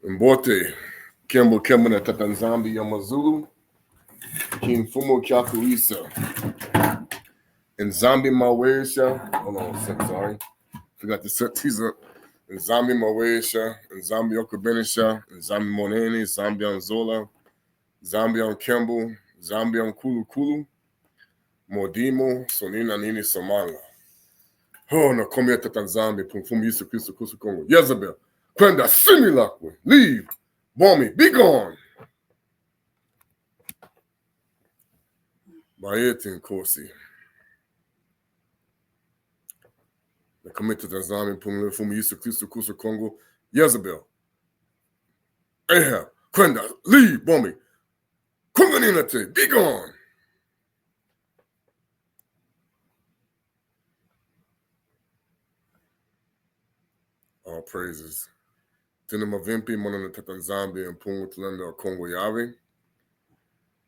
Mbote, Kembo Kembo na Tatanzambi ya Mazulu, Kimfumo Kyakuisa. In Zambi Mawesha, hold on a second, sorry. Forgot to set these up. In Zambi Mawesha, in Zambi Okabenisha, in Zambi Monene, Zambi Anzola, Zambi on Kembo, Zambi on Kulu Kulu, Modimo, Sonina Nini Somala. Oh, na come here to Tanzania, Pumfum Yisa Kristo Kusu Congo. Jezebel, Kwenda Similakwe, leave, Bomi, be gone. Baete Nkosi. Na come here to Tanzania, Pumfum Yisa Kristo Kusu Congo. Jezebel, Ahab, Kwenda, leave, Bomi, Kunganinate, be gone. All praises. Tena Mavimpi, Monana Tatanzambi, and Pungu Tulenda Congo Yave.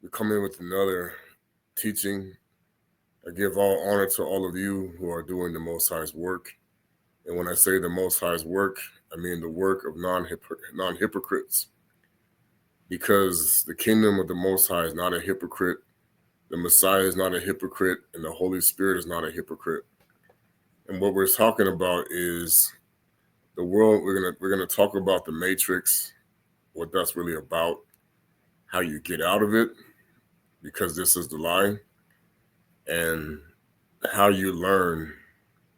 We come in with another teaching. I give all honor to all of you who are doing the Most High's work. And when I say the Most High's work, I mean the work of non-hypocrites. Because the kingdom of the Most High is not a hypocrite. The Messiah is not a hypocrite. And the Holy Spirit is not a hypocrite. And what we're talking about is the world. We're gonna talk about the matrix, what that's really about, how you get out of it, because this is the lie, and how you learn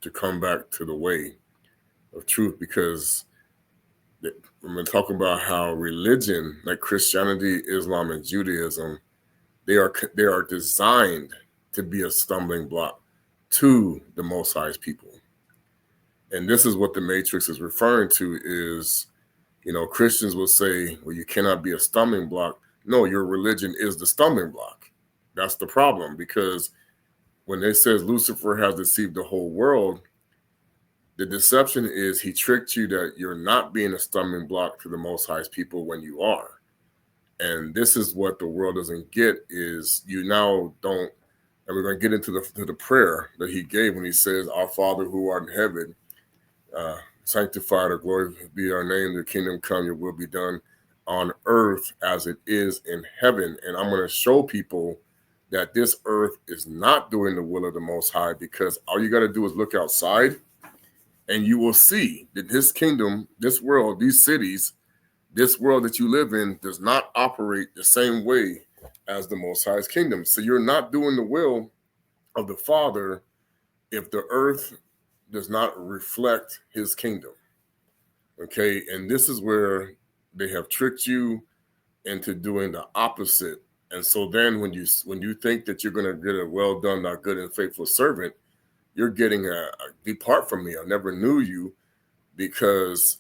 to come back to the way of truth. Because I'm going to talk about how religion, like Christianity, Islam, and Judaism, they are designed to be a stumbling block to the Most High's people. And this is what the matrix is referring to is, Christians will say, well, you cannot be a stumbling block. No, your religion is the stumbling block. That's the problem, because when it says Lucifer has deceived the whole world, the deception is he tricked you that you're not being a stumbling block to the Most High's people when you are. And this is what the world doesn't get is you now don't, and we're going to get into the prayer that he gave when he says, our Father who art in heaven, sanctified or glory be our name, the kingdom come, your will be done on earth as it is in heaven. And I'm going to show people that this earth is not doing the will of the Most High, because all you got to do is look outside and you will see that this kingdom, this world, these cities, this world that you live in does not operate the same way as the Most High's kingdom. So you're not doing the will of the Father if the earth does not reflect his kingdom. Okay, and this is where they have tricked you into doing the opposite. And so then when you think that you're going to get a well done, thou good and faithful servant, you're getting a depart from me, I never knew you, because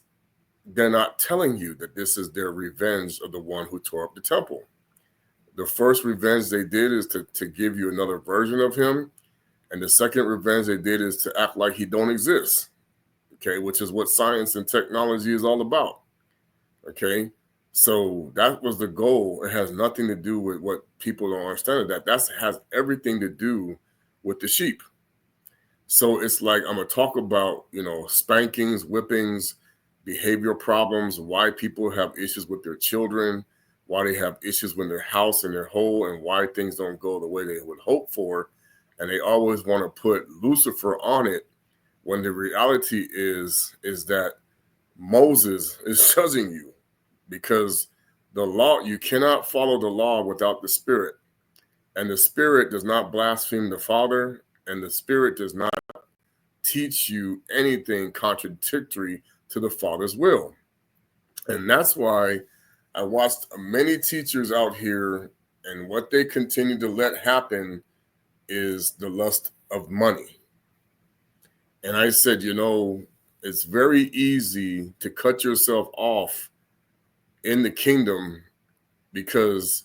they're not telling you that this is their revenge of the one who tore up the temple. The first revenge they did is to give you another version of him. And the second revenge they did is to act like he don't exist. Okay, which is what science and technology is all about. Okay, so that was the goal. It has nothing to do with what people don't understand. That has everything to do with the sheep. So it's like I'm going to talk about, spankings, whippings, behavioral problems, why people have issues with their children, why they have issues with their house and their home, and why things don't go the way they would hope for. And they always want to put Lucifer on it, when the reality is that Moses is judging you, because the law, you cannot follow the law without the Spirit. And the Spirit does not blaspheme the Father, and the Spirit does not teach you anything contradictory to the Father's will. And that's why I watched many teachers out here, and what they continue to let happen is the lust of money. And I said, it's very easy to cut yourself off in the kingdom, because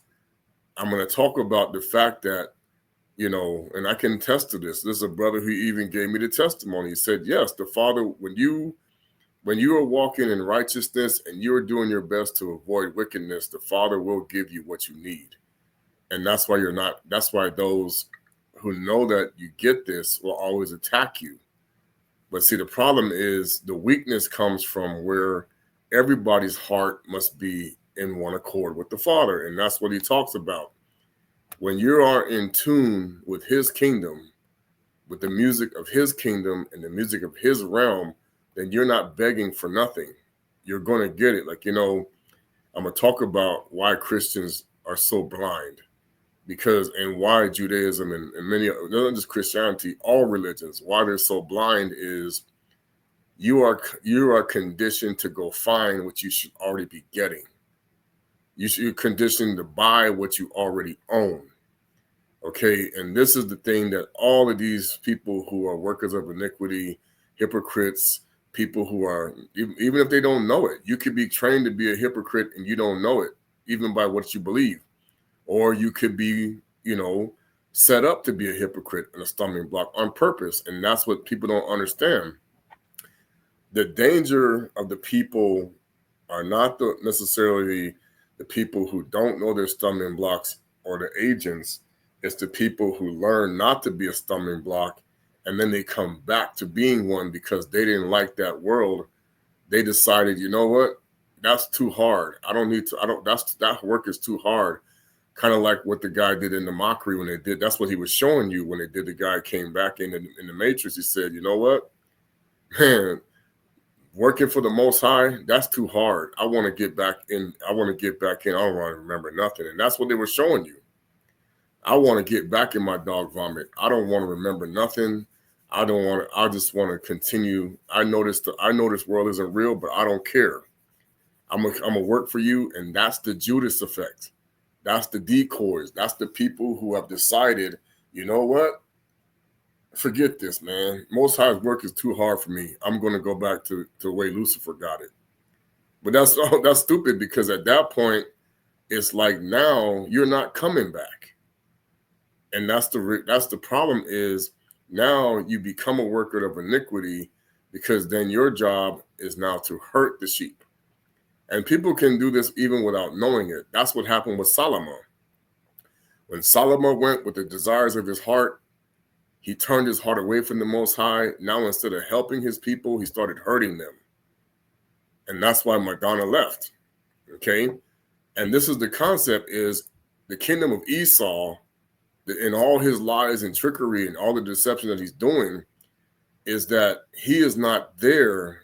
I'm going to talk about the fact that, and I can attest to this. There's a brother who even gave me the testimony. He said, yes, the Father, when you are walking in righteousness and you're doing your best to avoid wickedness, the Father will give you what you need. And that's why that's why those who know that you get this will always attack you. But see, the problem is the weakness comes from where everybody's heart must be in one accord with the Father. And that's what he talks about. When you are in tune with his kingdom, with the music of his kingdom and the music of his realm, then you're not begging for nothing. You're going to get it. Like, I'm going to talk about why Christians are so blind, and why Judaism and many, not just Christianity, all religions, why they're so blind is you are conditioned to go find what you should already be getting. You're conditioned to buy what you already own. Okay, and this is the thing that all of these people who are workers of iniquity, hypocrites, people who are, even if they don't know it, you could be trained to be a hypocrite and you don't know it, even by what you believe. Or you could be, set up to be a hypocrite and a stumbling block on purpose. And that's what people don't understand. The danger of the people are not necessarily the people who don't know their stumbling blocks or the agents. It's the people who learn not to be a stumbling block, and then they come back to being one because they didn't like that world. They decided, you know what? That's too hard. That work is too hard. Kind of like what the guy did in the mockery when they did. That's what he was showing you when they did. The guy came back in the Matrix. He said, you know what? Man, working for the Most High, that's too hard. I want to get back in. I don't want to remember nothing. And that's what they were showing you. I want to get back in my dog vomit. I don't want to remember nothing. I just want to continue. I know this world isn't real, but I don't care. I'm a work for you. And that's the Judas effect. That's the decoys. That's the people who have decided, you know what? Forget this, man. Most High's work is too hard for me. I'm going to go back to the way Lucifer got it. But that's stupid, because at that point, it's like, now you're not coming back. And that's the problem, is now you become a worker of iniquity, because then your job is now to hurt the sheep. And people can do this even without knowing it. That's what happened with Solomon. When Solomon went with the desires of his heart, he turned his heart away from the Most High. Now, instead of helping his people, he started hurting them. And that's why Madonna left. Okay? And this is the concept, is the kingdom of Esau, in all his lies and trickery and all the deception that he's doing, is that he is not there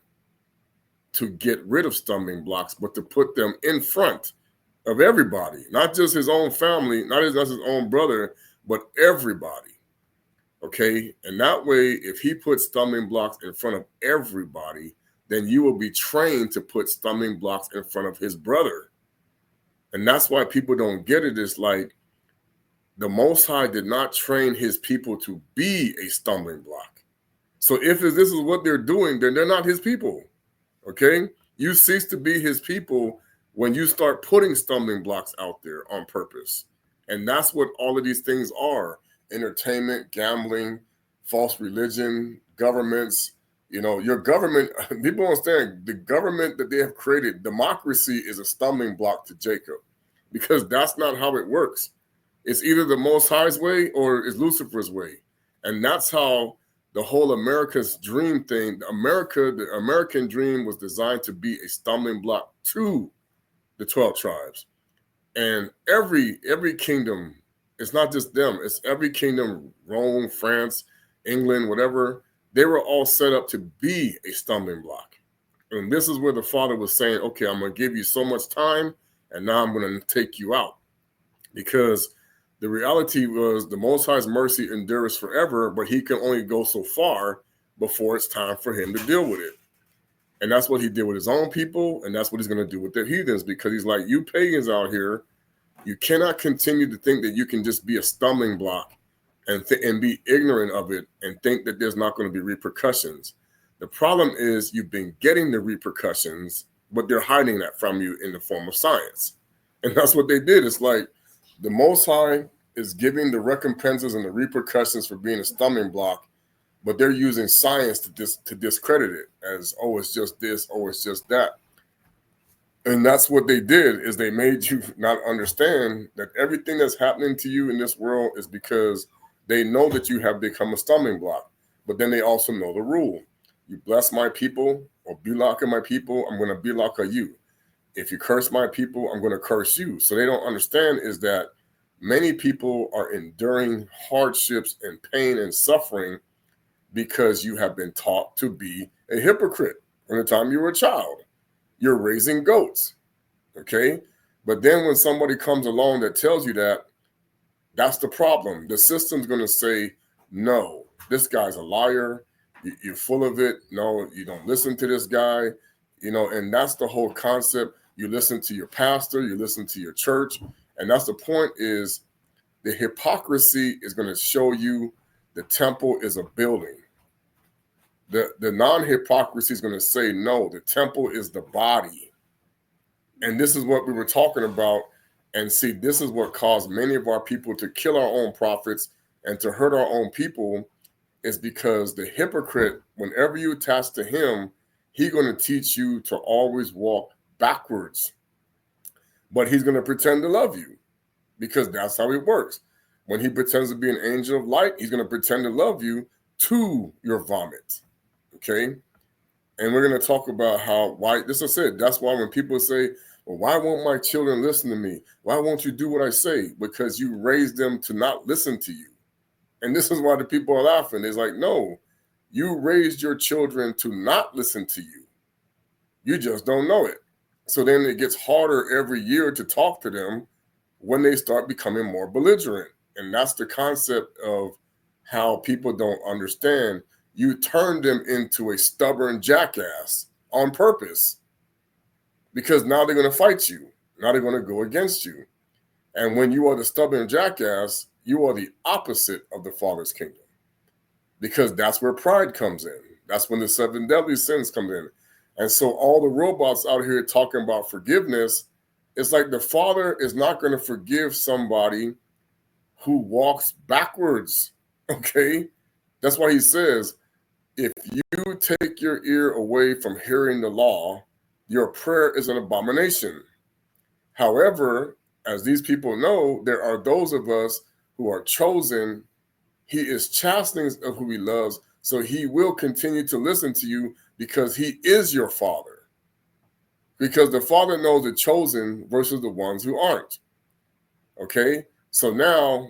to get rid of stumbling blocks, but to put them in front of everybody, not just his own family, not just his own brother, but everybody. Okay? And that way, if he puts stumbling blocks in front of everybody, then you will be trained to put stumbling blocks in front of his brother. And that's why people don't get it. It's like, the Most High did not train his people to be a stumbling block. So if this is what they're doing, then they're not his people. Okay? You cease to be his people when you start putting stumbling blocks out there on purpose. And that's what all of these things are: entertainment, gambling, false religion, governments. Your government, people understand, the government that they have created, democracy, is a stumbling block to Jacob, because that's not how it works. It's either the Most High's way or it's Lucifer's way. And that's how the whole America's dream thing, the American dream, was designed to be a stumbling block to the 12 tribes. And every kingdom, it's not just them, it's every kingdom, Rome, France, England, whatever, they were all set up to be a stumbling block. And this is where the Father was saying, okay, I'm going to give you so much time, and now I'm going to take you out. Because the reality was, the Most High's mercy endures forever, but he can only go so far before it's time for him to deal with it. And that's what he did with his own people, and that's what he's going to do with the heathens, because he's like, you pagans out here, you cannot continue to think that you can just be a stumbling block and be ignorant of it and think that there's not going to be repercussions. The problem is, you've been getting the repercussions, but they're hiding that from you in the form of science. And that's what they did. It's like, the Most High is giving the recompenses and the repercussions for being a stumbling block, but they're using science to discredit it as, oh, it's just this, oh, it's just that. And that's what they did, is they made you not understand that everything that's happening to you in this world is because they know that you have become a stumbling block. But then they also know the rule: you bless my people, or be like my people, I'm going to be like you. If you curse my people, I'm going to curse you. So they don't understand is that many people are enduring hardships and pain and suffering because you have been taught to be a hypocrite from the time you were a child. You're raising goats, okay? But then when somebody comes along that tells you that, that's the problem. The system's going to say, no, this guy's a liar. You're full of it. No, you don't listen to this guy. And that's the whole concept. You listen to your pastor, you listen to your church. And that's the point is the hypocrisy is going to show you the temple is a building. The non-hypocrisy is going to say, no, the temple is the body. And this is what we were talking about. And see, this is what caused many of our people to kill our own prophets and to hurt our own people, is because the hypocrite, whenever you attach to him, he's going to teach you to always walk backwards. But he's going to pretend to love you because that's how it works. When he pretends to be an angel of light, he's going to pretend to love you to your vomit. Okay? And we're going to talk about why, this is it. That's why when people say, well, why won't my children listen to me? Why won't you do what I say? Because you raised them to not listen to you. And this is why the people are laughing. It's like, no, you raised your children to not listen to you. You just don't know it. So then it gets harder every year to talk to them when they start becoming more belligerent. And that's the concept of how people don't understand. You turn them into a stubborn jackass on purpose because now they're going to fight you. Now they're going to go against you. And when you are the stubborn jackass, you are the opposite of the Father's kingdom, because that's where pride comes in. That's when the 7 deadly sins come in. And so all the robots out here talking about forgiveness, it's like the Father is not going to forgive somebody who walks backwards, okay? That's why he says, if you take your ear away from hearing the law, your prayer is an abomination. However, as these people know, there are those of us who are chosen. He is chastening of who he loves, so he will continue to listen to you because he is your Father. Because the Father knows the chosen versus the ones who aren't. Okay? So now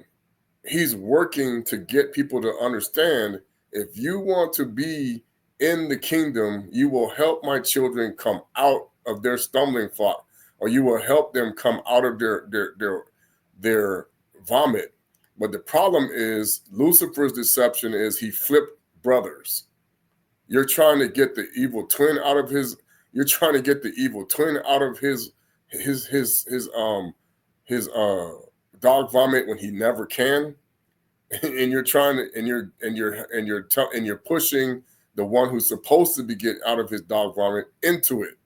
he's working to get people to understand, if you want to be in the kingdom, you will help my children come out of their stumbling block, or you will help them come out of their vomit. But the problem is Lucifer's deception is he flipped brothers. You're trying to get the evil twin out of his. You're trying to get the evil twin out of his dog vomit when he never can, and you're trying to and you're pushing the one who's supposed to be get out of his dog vomit into it.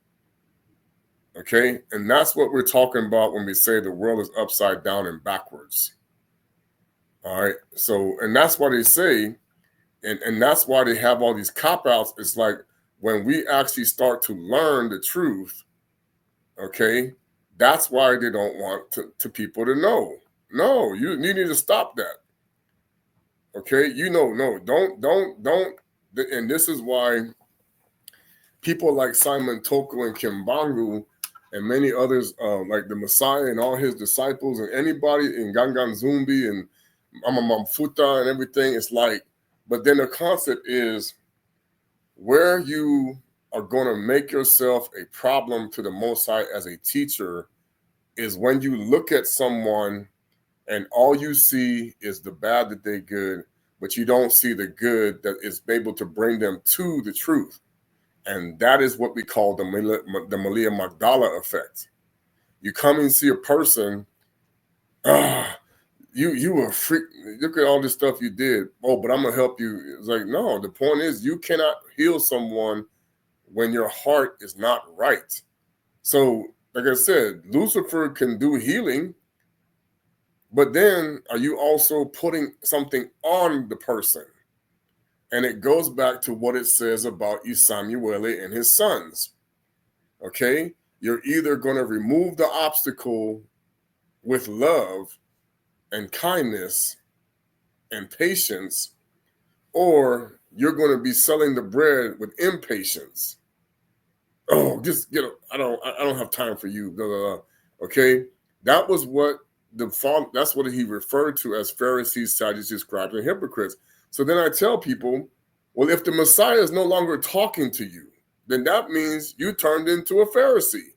Okay, and that's what we're talking about when we say the world is upside down and backwards. All right, so and that's why they say, and that's why they have all these cop-outs. It's like when we actually start to learn the truth, okay, that's why they don't want to people to know. No, you need to stop that. Okay, no, don't. And this is why people like Simon Toko and Kimbangu and many others, like the Messiah and all his disciples and anybody in Gangan Zumbi and Mamamfuta and everything, it's like, but then the concept is where you are going to make yourself a problem to the Most High as a teacher is when you look at someone and all you see is the bad that they good, but you don't see the good that is able to bring them to the truth. And that is what we call the Malia Magdala effect. You come and see a person, you were freak. Look at all this stuff you did. Oh, but I'm gonna help you. It's like, no, the point is you cannot heal someone when your heart is not right. So, like I said, Lucifer can do healing, but then are you also putting something on the person? And it goes back to what it says about Isamuele and his sons. Okay? You're either going to remove the obstacle with love and kindness and patience, or you're going to be selling the bread with impatience. Oh, just get. I don't have time for you. Blah, blah, blah. Okay, that was what the father. That's what he referred to as Pharisees, Sadducees, scribes, and hypocrites. So then I tell people, well, if the Messiah is no longer talking to you, then that means you turned into a Pharisee.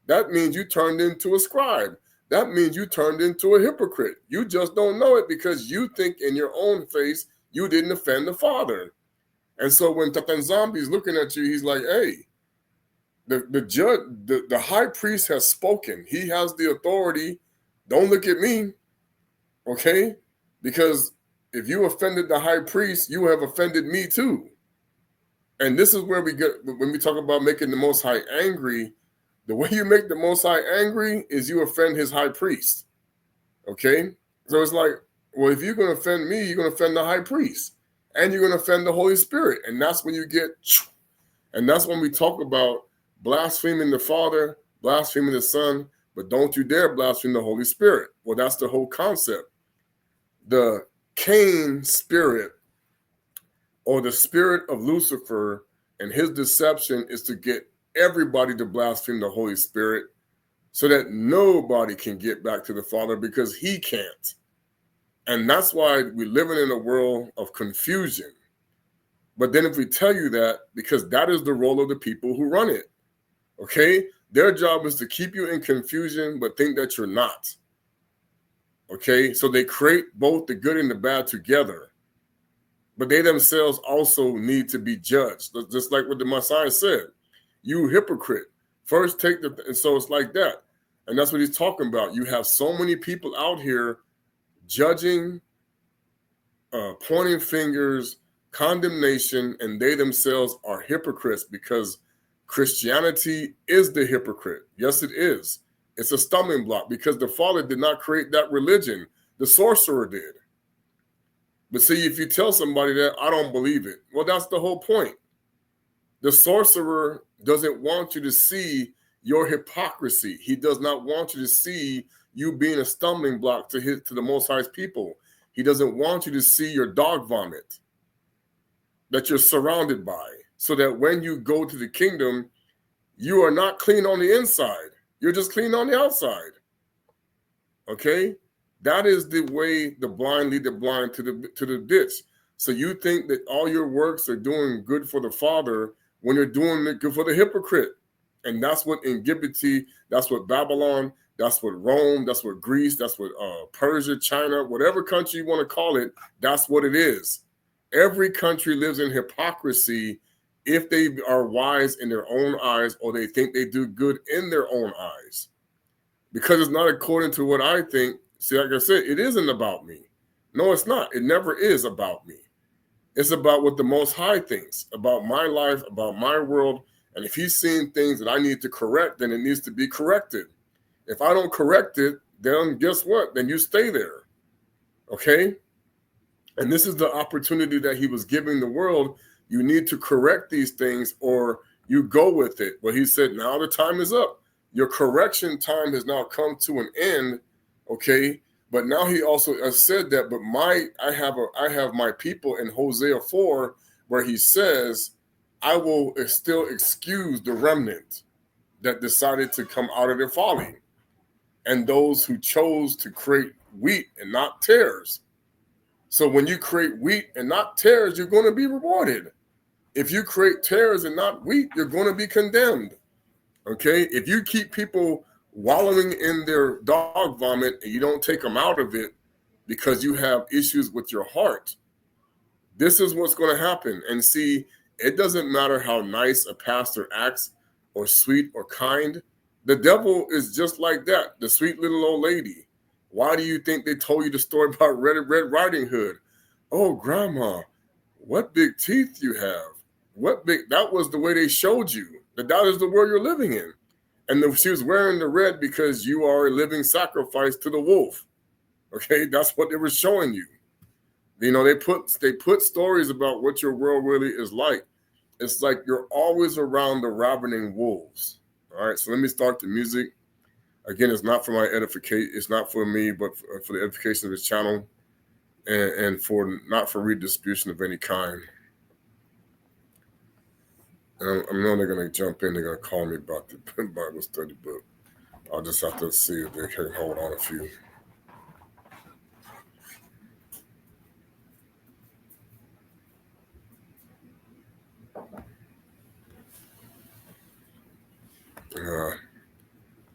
That means you turned into a scribe. That means you turned into a hypocrite. You just don't know it because you think in your own face you didn't offend the Father. And so when Tatanzambi is looking at you, he's like, hey, the judge, the high priest has spoken. He has the authority. Don't look at me, okay? Because if you offended the high priest, you have offended me too. And this is where we get, when we talk about making the Most High angry, the way you make the Most High angry is you offend his high priest, okay? So it's like, well, if you're going to offend me, you're going to offend the high priest, and you're going to offend the Holy Spirit. And that's when you get, and that's when we talk about blaspheming the Father, blaspheming the Son, but don't you dare blaspheme the Holy Spirit. Well, that's the whole concept. The Cain spirit, or the spirit of Lucifer and his deception, is to get everybody to blaspheme the Holy Spirit so that nobody can get back to the Father because he can't. And that's why we're living in a world of confusion. But then if we tell you that, because that is the role of the people who run it, okay? Their job is to keep you in confusion, but think that you're not, okay? So they create both the good and the bad together. But they themselves also need to be judged. Just like what the Messiah said, you hypocrite. First take the, and so it's like that. And that's what he's talking about. You have so many people out here judging, pointing fingers, condemnation, and they themselves are hypocrites because Christianity is the hypocrite. Yes, it is. It's a stumbling block because the Father did not create that religion. The sorcerer did. But see, if you tell somebody that, I don't believe it. Well, that's the whole point. The sorcerer doesn't want you to see your hypocrisy. He does not want you to see you being a stumbling block to the Most High's people. He doesn't want you to see your dog vomit that you're surrounded by, so that when you go to the kingdom, you are not clean on the inside. You're just clean on the outside. Okay? That is the way the blind lead the blind to the ditch. So you think that all your works are doing good for the Father when you're doing it good for the hypocrite. And that's what iniquity, that's what Babylon, that's what Rome, that's what Greece, that's what Persia, China, whatever country you want to call it, that's what it is. Every country lives in hypocrisy if they are wise in their own eyes or they think they do good in their own eyes. Because it's not according to what I think. See, like I said, it isn't about me. No, it's not. It never is about me. It's about what the Most High thinks, about my life, about my world. And if he's seeing things that I need to correct, then it needs to be corrected. If I don't correct it, then guess what? Then you stay there. Okay? And this is the opportunity that he was giving the world. You need to correct these things or you go with it. Well, he said, now the time is up. Your correction time has now come to an end. Okay? But now he also has said that, but I have my people in Hosea 4, where he says, I will still excuse the remnant that decided to come out of their folly and those who chose to create wheat and not tares. So when you create wheat and not tares, you're going to be rewarded. If you create tares and not wheat, you're going to be condemned. Okay? If you keep people wallowing in their dog vomit and you don't take them out of it because you have issues with your heart, this is what's going to happen. And see, it doesn't matter how nice a pastor acts or sweet or kind. The devil is just like that, the sweet little old lady. Why do you think they told you the story about Red Riding Hood? Oh, grandma, what big teeth you have. That was the way they showed you that is the world you're living in. And she was wearing the red because you are a living sacrifice to the wolf. Okay, that's what they were showing you. You know, they put stories about what your world really is like. It's like you're always around the ravening wolves. All right, so let me start the music. Again, it's not for my edification. It's not for me, but for the edification of this channel, and for not for redistribution of any kind. And I know they're going to jump in. They're going to call me about the Bible study, but I'll just have to see if they can hold on a few.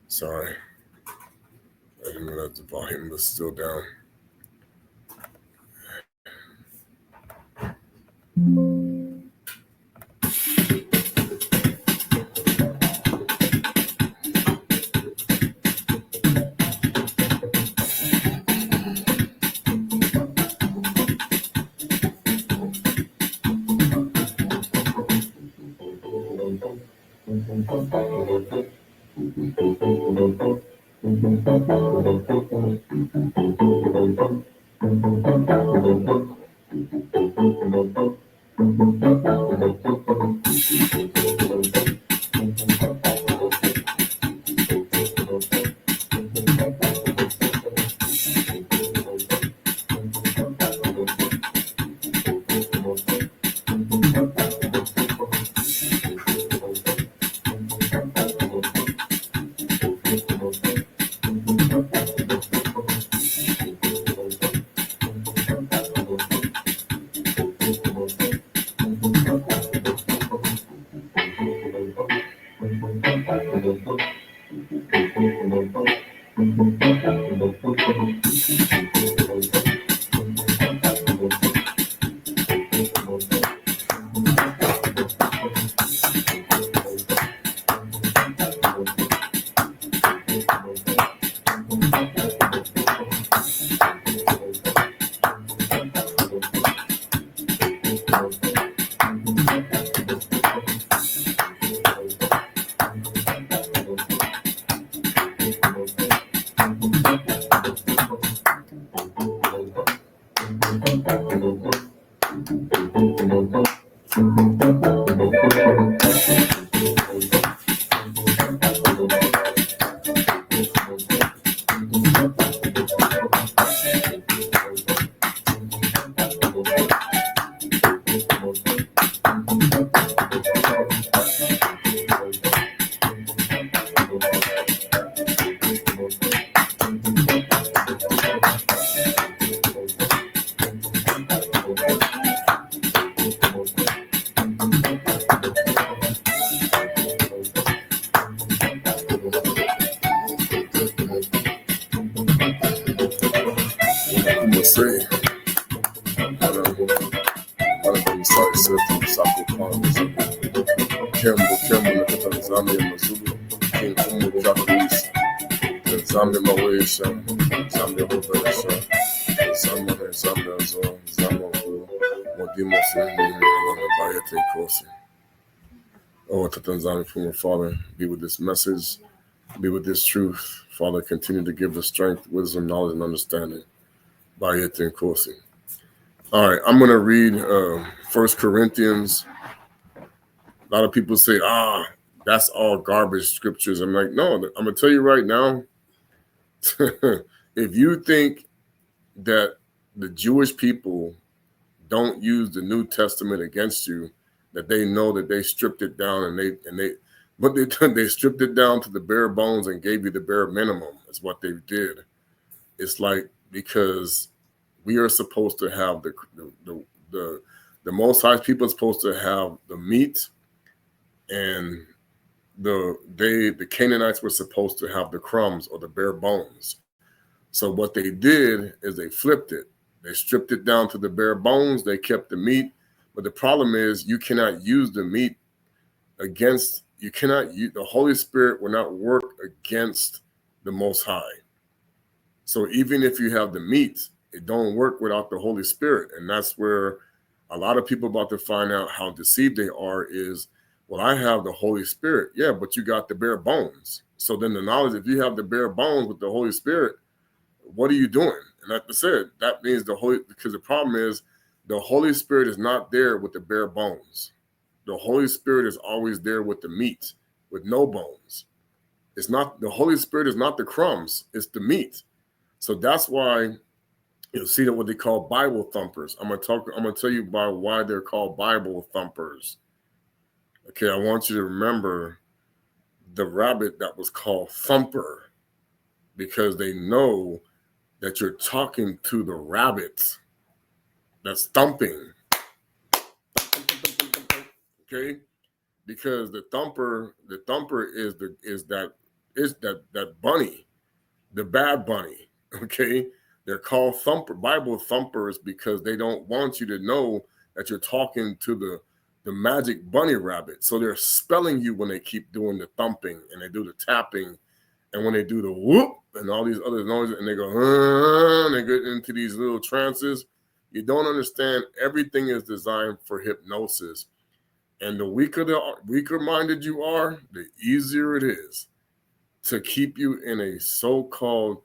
Sorry. I didn't realize the volume was still down. Father, be with this message, be with this truth. Father, continue to give the strength, wisdom, knowledge, and understanding. All right, I'm going to read 1 Corinthians. A lot of people say, that's all garbage scriptures. I'm like, no, I'm going to tell you right now, if you think that the Jewish people don't use the New Testament against you, that they know that they stripped it down but they stripped it down to the bare bones and gave you the bare minimum is what they did. It's like, because we are supposed to have the Most High people are supposed to have the meat, and the Canaanites were supposed to have the crumbs or the bare bones. So what they did is they flipped it. They stripped it down to the bare bones. They kept the meat. But the problem is you cannot use the meat against, the Holy Spirit will not work against the Most High. So even if you have the meat, it don't work without the Holy Spirit. And that's where a lot of people about to find out how deceived they are is, well, I have the Holy Spirit. Yeah, but you got the bare bones. So then the knowledge, if you have the bare bones with the Holy Spirit, what are you doing? And like I said, that means because the problem is the Holy Spirit is not there with the bare bones. The Holy Spirit is always there with the meat, with no bones. It's not, the Holy Spirit is not the crumbs, it's the meat. So that's why you'll see that what they call Bible thumpers. I'm gonna tell you about why they're called Bible thumpers. Okay, I want you to remember the rabbit that was called Thumper, because they know that you're talking to the rabbit that's thumping. Okay, because the thumper is that bunny, the bad bunny. Okay, they're called Bible thumpers because they don't want you to know that you're talking to the magic bunny rabbit. So they're spelling you when they keep doing the thumping and they do the tapping, and when they do the whoop and all these other noises, and they go and they get into these little trances. You don't understand. Everything is designed for hypnosis. And the weaker minded you are, the easier it is to keep you in a so-called,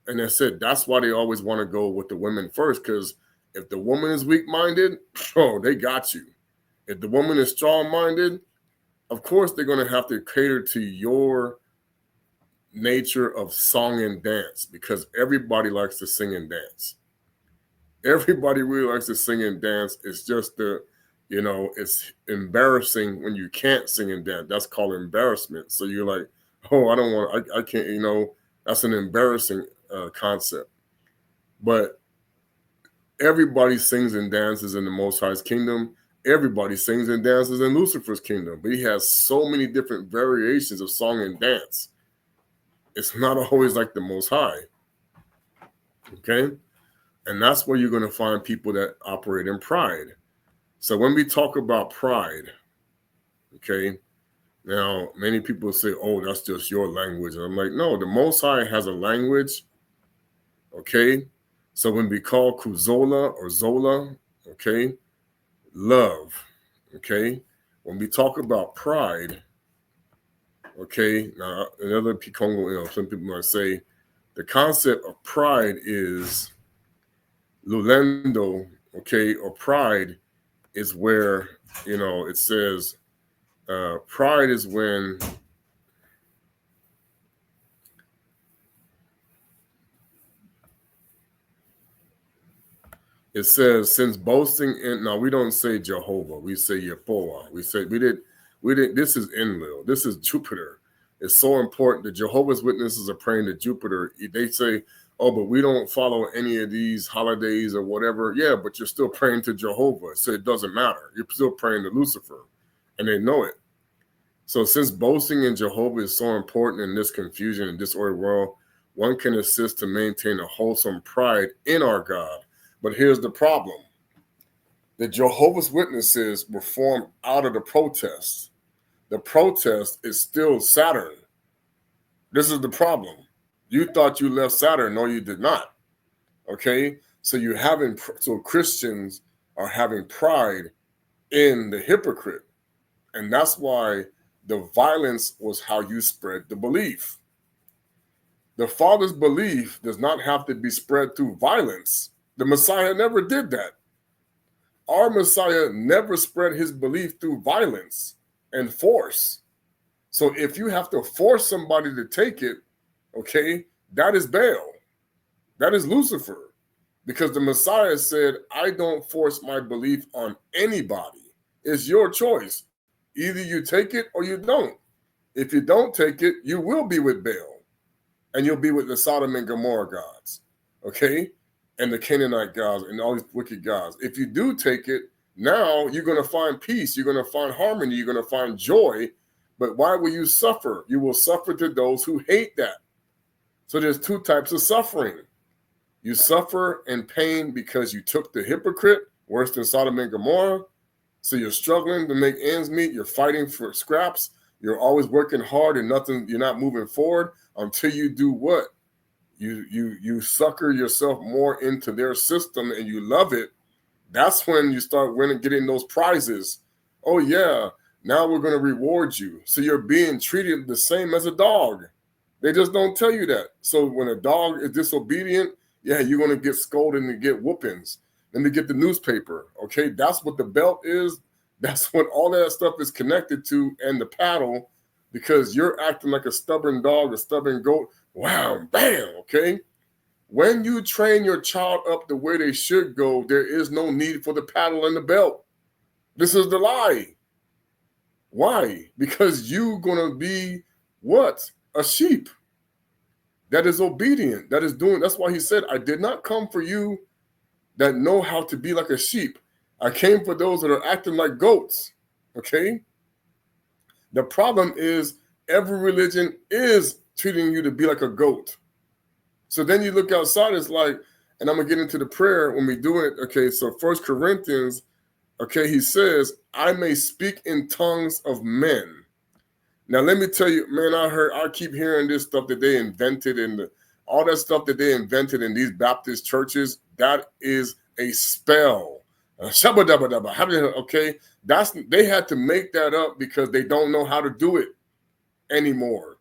and I said, that's why they always want to go with the women first, because if the woman is weak-minded, oh, they got you. If the woman is strong-minded, of course they're going to have to cater to your nature of song and dance, because everybody likes to sing and dance. Everybody really likes to sing and dance. It's just it's embarrassing when you can't sing and dance. That's called embarrassment. So you're like, oh, I don't want, I can't, that's an embarrassing concept. But everybody sings and dances in the Most High's kingdom. Everybody sings and dances in Lucifer's kingdom. But he has so many different variations of song and dance. It's not always like the Most High. Okay? And that's where you're going to find people that operate in pride. So when we talk about pride, okay, now many people say, oh, that's just your language. And I'm like, no, the Most High has a language, okay? So when we call Kuzola or Zola, okay, love, okay? When we talk about pride, okay, now another Pikongo, some people might say, the concept of pride is Lulendo, okay, or pride is where, it says pride is when it says, since boasting in, now we don't say Jehovah, we say Yehoah. We did, this is Enlil, this is Jupiter. It's so important. The Jehovah's Witnesses are praying to Jupiter. They say, oh, but we don't follow any of these holidays or whatever. Yeah, but you're still praying to Jehovah. So it doesn't matter. You're still praying to Lucifer. And they know it. So since boasting in Jehovah is so important in this confusion and disordered world, one can assist to maintain a wholesome pride in our God. But here's the problem. The Jehovah's Witnesses were formed out of the protest. The protest is still Saturn. This is the problem. You thought you left Saturn. No, you did not. Okay? So Christians are having pride in the hypocrite. And that's why the violence was how you spread the belief. The Father's belief does not have to be spread through violence. The Messiah never did that. Our Messiah never spread his belief through violence and force. So if you have to force somebody to take it, okay, that is Baal. That is Lucifer. Because the Messiah said, I don't force my belief on anybody. It's your choice. Either you take it or you don't. If you don't take it, you will be with Baal. And you'll be with the Sodom and Gomorrah gods. Okay? And the Canaanite gods and all these wicked gods. If you do take it, now you're going to find peace. You're going to find harmony. You're going to find joy. But why will you suffer? You will suffer to those who hate that. So there's two types of suffering. You suffer in pain because you took the hypocrite, worse than Sodom and Gomorrah. So you're struggling to make ends meet. You're fighting for scraps. You're always working hard and you're not moving forward until you do what? You sucker yourself more into their system and you love it. That's when you start getting those prizes. Oh yeah, now we're going to reward you. So you're being treated the same as a dog. They just don't tell you that. So when a dog is disobedient, yeah, you're going to get scolded and get whoopings. Let me get the newspaper. Okay, that's what the belt is. That's what all that stuff is connected to, and the paddle, because you're acting like a stubborn dog, a stubborn goat. Wow, bam, okay? When you train your child up the way they should go, there is no need for the paddle and the belt. This is the lie. Why? Because you're going to be what? A sheep that is obedient, that is doing. That's why he said, I did not come for you that know how to be like a sheep. I came for those that are acting like goats. Okay? The problem is every religion is treating you to be like a goat. So then you look outside, it's like, and I'm going to get into the prayer when we do it. Okay, so 1 Corinthians, okay, he says, I may speak in tongues of men. Now, let me tell you, man, I keep hearing this stuff that they invented and all that stuff that they invented in these Baptist churches. That is a spell. Okay, they had to make that up because they don't know how to do it anymore.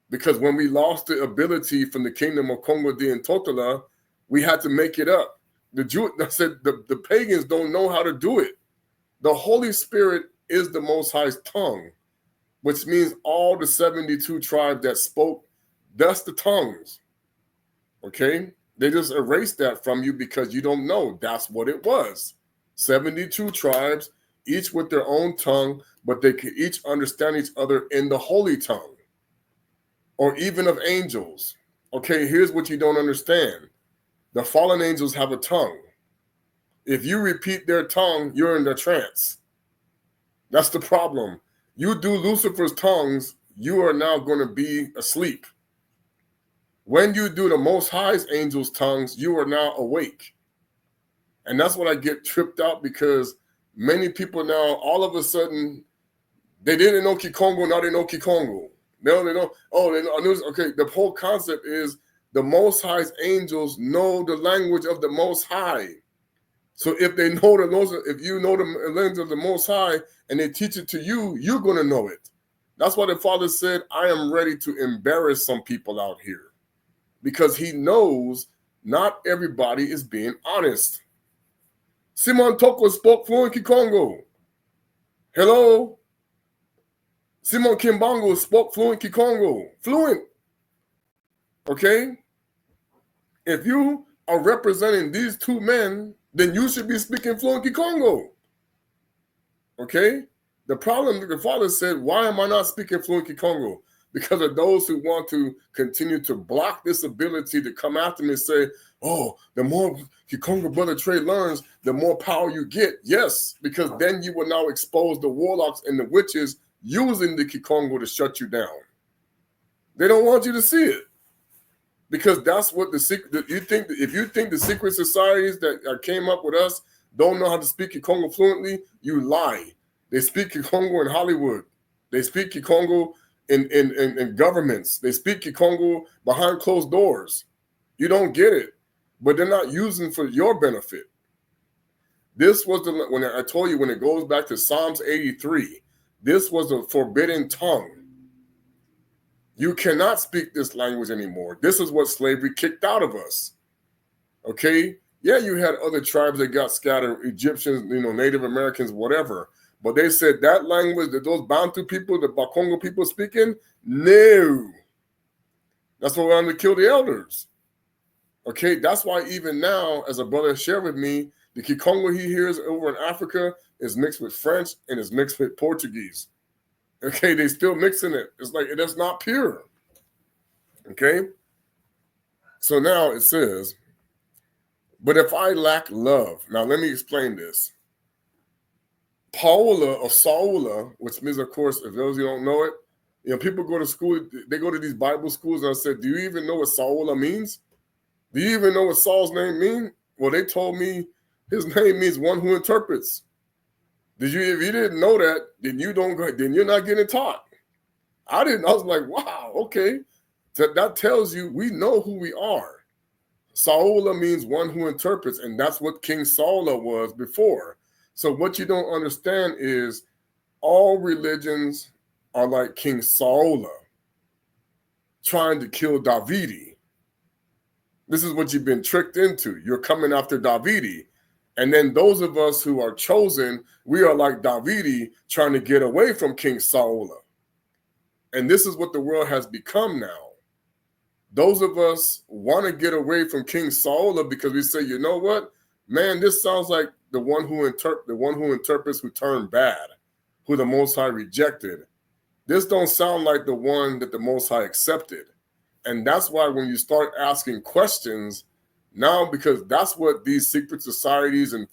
Because when we lost the ability from the kingdom of Congo and Totala, we had to make it up. The pagans don't know how to do it. The Holy Spirit is the Most High's tongue, which means all the 72 tribes that spoke, that's the tongues. Okay? They just erased that from you because you don't know. That's what it was. 72 tribes, each with their own tongue, but they could each understand each other in the holy tongue. Or even of angels. Okay, here's what you don't understand. The fallen angels have a tongue. If you repeat their tongue, you're in the trance. That's the problem. You do Lucifer's tongues, you are now going to be asleep. When you do the Most High's angels' tongues, you are now awake. And that's what I get tripped out because many people now, all of a sudden, they didn't know Kikongo, now they know Kikongo. They know. Okay, the whole concept is the Most High's angels know the language of the Most High. So if they know if you know the language of the Most High and they teach it to you, you're going to know it. That's why the Father said, I am ready to embarrass some people out here because he knows not everybody is being honest. Simon Toko spoke fluent Kikongo. Hello? Simon Kimbango spoke fluent Kikongo. Fluent. Okay? If you are representing these two men, then you should be speaking fluent Kikongo. Okay? The problem, the Father said, why am I not speaking fluent Kikongo? Because of those who want to continue to block this ability to come after me and say, oh, the more Kikongo Brother Trey learns, the more power you get. Yes, because then you will now expose the warlocks and the witches using the Kikongo to shut you down. They don't want you to see it. Because that's what the secret, if you think the secret societies that came up with us don't know how to speak Kikongo fluently, you lie. They speak Kikongo in Hollywood. They speak Kikongo in governments. They speak Kikongo behind closed doors. You don't get it. But they're not using for your benefit. This was when I told you, when it goes back to Psalms 83, this was a forbidden tongue. You cannot speak this language anymore. This is what slavery kicked out of us. Okay? Yeah, you had other tribes that got scattered, Egyptians, Native Americans, whatever. But they said that language that those Bantu people, the Bakongo people speaking, no. That's why we're going to kill the elders. Okay? That's why even now, as a brother shared with me, the Kikongo he hears over in Africa is mixed with French and is mixed with Portuguese. Okay, they still mixing it. It's like, that's not pure. Okay? So now it says, but if I lack love, now let me explain this. Paula or Saula, which means, of course, if those of you don't know it, people go to school, they go to these Bible schools, and I said, do you even know what Saula means? Do you even know what Saul's name means? Well, they told me his name means one who interprets. If you didn't know that, then you're not getting taught. I didn't. I was like, wow, okay. That tells you we know who we are. Saula means one who interprets, and that's what King Saula was before. So what you don't understand is all religions are like King Saula trying to kill Davidi. This is what you've been tricked into. You're coming after Davidi. And then those of us who are chosen, we are like Davidi trying to get away from King Saula. And this is what the world has become now. Those of us want to get away from King Saula because we say, you know what? Man, this sounds like the one who interprets who turned bad. who the Most High rejected. This don't sound like the one that the Most High accepted. And that's why when you start asking questions now, because that's what these secret societies and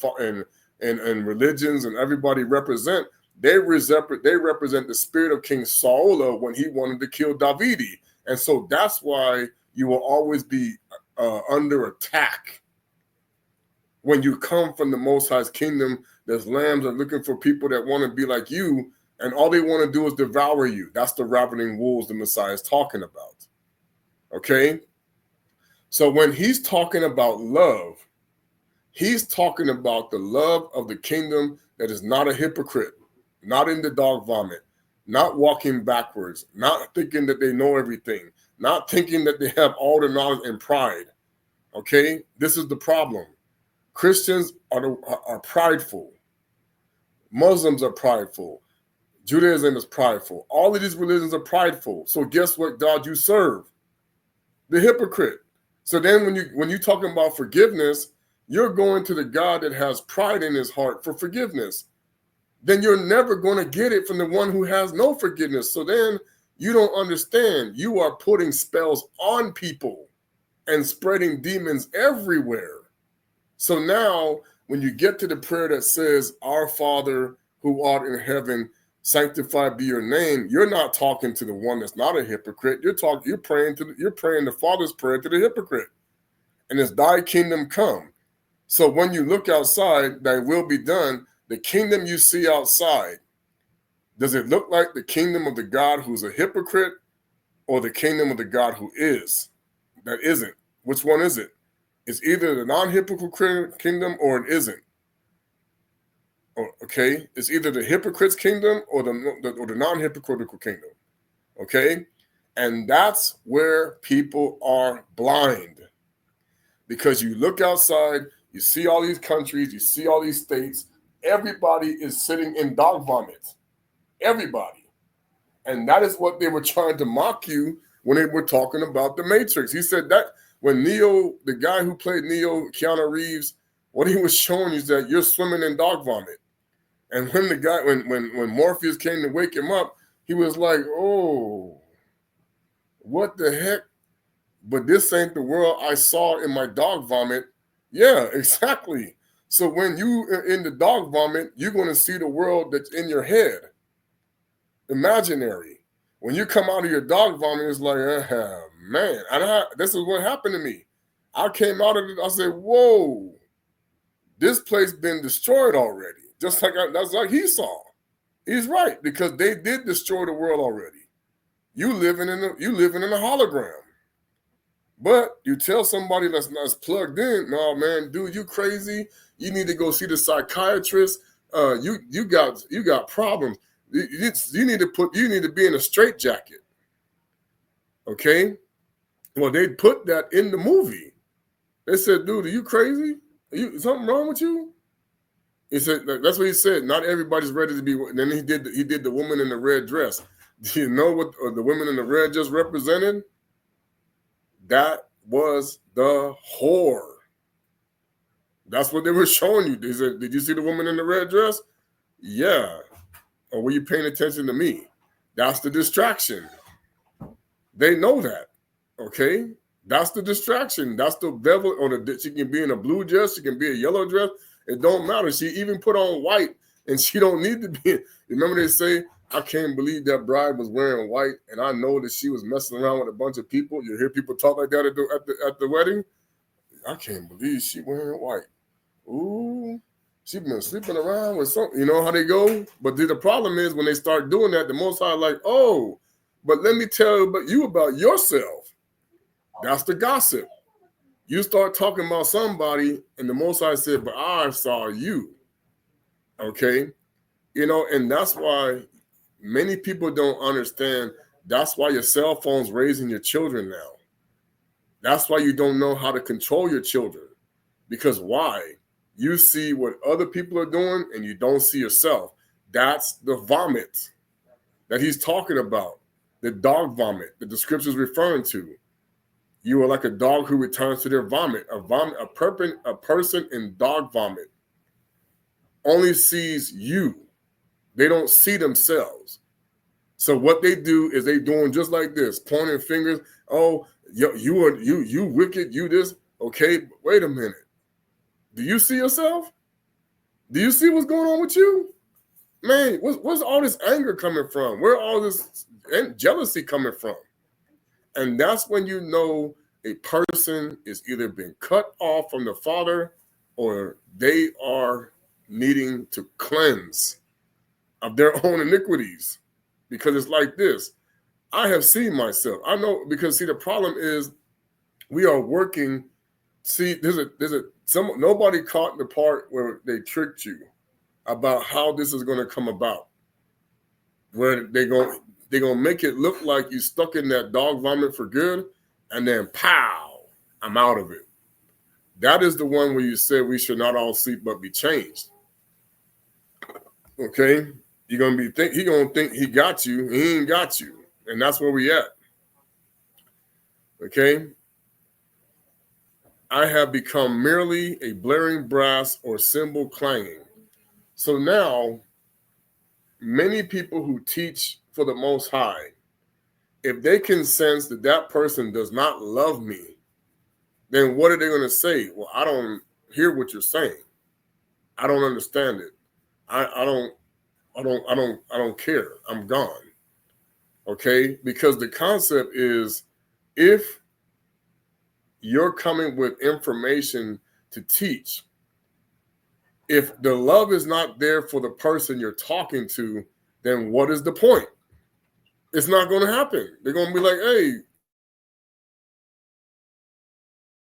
religions and everybody represent, they represent the spirit of King Saul when he wanted to kill Davidi. And so that's why you will always be under attack. When you come from the Most High's kingdom, there's lambs are looking for people that want to be like you, and all they want to do is devour you. That's the ravening wolves the Messiah is talking about. Okay? So when he's talking about love, he's talking about the love of the kingdom that is not a hypocrite, not in the dog vomit, not walking backwards, not thinking that they know everything, not thinking that they have all the knowledge and pride. Okay? This is the problem. Christians are prideful. Muslims are prideful. Judaism is prideful. All of these religions are prideful. So guess what God you serve? The hypocrite. So then when you're talking about forgiveness, you're going to the God that has pride in his heart for forgiveness. Then you're never going to get it from the one who has no forgiveness. So then you don't understand. You are putting spells on people and spreading demons everywhere. So now when you get to the prayer that says, Our Father who art in heaven, sanctified be your name, you're not talking to the one that's not a hypocrite. You're praying the Father's prayer to the hypocrite. And it's thy kingdom come. So when you look outside, thy will be done. The kingdom you see outside, does it look like the kingdom of the God who's a hypocrite or the kingdom of the God who is? That isn't. Which one is it? It's either the non-hypocrite kingdom or it isn't. Okay? It's either the hypocrite's kingdom or the non-hypocritical kingdom. Okay? And that's where people are blind. Because you look outside, you see all these countries, you see all these states, everybody is sitting in dog vomit. Everybody. And that is what they were trying to mock you when they were talking about the Matrix. He said that when Neo, the guy who played Neo, Keanu Reeves, what he was showing you is that you're swimming in dog vomit. And when the guy, when Morpheus came to wake him up, he was like, oh, what the heck? But this ain't the world I saw in my dog vomit. Yeah, exactly. So when you are in the dog vomit, you're going to see the world that's in your head. Imaginary. When you come out of your dog vomit, it's like, man, this is what happened to me. I came out of it, I said, whoa, this place been destroyed already. Just like that's like he saw. He's right, because they did destroy the world already. You living in a hologram. But you tell somebody that's not plugged in, no man, dude, you crazy. You need to go see the psychiatrist. You got problems. You need to be in a straitjacket. Okay? Well, they put that in the movie. They said, dude, are you crazy? Something wrong with you? He said, that's what he said. Not everybody's ready to be. And then he did the woman in the red dress. Do you know what the women in the red just represented? That was the whore. That's what they were showing you. They said, did you see the woman in the red dress? Yeah. Or were you paying attention to me? That's the distraction. They know that. Okay? That's the distraction. That's the devil. She can be in a blue dress. She can be a yellow dress. It don't matter. She even put on white, and she don't need to be. Remember they say, I can't believe that bride was wearing white, and I know that she was messing around with a bunch of people. You hear people talk like that at the wedding? I can't believe she wearing white. Ooh, she been sleeping around with something. You know how they go? But the problem is when they start doing that, the Most High like, oh, but let me tell you about yourself. That's the gossip. You start talking about somebody, and the Most High said, but I saw you. Okay? You know, and that's why many people don't understand. That's why your cell phone's raising your children now. That's why you don't know how to control your children. Because why? You see what other people are doing and you don't see yourself. That's the vomit that he's talking about. The dog vomit that the scripture's referring to. You are like a dog who returns to their vomit. A person in dog vomit only sees you. They don't see themselves. So what they do is they doing just like this, pointing fingers. Oh, you wicked, you this. Okay, wait a minute. Do you see yourself? Do you see what's going on with you? Man, where's all this anger coming from? Where all this jealousy coming from? And that's when you know a person is either been cut off from the Father or they are needing to cleanse of their own iniquities. Because it's like this. I have seen myself. I know, because see, the problem is we are working. See, nobody caught the part where they tricked you about how this is going to come about. Where they're gonna make it look like you stuck in that dog vomit for good, and then pow, I'm out of it. That is the one where you said we should not all sleep but be changed. Okay, he gonna think he got you, he ain't got you, and that's where we at. Okay, I have become merely a blaring brass or cymbal clanging. So now, many people who teach for the Most High, if they can sense that that person does not love me, then what are they going to say? Well, I don't hear what you're saying. I don't understand it. I don't care. I'm gone. Okay? Because the concept is, if you're coming with information to teach, if the love is not there for the person you're talking to, then what is the point? It's not going to happen. They're going to be like, hey, you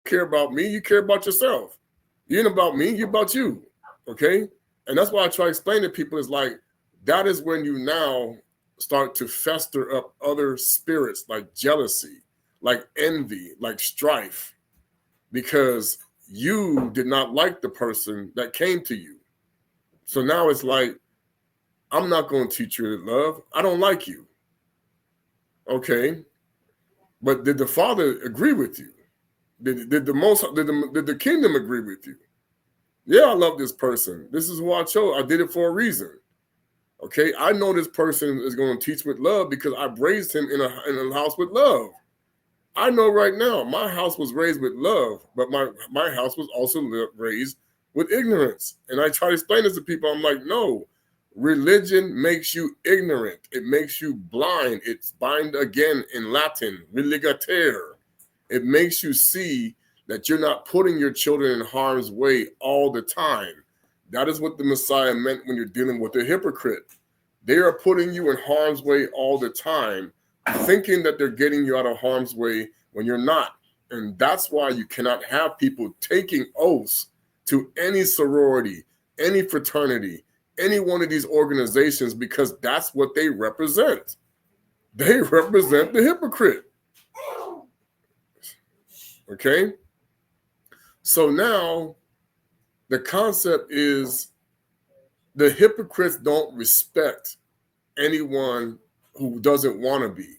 care about me, you care about yourself. You ain't about me, you about you. Okay? And that's why I try to explain to people, is like, that is when you now start to fester up other spirits like jealousy, like envy, like strife, because you did not like the person that came to you. So now it's like, I'm not going to teach you to love. I don't like you. Okay. But did the Father agree with you? Did the kingdom agree with you? Yeah, I love this person. This is who I chose. I did it for a reason. Okay, I know this person is going to teach with love because I raised him in a house with love. I know right now my house was raised with love, but my house was also raised with ignorance. And I try to explain this to people. I'm like, no, religion makes you ignorant. It makes you blind. It's bind again in Latin, religatere. It makes you see that you're not putting your children in harm's way all the time. That is what the Messiah meant when you're dealing with a hypocrite. They are putting you in harm's way all the time, thinking that they're getting you out of harm's way when you're not. And that's why you cannot have people taking oaths to any sorority, any fraternity, any one of these organizations, because that's what they represent. They represent the hypocrite. Okay? So now the concept is the hypocrites don't respect anyone who doesn't want to be.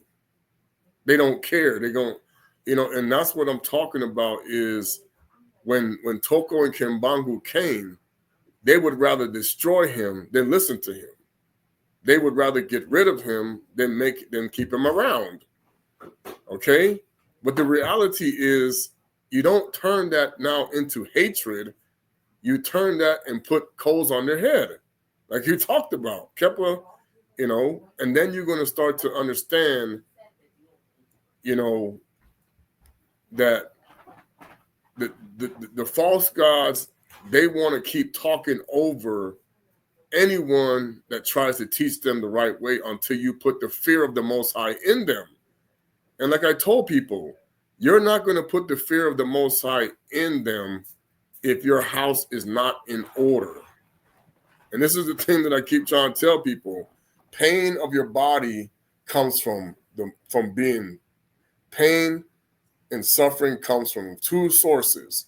They don't care. They don't, and that's what I'm talking about, is when Toko and Kimbangu came, they would rather destroy him than listen to him. They would rather get rid of him than keep him around. Okay? But the reality is, you don't turn that now into hatred. You turn that and put coals on their head, like you talked about, Kepler, and then you're going to start to understand, that the false gods, they want to keep talking over anyone that tries to teach them the right way until you put the fear of the Most High in them. And like I told people, you're not going to put the fear of the Most High in them if your house is not in order. And this is the thing that I keep trying to tell people. Pain of your body comes from being pain, and suffering comes from two sources.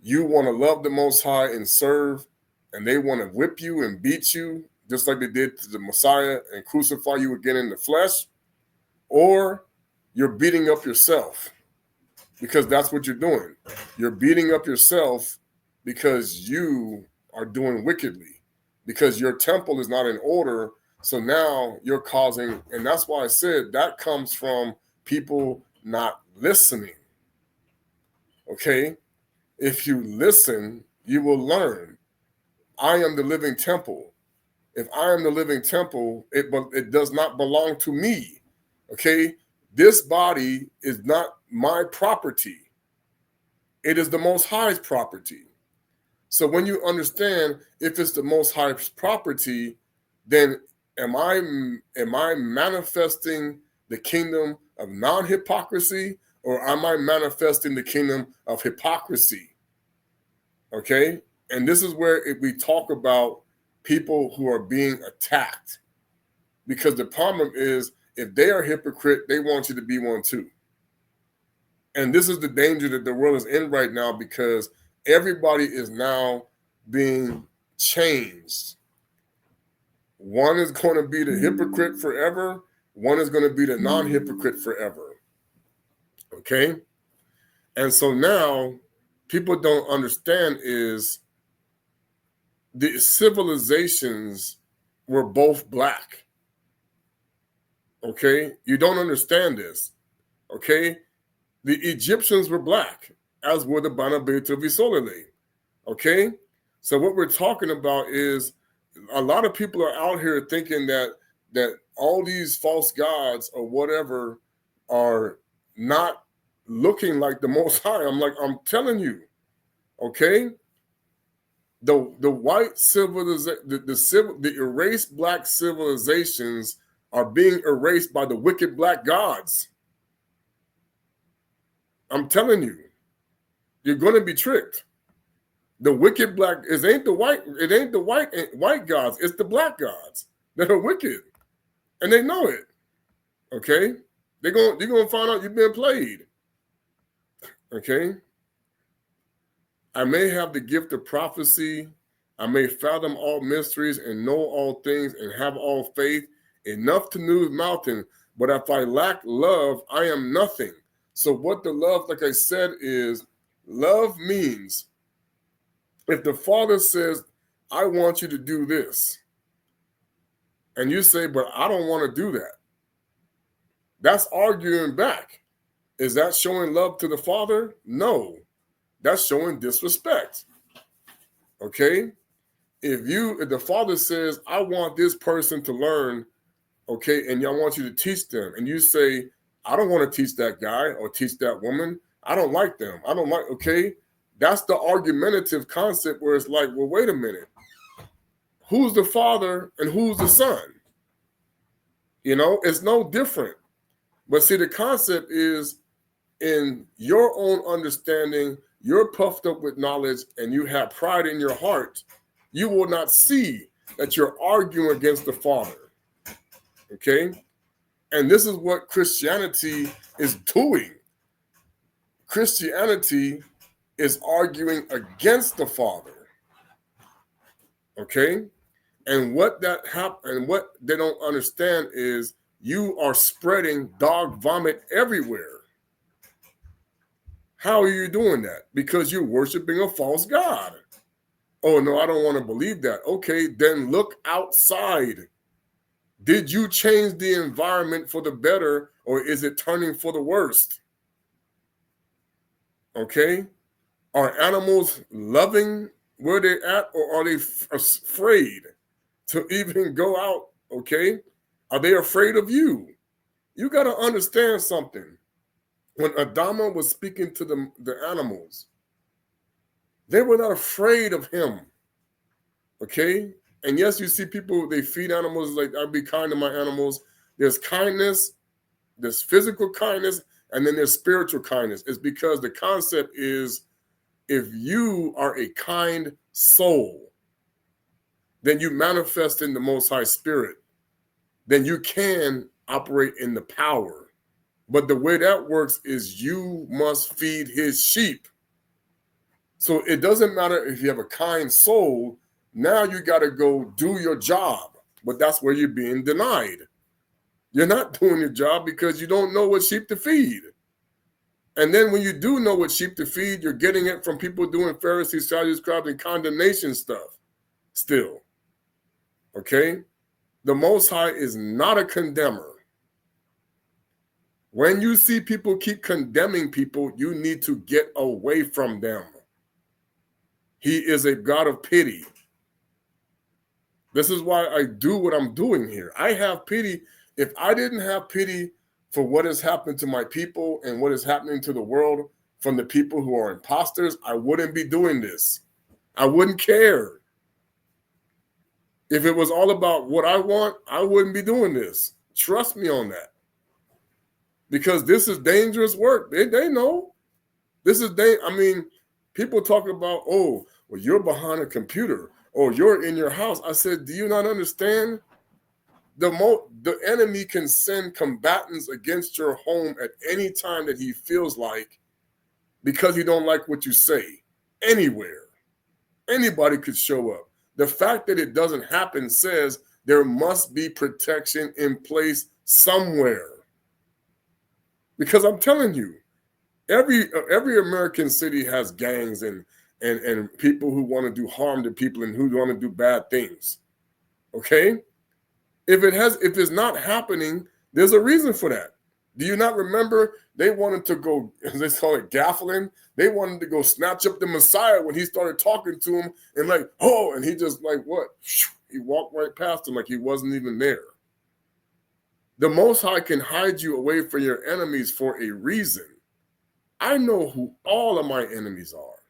You want to love the Most High and serve, and they want to whip you and beat you, just like they did to the Messiah, and crucify you again in the flesh, or you're beating up yourself, because that's what you're doing. You're beating up yourself because you are doing wickedly, because your temple is not in order. So now you're causing, and that's why I said that comes from people not listening. Okay? If you listen, you will learn. I am the living temple. If I am the living temple, it does not belong to me. Okay? This body is not my property. It is the Most High's property. So when you understand if it's the Most High's property, then am I manifesting the kingdom of non-hypocrisy, or am I manifesting the kingdom of hypocrisy? Okay? And this is where we talk about people who are being attacked. Because the problem is, if they are hypocrite, they want you to be one too. And this is the danger that the world is in right now, because everybody is now being changed. One is going to be the hypocrite forever. One is going to be the non-hypocrite forever. Okay? And so now people don't understand is the civilizations were both black. Okay? You don't understand this. Okay? The Egyptians were black, as were the Banabeta Visolele. Okay? So what we're talking about is a lot of people are out here thinking that all these false gods or whatever are not looking like the Most High. I'm telling you, okay? The white civilization, the erased black civilizations are being erased by the wicked black gods. I'm telling you, you're going to be tricked. The wicked black it ain't the white gods, it's the black gods that are wicked, and they know it. Okay, you're gonna find out you've been played. Okay, I may have the gift of prophecy, I may fathom all mysteries and know all things and have all faith enough to move mountain, but if I lack love, I am nothing. So what the love, like I said, is love means, if the Father says, I want you to do this, and you say, but I don't want to do that, that's arguing back. Is that showing love to the Father? No, that's showing disrespect. Okay? If the Father says, I want this person to learn, okay, and I want you to teach them, and you say, I don't want to teach that guy or teach that woman, I don't like them, okay, that's the argumentative concept where it's like, well, wait a minute. Who's the Father and who's the Son? You know, it's no different. But see, the concept is, in your own understanding, you're puffed up with knowledge and you have pride in your heart, you will not see that you're arguing against the Father. Okay? And this is what Christianity is doing. Christianity is arguing against the Father. Okay? And what they don't understand is you are spreading dog vomit everywhere. How are you doing that? Because you're worshiping a false god. Oh, no, I don't want to believe that. Okay, then look outside. Did you change the environment for the better, or is it turning for the worst? Okay? Are animals loving where they're at, or are they afraid to even go out? Okay? Are they afraid of you? You got to understand something. When Adama was speaking to the animals, they were not afraid of him. Okay? And yes, you see people, they feed animals, like, I'll be kind to my animals. There's kindness, there's physical kindness, and then there's spiritual kindness. It's because the concept is, if you are a kind soul, then you manifest in the Most High Spirit. Then you can operate in the power. But the way that works is you must feed his sheep. So it doesn't matter if you have a kind soul, now you got to go do your job. But that's where you're being denied. You're not doing your job because you don't know what sheep to feed. And then when you do know what sheep to feed, you're getting it from people doing Pharisees, Sadducees, scribes, and condemnation stuff still. Okay? The Most High is not a condemner. When you see people keep condemning people, you need to get away from them. He is a God of pity. This is why I do what I'm doing here. I have pity. If I didn't have pity for what has happened to my people and what is happening to the world from the people who are imposters, I wouldn't be doing this. I wouldn't care. If it was all about what I want, I wouldn't be doing this. Trust me on that. Because this is dangerous work. They know. This is I mean, people talk about, oh, well, you're behind a computer or you're in your house. I said, do you not understand? The enemy can send combatants against your home at any time that he feels like, because he don't like what you say. Anywhere. Anybody could show up. The fact that it doesn't happen says there must be protection in place somewhere. Because I'm telling you, every American city has gangs and people who want to do harm to people and who want to do bad things. Okay? If it's not happening, there's a reason for that. Do you not remember they wanted to go, they call it gaffling? They wanted to go snatch up the Messiah when he started talking to him and like, oh, and he just like, what? He walked right past him like he wasn't even there. The Most High can hide you away from your enemies for a reason. I know who all of my enemies are.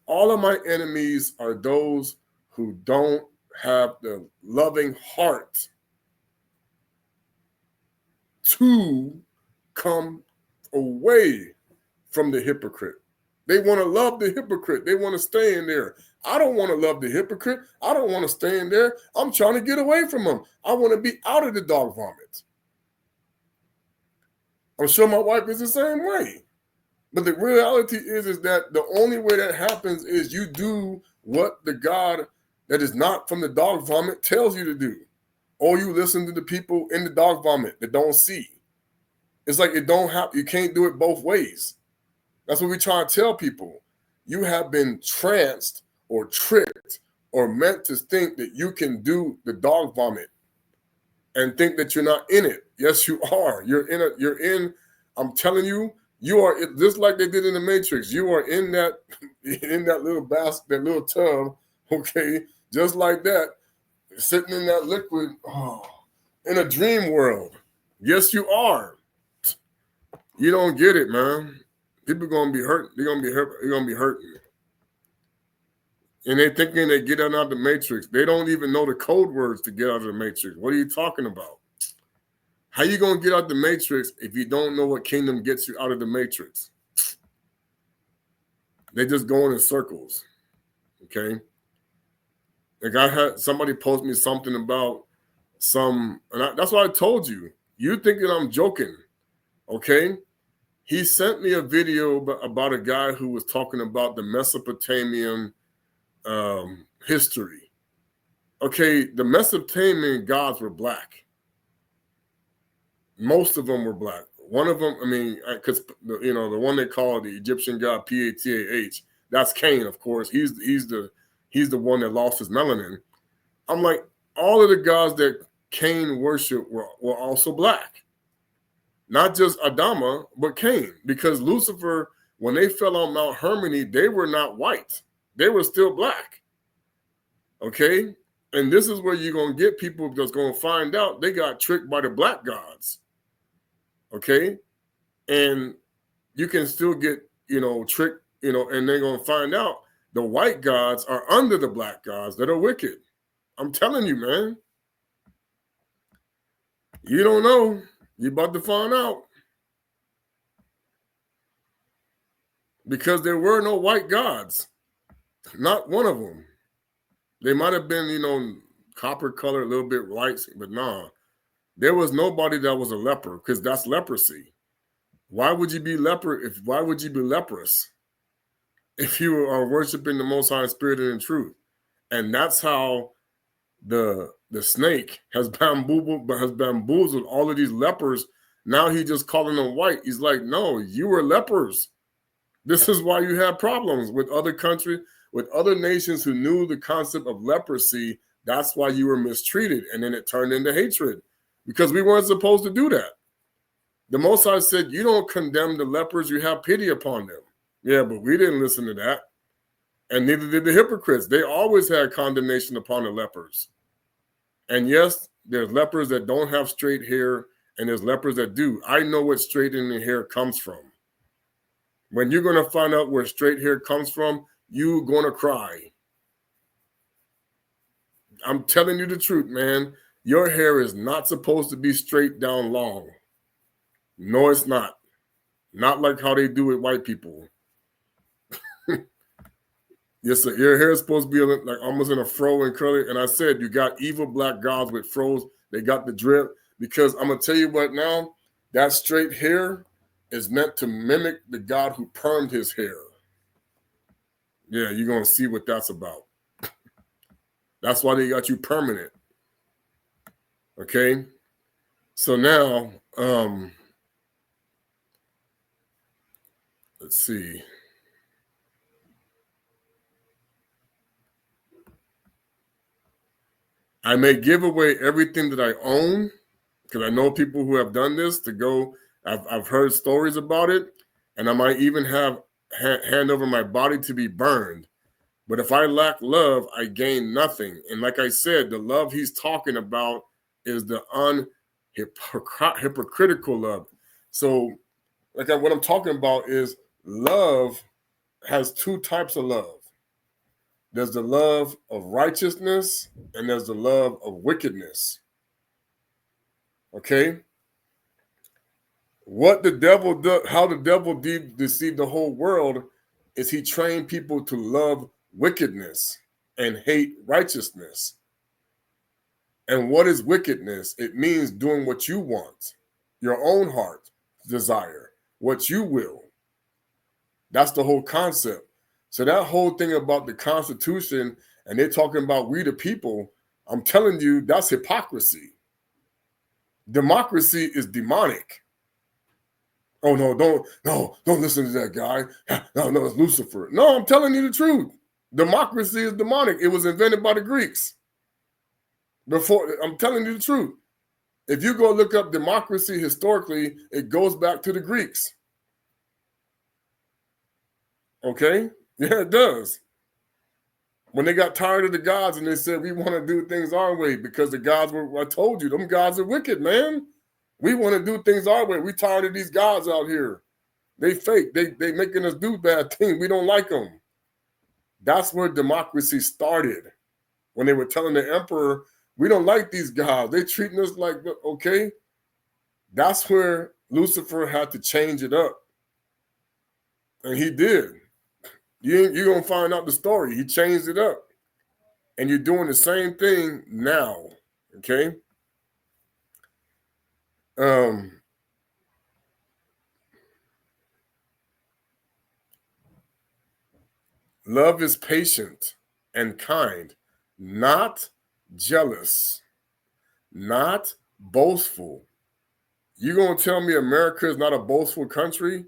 All of my enemies are those who don't have the loving heart to come away from the hypocrite. They want to love the hypocrite. They want to stay in there. I don't want to love the hypocrite. I don't want to stay in there. I'm trying to get away from them. I want to be out of the dog vomit. I'm sure my wife is the same way. But the reality is that the only way that happens is you do what the God that is not from the dog vomit tells you to do. Or you listen to the people in the dog vomit that don't see. It's like it don't happen. You can't do it both ways. That's what we try to tell people. You have been tranced or tricked or meant to think that you can do the dog vomit and think that you're not in it. Yes, you are. You're in, I'm telling you, you are just like they did in the Matrix. You are in that little basket, that little tub, okay, just like that, sitting in that liquid, in a dream world. Yes, you are. You don't get it, man. People gonna be hurt. They're gonna be hurt. They're gonna be hurting. And they're thinking they get out of the Matrix. They don't even know the code words to get out of the Matrix. What are you talking about? How you gonna get out the Matrix if you don't know what kingdom gets you out of the Matrix? They just going in circles. Okay. Like I had somebody post me something about that's why I told you. You thinking I'm joking. Okay. He sent me a video about a guy who was talking about the Mesopotamian history. Okay, the Mesopotamian gods were black. Most of them were black. One of them, I mean, because the one they call the Egyptian god Patah, that's Cain, of course. He's the one that lost his melanin. I'm like, all of the gods that Cain worshipped were also black. Not just Adama, but Cain. Because Lucifer, when they fell on Mount Hermon, they were not white. They were still black. Okay? And this is where you're going to get people that's going to find out they got tricked by the black gods. Okay? And you can still get, tricked, and they're going to find out the white gods are under the black gods that are wicked. I'm telling you, man. You don't know. You're about to find out. Because there were no white gods. Not one of them. They might have been, copper color, a little bit white, but nah. There was nobody that was a leper, because that's leprosy. Why would you be why would you be leprous if you are worshiping the Most High Spirit and in truth? And that's how the snake has bamboozled all of these lepers. Now he's just calling them white. He's like, no, you were lepers. This is why you have problems with other countries, with other nations who knew the concept of leprosy That's why you were mistreated. And then it turned into hatred because we weren't supposed to do that. The Most High said, you don't condemn the lepers, you have pity upon them. Yeah, but we didn't listen to that. And neither did the hypocrites. They always had condemnation upon the lepers. And yes, there's lepers that don't have straight hair, and there's lepers that do. I know what straightening the hair comes from. When you're going to find out where straight hair comes from, you're going to cry. I'm telling you the truth, man. Your hair is not supposed to be straight down long. No, it's not. Not like how they do with white people. Yes, sir. Your hair is supposed to be like almost in a fro and curly. And I said, you got evil black gods with fros. They got the drip. Because I'm going to tell you what now, that straight hair is meant to mimic the God who permed his hair. Yeah, you're going to see what that's about. That's why they got you permanent. Okay? So now, let's see. I may give away everything that I own, because I know people who have done this to go. I've heard stories about it, and I might even have hand over my body to be burned. But if I lack love, I gain nothing. And like I said, the love he's talking about is the hypocritical love. So like what I'm talking about is love has two types of love. There's the love of righteousness and there's the love of wickedness. Okay? What the devil does, how the devil deceived the whole world is he trained people to love wickedness and hate righteousness. And what is wickedness? It means doing what you want, your own heart desire, what you will. That's the whole concept. So that whole thing about the Constitution, and they're talking about we the people, I'm telling you, that's hypocrisy. Democracy is demonic. Oh, no, don't listen to that guy. No, it's Lucifer. No, I'm telling you the truth. Democracy is demonic. It was invented by the Greeks. I'm telling you the truth. If you go look up democracy historically, it goes back to the Greeks. Okay? Yeah, it does. When they got tired of the gods and they said, we want to do things our way because the gods were, I told you, them gods are wicked, man. We want to do things our way. We tired of these gods out here. They fake. They making us do bad things. We don't like them. That's where democracy started. When they were telling the emperor, we don't like these gods. They treating us like, okay. That's where Lucifer had to change it up. And he did. You're going to find out the story. He changed it up. And you're doing the same thing now. Okay? Love is patient and kind, not jealous, not boastful. You're going to tell me America is not a boastful country?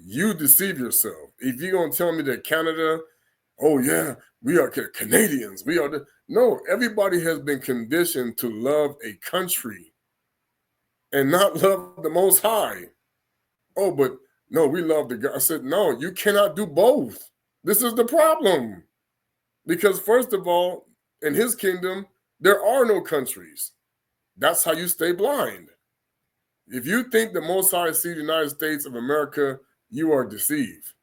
You deceive yourself. If you're going to tell me that Canada, oh yeah, we are Canadians, we are no, everybody has been conditioned to love a country and not love the Most High. Oh, but no, we love the God. I said, no, you cannot do both. This is the problem. Because first of all, in his kingdom, there are no countries. That's how you stay blind. If you think the Most High sees the United States of America, you are deceived.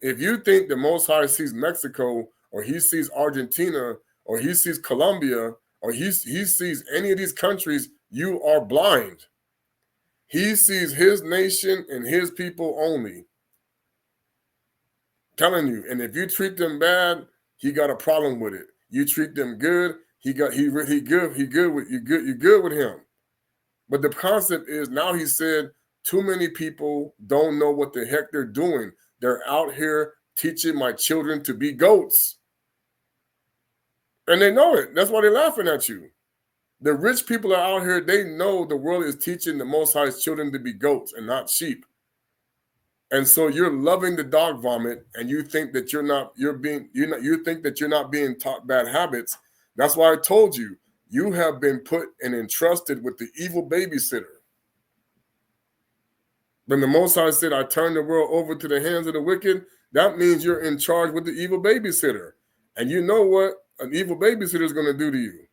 If you think the Most High sees Mexico, or he sees Argentina, or he sees Colombia, or he sees any of these countries, you are blind. He sees his nation and his people only. Telling you, and if you treat them bad, he got a problem with it. You treat them good, he good with him. But the concept is now he said too many people don't know what the heck they're doing. They're out here teaching my children to be goats. And they know it. That's why they're laughing at you. The rich people are out here, they know the world is teaching the Most High's children to be goats and not sheep. And so you're loving the dog vomit, and you think that you're not being taught bad habits, That's why I told you, you have been put and entrusted with the evil babysitter. When the Most High said, I turn the world over to the hands of the wicked, that means you're in charge with the evil babysitter. And you know what an evil babysitter is going to do to you?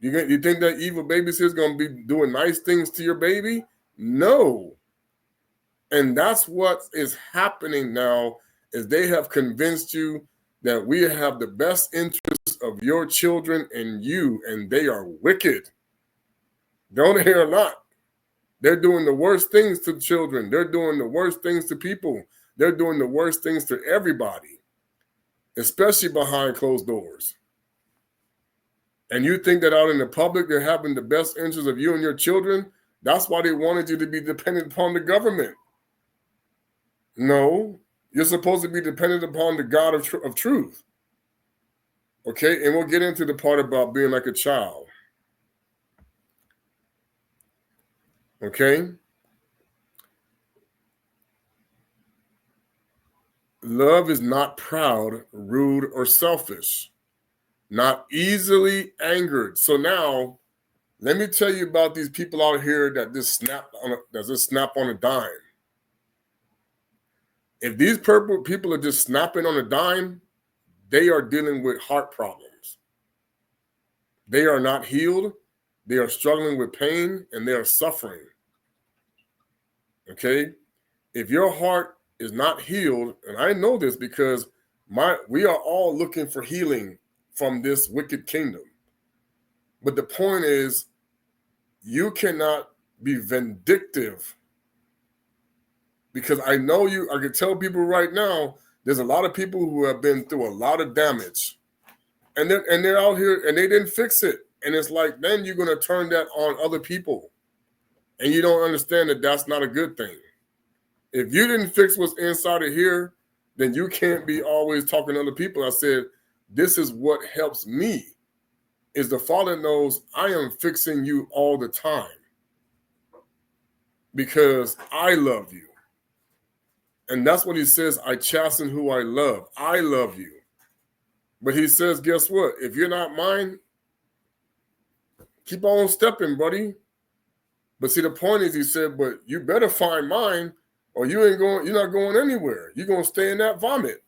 You think that evil babysitter is going to be doing nice things to your baby? No. And that's what is happening now, is they have convinced you that we have the best interests of your children and you, and they are wicked. Don't hear a lot. They're doing the worst things to children. They're doing the worst things to people. They're doing the worst things to everybody, especially behind closed doors. And you think that out in the public, they're having the best interests of you and your children? That's why they wanted you to be dependent upon the government. No, you're supposed to be dependent upon the God of truth. Okay, and we'll get into the part about being like a child. Okay? Love is not proud, rude, or selfish, not easily angered. So now, let me tell you about these people out here that just snap on a dime. If these people are just snapping on a dime, they are dealing with heart problems. They are not healed. They are struggling with pain and they are suffering. Okay? If your heart is not healed, and I know this because we are all looking for healing from this wicked kingdom. But the point is, you cannot be vindictive, because I know I can tell people right now, there's a lot of people who have been through a lot of damage, and they're out here and they didn't fix it. And it's like, then you're going to turn that on other people. And you don't understand that that's not a good thing. If you didn't fix what's inside of here, then you can't be always talking to other people. I said, this is what helps me, is the Father knows I am fixing you all the time because I love you. And that's what he says, I chasten who I love. I love you. But he says, guess what? If you're not mine, keep on stepping, buddy. But see, the point is, he said, but you better find mine, or you're not going anywhere. You're going to stay in that vomit.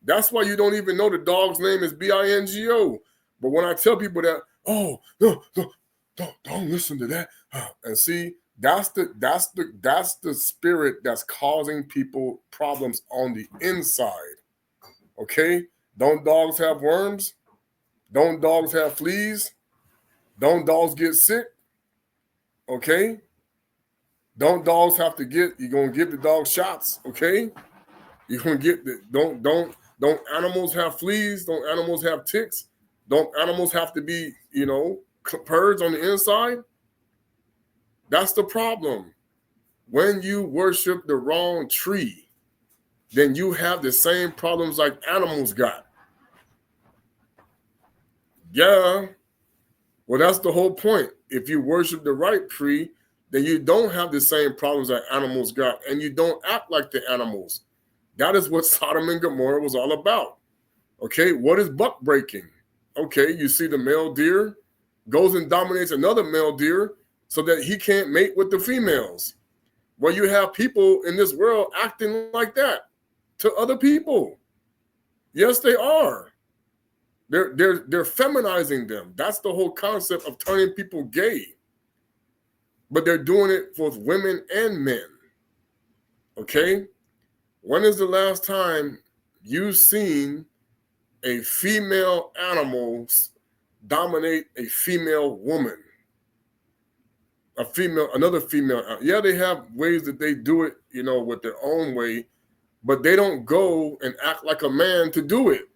That's why you don't even know the dog's name is Bingo. But when I tell people that, oh, no, don't listen to that. And see, that's the spirit that's causing people problems on the inside. Okay? Don't dogs have worms? Don't dogs have fleas? Don't dogs get sick? Okay? Don't dogs have to you're gonna give the dog shots, okay? You're gonna get don't animals have fleas? Don't animals have ticks? Don't animals have to be, purged on the inside? That's the problem. When you worship the wrong tree, then you have the same problems like animals got. Yeah. Well, that's the whole point. If you worship the right tree, then you don't have the same problems that animals got, and you don't act like the animals. That is what Sodom and Gomorrah was all about. Okay, what is buck breaking? Okay, you see the male deer goes and dominates another male deer so that he can't mate with the females. Well, you have people in this world acting like that to other people. Yes, they are. They're feminizing them. That's the whole concept of turning people gay. But they're doing it for women and men. Okay? When is the last time you've seen a female animal dominate a female woman? Another female. Yeah, they have ways that they do it, with their own way, but they don't go and act like a man to do it.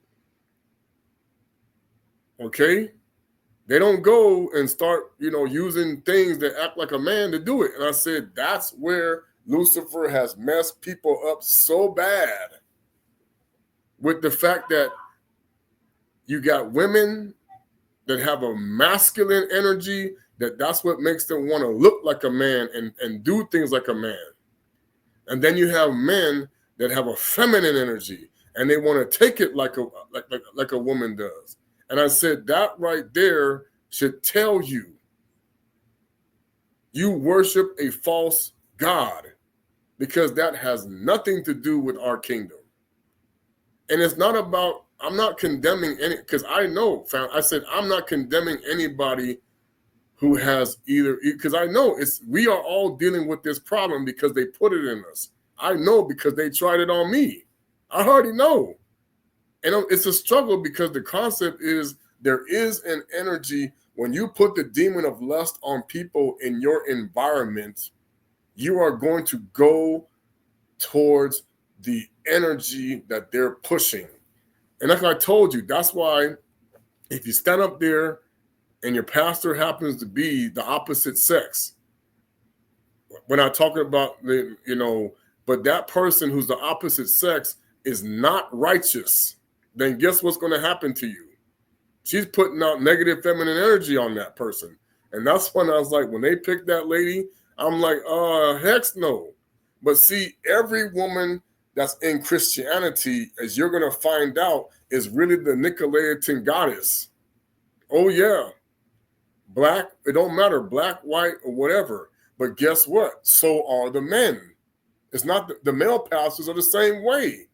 Okay? They don't go and start, using things that act like a man to do it. And I said, that's where Lucifer has messed people up so bad, with the fact that you got women that have a masculine energy, that's what makes them want to look like a man and do things like a man. And then you have men that have a feminine energy and they want to take it like a woman does. And I said, that right there should tell you you worship a false god, because that has nothing to do with our kingdom. And it's not about, I'm not condemning any, because I know, I said, I'm not condemning anybody who has either, because I know we are all dealing with this problem because they put it in us. I know because they tried it on me. I already know. And it's a struggle because the concept is there is an energy. When you put the demon of lust on people in your environment, you are going to go towards the energy that they're pushing. And like I told you, that's why if you stand up there and your pastor happens to be the opposite sex, we're not talking about but that person who's the opposite sex is not righteous, then guess what's going to happen to you? She's putting out negative feminine energy on that person. And that's when I was like, when they picked that lady, I'm like, heck no. But see, every woman that's in Christianity, as you're going to find out, is really the Nicolaitan goddess. Oh, yeah. Black, it don't matter, black, white, or whatever. But guess what? So are the men. It's not the male pastors are the same way.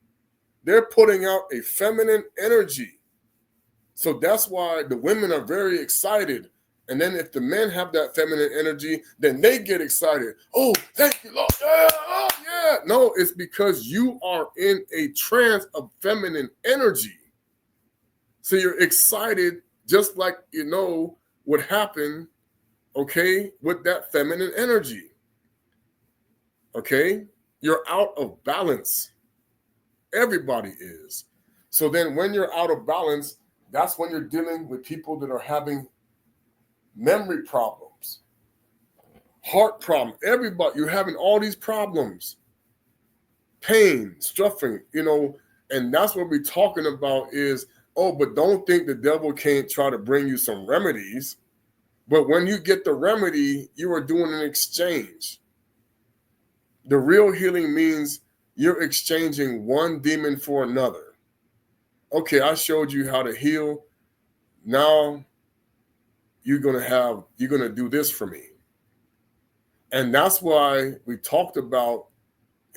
They're putting out a feminine energy. So that's why the women are very excited. And then if the men have that feminine energy, then they get excited. Oh, thank you, Lord. Yeah, oh, yeah. No, it's because you are in a trance of feminine energy. So you're excited, just like what happened, okay, with that feminine energy. Okay? You're out of balance. Everybody is. So then when you're out of balance, that's when you're dealing with people that are having memory problems, heart problems. Everybody, you're having all these problems, pain, suffering, and that's what we're talking about is, but don't think the devil can't try to bring you some remedies. But when you get the remedy, you are doing an exchange. The real healing means you're exchanging one demon for another. Okay, I showed you how to heal. Now you're gonna do this for me. And that's why we talked about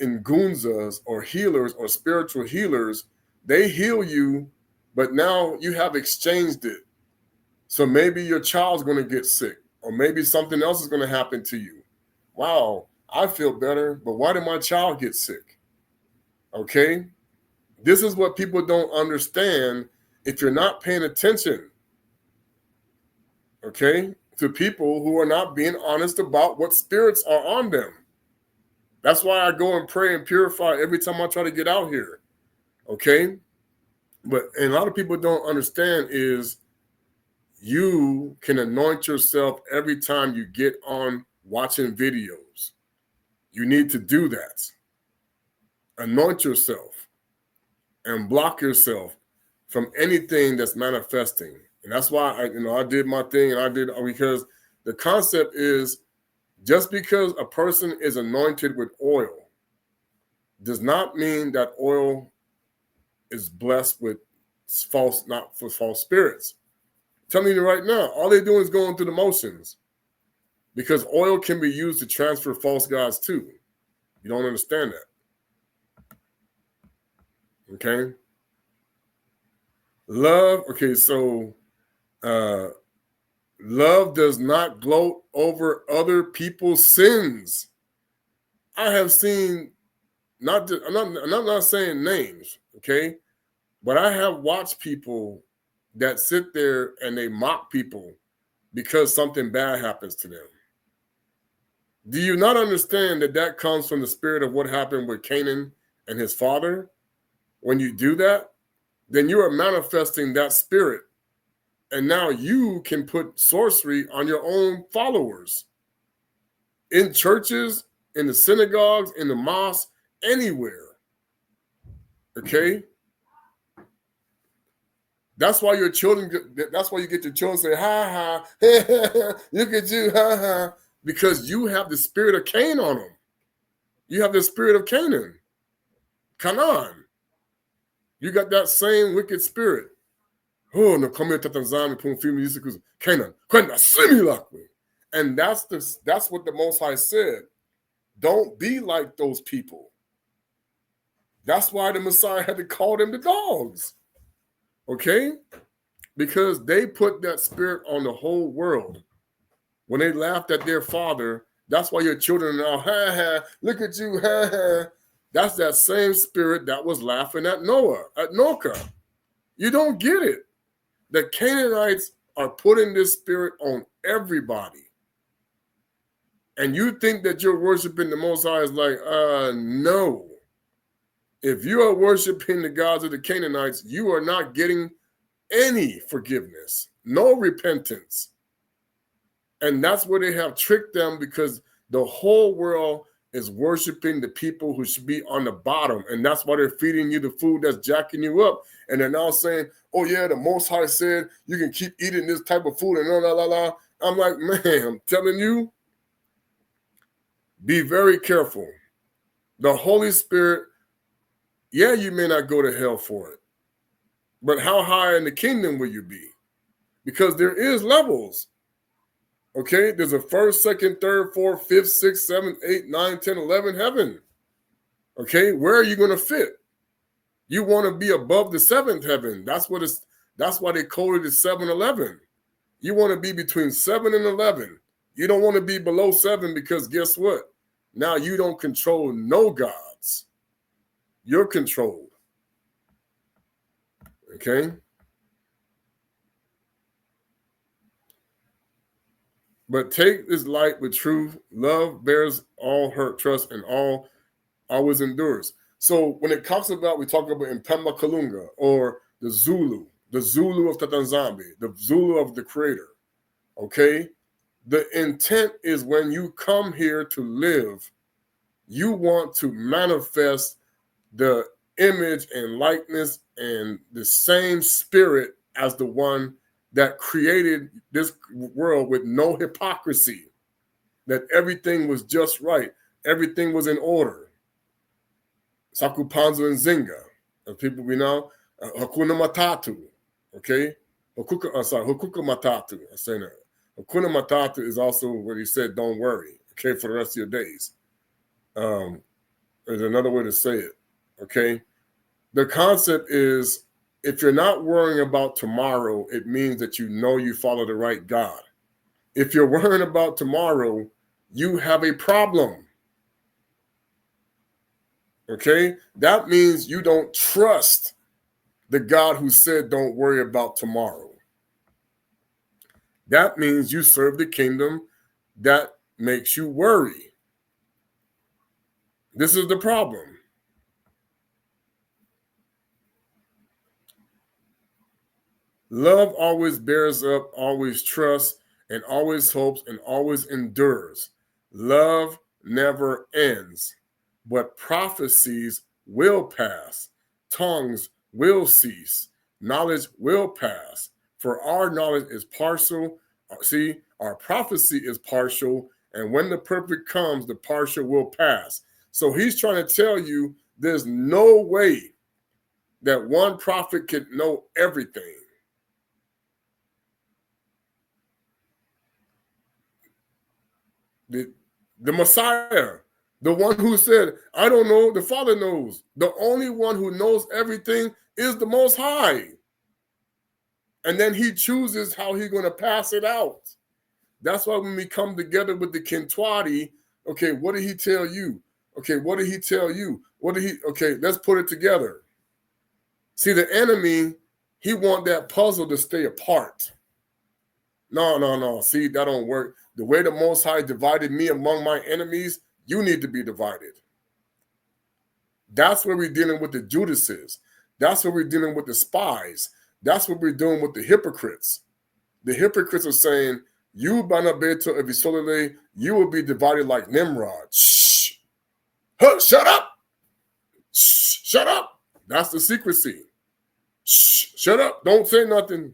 in gunzas or healers or spiritual healers, they heal you, but now you have exchanged it. So maybe your child's gonna get sick, or maybe something else is gonna happen to you. Wow, I feel better, but why did my child get sick? Okay? This is what people don't understand if you're not paying attention, okay, to people who are not being honest about what spirits are on them. That's why I go and pray and purify every time I try to get out here, okay? But a lot of people don't understand is you can anoint yourself every time you get on watching videos. You need to do that. Anoint yourself and block yourself from anything that's manifesting. And that's why I did my thing, and I did because the concept is just because a person is anointed with oil does not mean that oil is blessed with false spirits. I'm telling you right now, all they're doing is going through the motions, because oil can be used to transfer false gods too. You don't understand that. Okay? Love, okay, so love does not gloat over other people's sins. I have seen, I'm not saying names, okay? But I have watched people that sit there and they mock people because something bad happens to them. Do you not understand that comes from the spirit of what happened with Canaan and his father? When you do that, then you are manifesting that spirit. And now you can put sorcery on your own followers. In churches, in the synagogues, in the mosques, anywhere. Okay? That's why your children, that's why you get your children say, ha ha, look at you, ha ha, because you have the spirit of Cain on them. You have the spirit of Canaan. You got that same wicked spirit. Oh, no come tatanzami pun film yisikuzu. Canaan. Kwenda simulacrum. And that's what the Most High said. Don't be like those people. That's why the Messiah had to call them the dogs. Okay? Because they put that spirit on the whole world. When they laughed at their father, that's why your children are now, ha ha, look at you, ha ha. That's that same spirit that was laughing at Noah, at Noka. You don't get it. The Canaanites are putting this spirit on everybody. And you think that you're worshiping the Most High is like, no. If you are worshiping the gods of the Canaanites, you are not getting any forgiveness, no repentance. And that's where they have tricked them, because the whole world is worshiping the people who should be on the bottom. And that's why they're feeding you the food that's jacking you up. And they're now saying, oh yeah, the Most High said you can keep eating this type of food and la la la. I'm like, man, I'm telling you, be very careful. The Holy Spirit, yeah, you may not go to hell for it, but how high in the kingdom will you be? Because there is levels. Okay, there's a 1st, 2nd, 3rd, 4th, 5th, 6th, 7th, 8th, 9th, 10th, 11th heaven. Okay, where are you going to fit? You want to be above the 7th heaven. That's why they coded it 7-11. You want to be between 7 and 11. You don't want to be below 7, because guess what? Now you don't control no gods. You're controlled. Okay? But take this light with truth. Love bears all hurt, trust, and always endures. So when it talks about, we talk about Impemba Kalunga, or the Zulu of Tatanzambi, the Zulu of the Creator. Okay? The intent is, when you come here to live, you want to manifest the image and likeness and the same spirit as the one that created this world, with no hypocrisy, that everything was just right, everything was in order. Sakupanzo and Zinga, the people we know, Hakuna Matatu, okay? Hukuka Matatu, I'm saying that. Hakuna Matatu is also what he said, don't worry, okay, for the rest of your days. There's another way to say it, okay? The concept is, if you're not worrying about tomorrow, it means that you know you follow the right God. If you're worrying about tomorrow, you have a problem. Okay? That means you don't trust the God who said, don't worry about tomorrow. That means you serve the kingdom that makes you worry. This is the problem. Love always bears up, always trusts, and always hopes, and always endures. Love never ends, but prophecies will pass. Tongues will cease. Knowledge will pass. For our knowledge is partial. See, our prophecy is partial, and when the perfect comes, the partial will pass. So he's trying to tell you there's no way that one prophet can know everything. The Messiah, the one who said, I don't know, the Father knows. The only one who knows everything is the Most High. And then he chooses how he's going to pass it out. That's why when we come together with the Kintwadi, okay, what did he tell you? Okay, what did he tell you? Okay, let's put it together. See, the enemy, he want that puzzle to stay apart. No. See, that don't work. The way the Most High divided me among my enemies, you need to be divided. That's where we're dealing with the Judases. That's where we're dealing with the spies. That's what we're doing with the hypocrites. The hypocrites are saying, you, Banabeto of Isolele, you will be divided like Nimrod. Shh. Huh, shut up. Shh, shut up. That's the secrecy. Shh, shut up. Don't say nothing.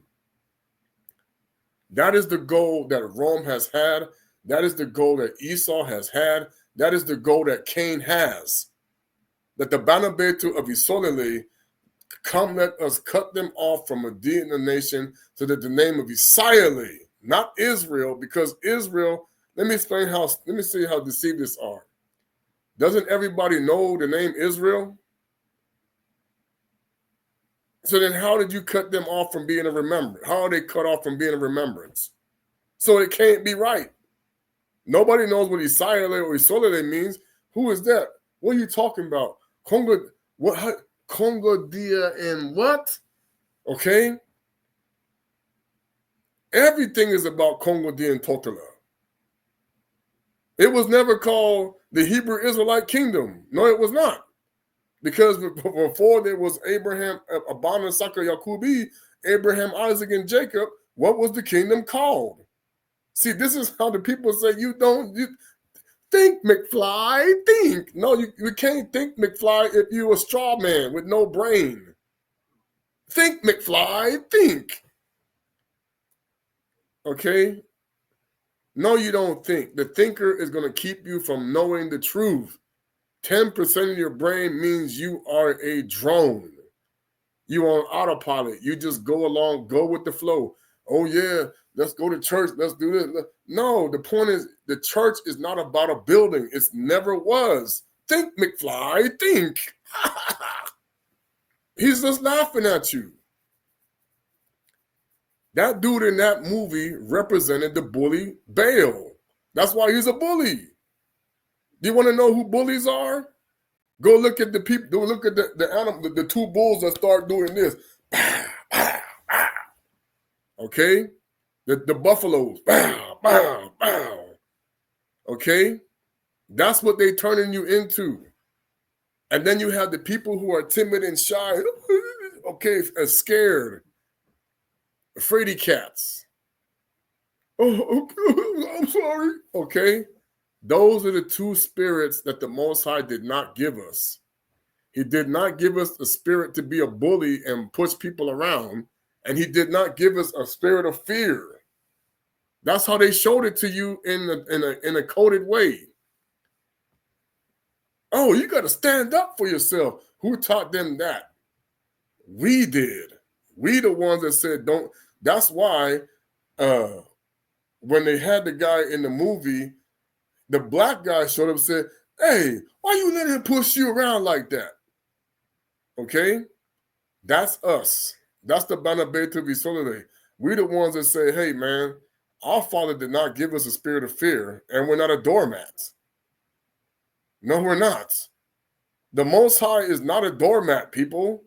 That is the goal that Rome has had. That is the goal that Esau has had. That is the goal that Cain has. That the Banabetu of Isolele, come let us cut them off from a nation so that the name of Israel, not Israel, because Israel, let me see how deceived this are. Doesn't everybody know the name Israel? So then how did you cut them off from being a remembrance? How are they cut off from being a remembrance? So it can't be right. Nobody knows what Israel or Isolde means. Who is that? What are you talking about? Congo, what? Congo dia and what? Okay? Everything is about Congo dia and Totala. It was never called the Hebrew Israelite Kingdom. No, it was not. Because before there was Abraham, Abana, Saka, Yakubi, Abraham, Isaac, and Jacob, what was the kingdom called? See, this is how the people say, you think, McFly, think. No, you can't think, McFly, if you're a straw man with no brain. Think, McFly, think. Okay? No, you don't think. The thinker is going to keep you from knowing the truth. 10% of your brain means you are a drone. You on autopilot. You just go along, go with the flow. Oh, yeah, let's go to church. Let's do this. No, the point is the church is not about a building. It never was. Think, McFly, think. He's just laughing at you. That dude in that movie represented the bully Baal. That's why he's a bully. Do you want to know who bullies are? Go look at the people. Go look at the animal, the two bulls that start doing this. Okay, the buffaloes. Okay, that's what they turning you into. And then you have the people who are timid and shy. Okay, scared, afraid cats. Oh, okay, I'm sorry. Okay. Those are the two spirits that the Most High did not give us. He did not give us the spirit to be a bully and push people around, and he did not give us a spirit of fear. That's how they showed it to you in a coded way. Oh, you got to stand up for yourself. Who taught them that? We did. We the ones that said don't. That's why when they had the guy in the movie, the black guy showed up and said, hey, why you letting him push you around like that? Okay? That's us. That's the Banabetu Visolide. We're the ones that say, hey, man, our Father did not give us a spirit of fear, and we're not a doormat. No, we're not. The Most High is not a doormat, people.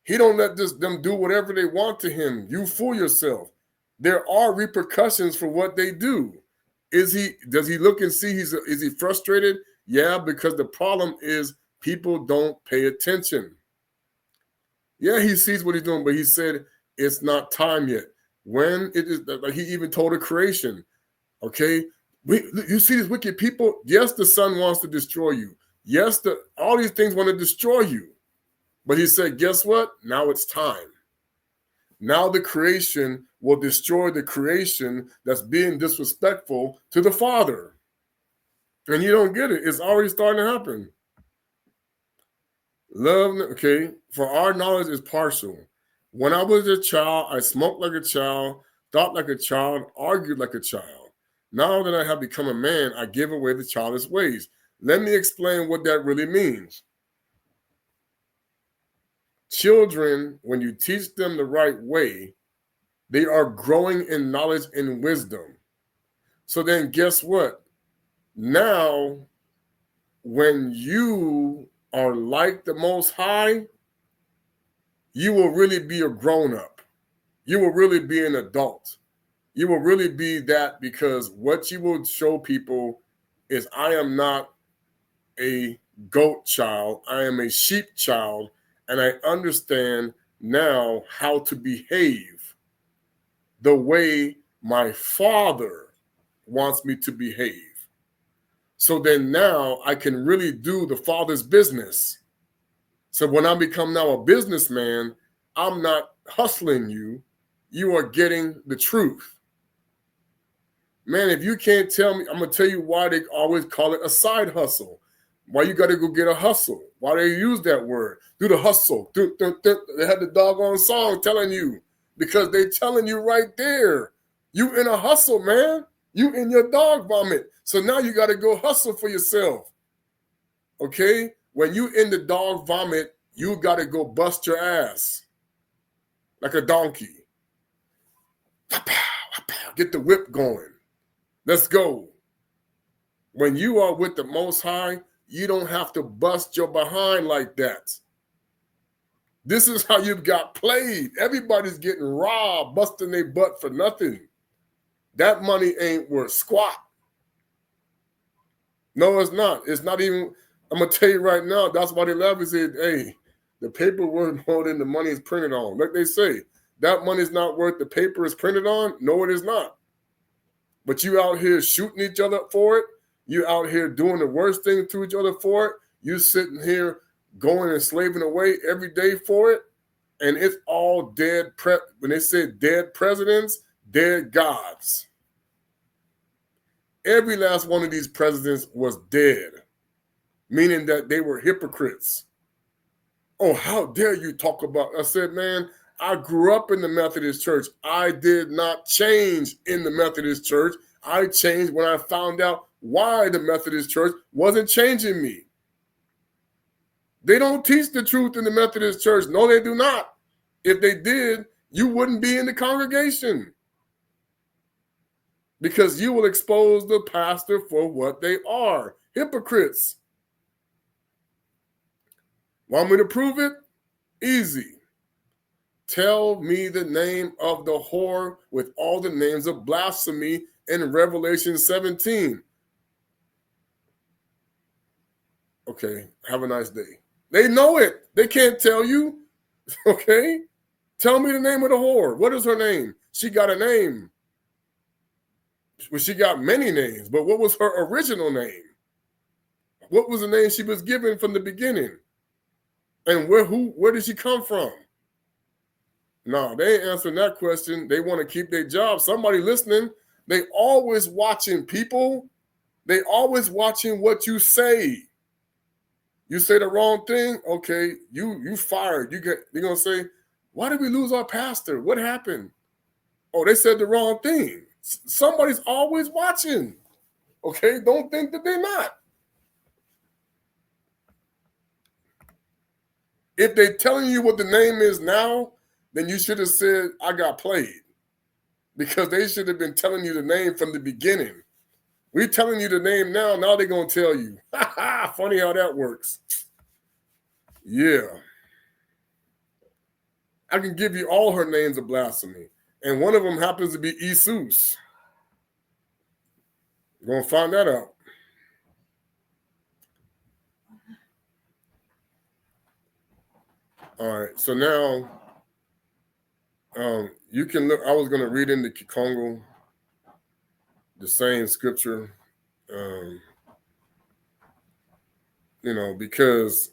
He don't let them do whatever they want to him. You fool yourself. There are repercussions for what they do. Does he look and see is he frustrated? Yeah, because the problem is people don't pay attention. Yeah, he sees what he's doing, but he said it's not time yet. When it is, like he even told a creation, okay, you see these wicked people? Yes, the sun wants to destroy you. Yes, all these things want to destroy you. But he said, guess what? Now it's time. Now the creation will destroy the creation that's being disrespectful to the Father. And you don't get it. It's already starting to happen. Love, okay, for our knowledge is partial. When I was a child, I smoked like a child, thought like a child, argued like a child. Now that I have become a man, I give away the childish ways. Let me explain what that really means. Children, when you teach them the right way, they are growing in knowledge and wisdom. So then guess what? Now, when you are like the Most High, you will really be a grown-up. You will really be an adult. You will really be that, because what you will show people is I am not a goat child. I am a sheep child, and I understand now how to behave the way my Father wants me to behave. So then now I can really do the Father's business. So when I become now a businessman, I'm not hustling you. You are getting the truth. Man, if you can't tell me, I'm going to tell you why they always call it a side hustle. Why you got to go get a hustle? Why they use that word? Do the hustle. They had the doggone song telling you, because they telling you right there, you in a hustle, man. You in your dog vomit. So now you got to go hustle for yourself. Okay? When you in the dog vomit, you got to go bust your ass like a donkey. Get the whip going. Let's go. When you are with the Most High, you don't have to bust your behind like that. This is how you've got played. Everybody's getting robbed, busting their butt for nothing. That money ain't worth squat. No, it's not. It's not even, I'm going to tell you right now, that's why they laugh and say, hey, the paper worth more than the money is printed on. Like they say, that money's not worth the paper is printed on. No, it is not. But you out here shooting each other for it. You out here doing the worst thing to each other for it. You sitting here going and slaving away every day for it. And it's all dead. When they say dead presidents, dead gods. Every last one of these presidents was dead, meaning that they were hypocrites. Oh, how dare you talk about, I said, man, I grew up in the Methodist church. I did not change in the Methodist church. I changed when I found out why the Methodist church wasn't changing me. They don't teach the truth in the Methodist church. No, they do not. If they did, you wouldn't be in the congregation, because you will expose the pastor for what they are, hypocrites. Want me to prove it? Easy. Tell me the name of the whore with all the names of blasphemy in Revelation 17. Okay, have a nice day. They know it. They can't tell you. Okay? Tell me the name of the whore. What is her name? She got a name. Well, she got many names, but what was her original name? What was the name she was given from the beginning? And where did she come from? No, they ain't answering that question. They want to keep their job. Somebody listening, they always watching people. They always watching what you say. You say the wrong thing, okay, you fired. They're gonna say, why did we lose our pastor? What happened? Oh, they said the wrong thing. Somebody's always watching. Okay, don't think that they're not. If they're telling you what the name is now, then you should have said, I got played. Because they should have been telling you the name from the beginning. We're telling you the name now they're going to tell you. Funny how that works. Yeah. I can give you all her names of blasphemy. And one of them happens to be Jesus. You're going to find that out. All right. So now, you can look. I was going to read into Kikongo the same scripture, because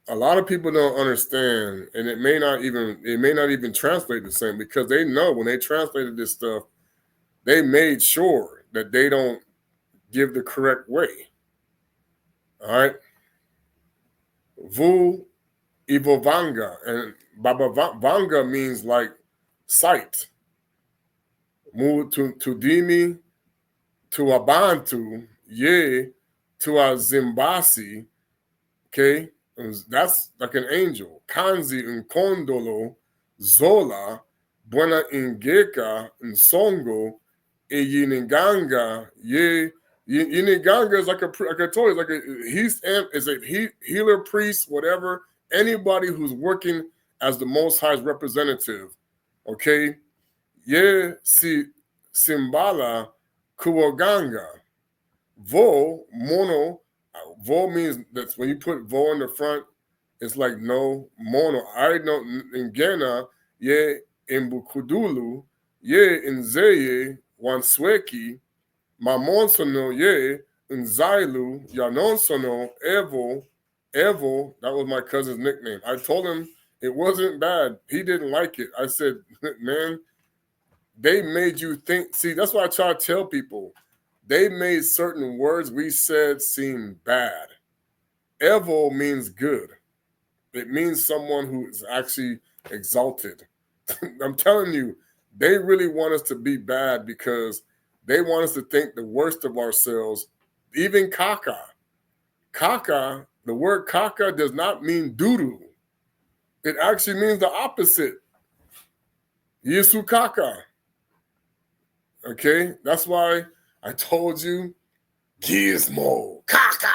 a lot of people don't understand, and it may not even translate the same, because they know when they translated this stuff, they made sure that they don't give the correct way. All right. Vu Ivovanga, and Baba Vanga means like sight. Mu Tudimi to Abantu, ye to a Zimbasi, okay? That's like an angel. Kanzi Nkondolo, Zola, Buena Ingeka, Nsongo, Yiniganga, ye. Yiniganga is like I told you, is a healer, priest, whatever. Anybody who's working as the Most High's representative, okay? Ye si Simbala Kuwaganga. Vo, mono, vo means that's when you put vo in the front, it's like no, mono. I know ngena, ye imbukudulu, ye nzeye, wansweki, mamonsono, ye nzailu, yanonsono, Evo, that was my cousin's nickname. I told him it wasn't bad. He didn't like it. I said, man, they made you think. See, that's why I try to tell people. They made certain words we said seem bad. Evil means good. It means someone who is actually exalted. I'm telling you, they really want us to be bad because they want us to think the worst of ourselves. Even caca. Caca, the word caca does not mean doo-doo. It actually means the opposite. Yesu caca. Okay? That's why I told you gizmo, caca.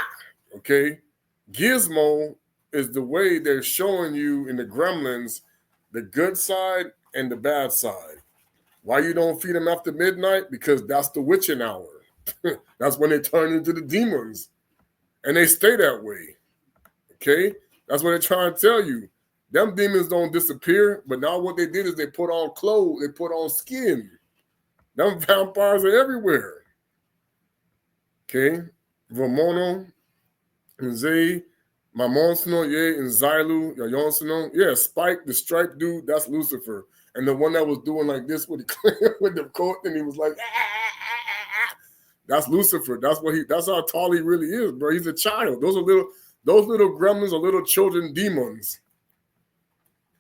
Okay? Gizmo is the way they're showing you in the gremlins the good side and the bad side. Why you don't feed them after midnight? Because that's the witching hour. That's when they turn into the demons. And they stay that way. Okay? That's what they're trying to tell you. Them demons don't disappear, but now what they did is they put on clothes, they put on skin. Them vampires are everywhere. Okay? Vomono, Nzei, Mamonsono, Ye, and Zylu, Yayonsono. Yeah, Spike, the striped dude, that's Lucifer. And the one that was doing like this with the, with the coat, and he was like, that's Lucifer. That's how tall he really is, bro. He's a child. Those little gremlins are little children demons.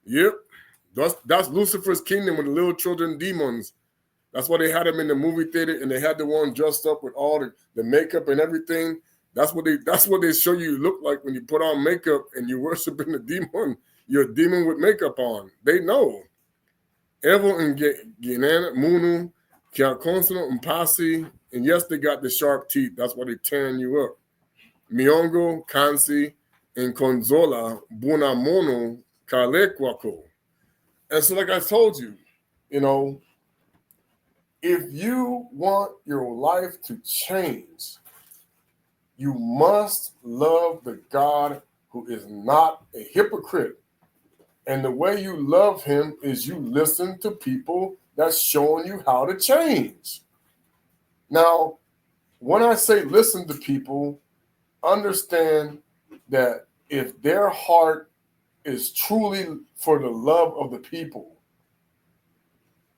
Yep. That's Lucifer's kingdom with the little children demons. That's why they had him in the movie theater, and they had the one dressed up with all the makeup and everything. That's what they show you look like when you put on makeup and you worshiping the demon. You're a demon with makeup on. They know. Evo and Ginana, Munu, Kiakonsono, and Pasi, and yes, they got the sharp teeth. That's why they tearing you up. Miongo, Kansi, and Konzola, Bunamono, Kalekwako. And so, like I told you, if you want your life to change, you must love the God who is not a hypocrite. And the way you love him is you listen to people that's showing you how to change. Now, when I say listen to people, understand that if their heart is truly for the love of the people,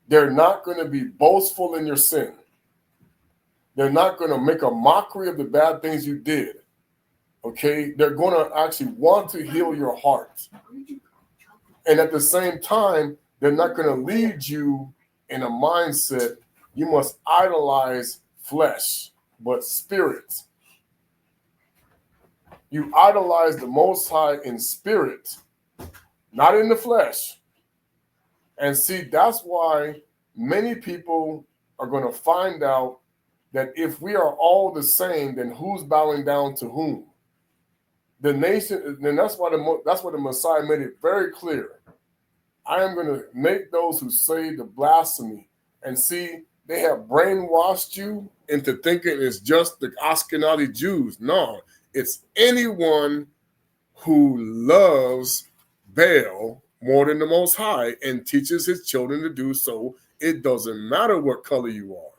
they're not going to be boastful in your sin. They're not going to make a mockery of the bad things you did. Okay? They're going to actually want to heal your heart. And at the same time, they're not going to lead you in a mindset, you must idolize flesh, but spirit. You idolize the Most High in spirit, not in the flesh. And see, that's why many people are going to find out that if we are all the same, then who's bowing down to whom? The nation, then that's why the Messiah made it very clear. I am going to make those who say the blasphemy. And see, they have brainwashed you into thinking it's just the Ashkenazi Jews. No, it's anyone who loves Baal more than the Most High and teaches his children to do so. It doesn't matter what color you are.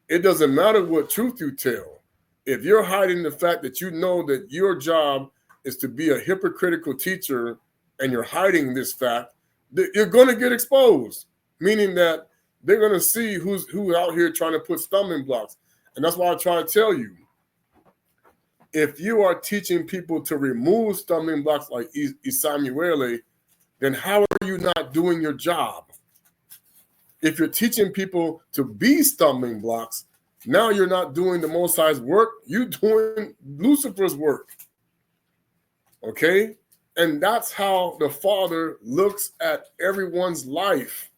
It doesn't matter what truth you tell. If you're hiding the fact that you know that your job is to be a hypocritical teacher and you're hiding this fact, you're going to get exposed, meaning that they're going to see who's out here trying to put stumbling blocks. And that's why I try to tell you, if you are teaching people to remove stumbling blocks like Isamuele, then how are you not doing your job? If you're teaching people to be stumbling blocks, now you're not doing the Most High's work, you're doing Lucifer's work. Okay? And that's how the Father looks at everyone's life.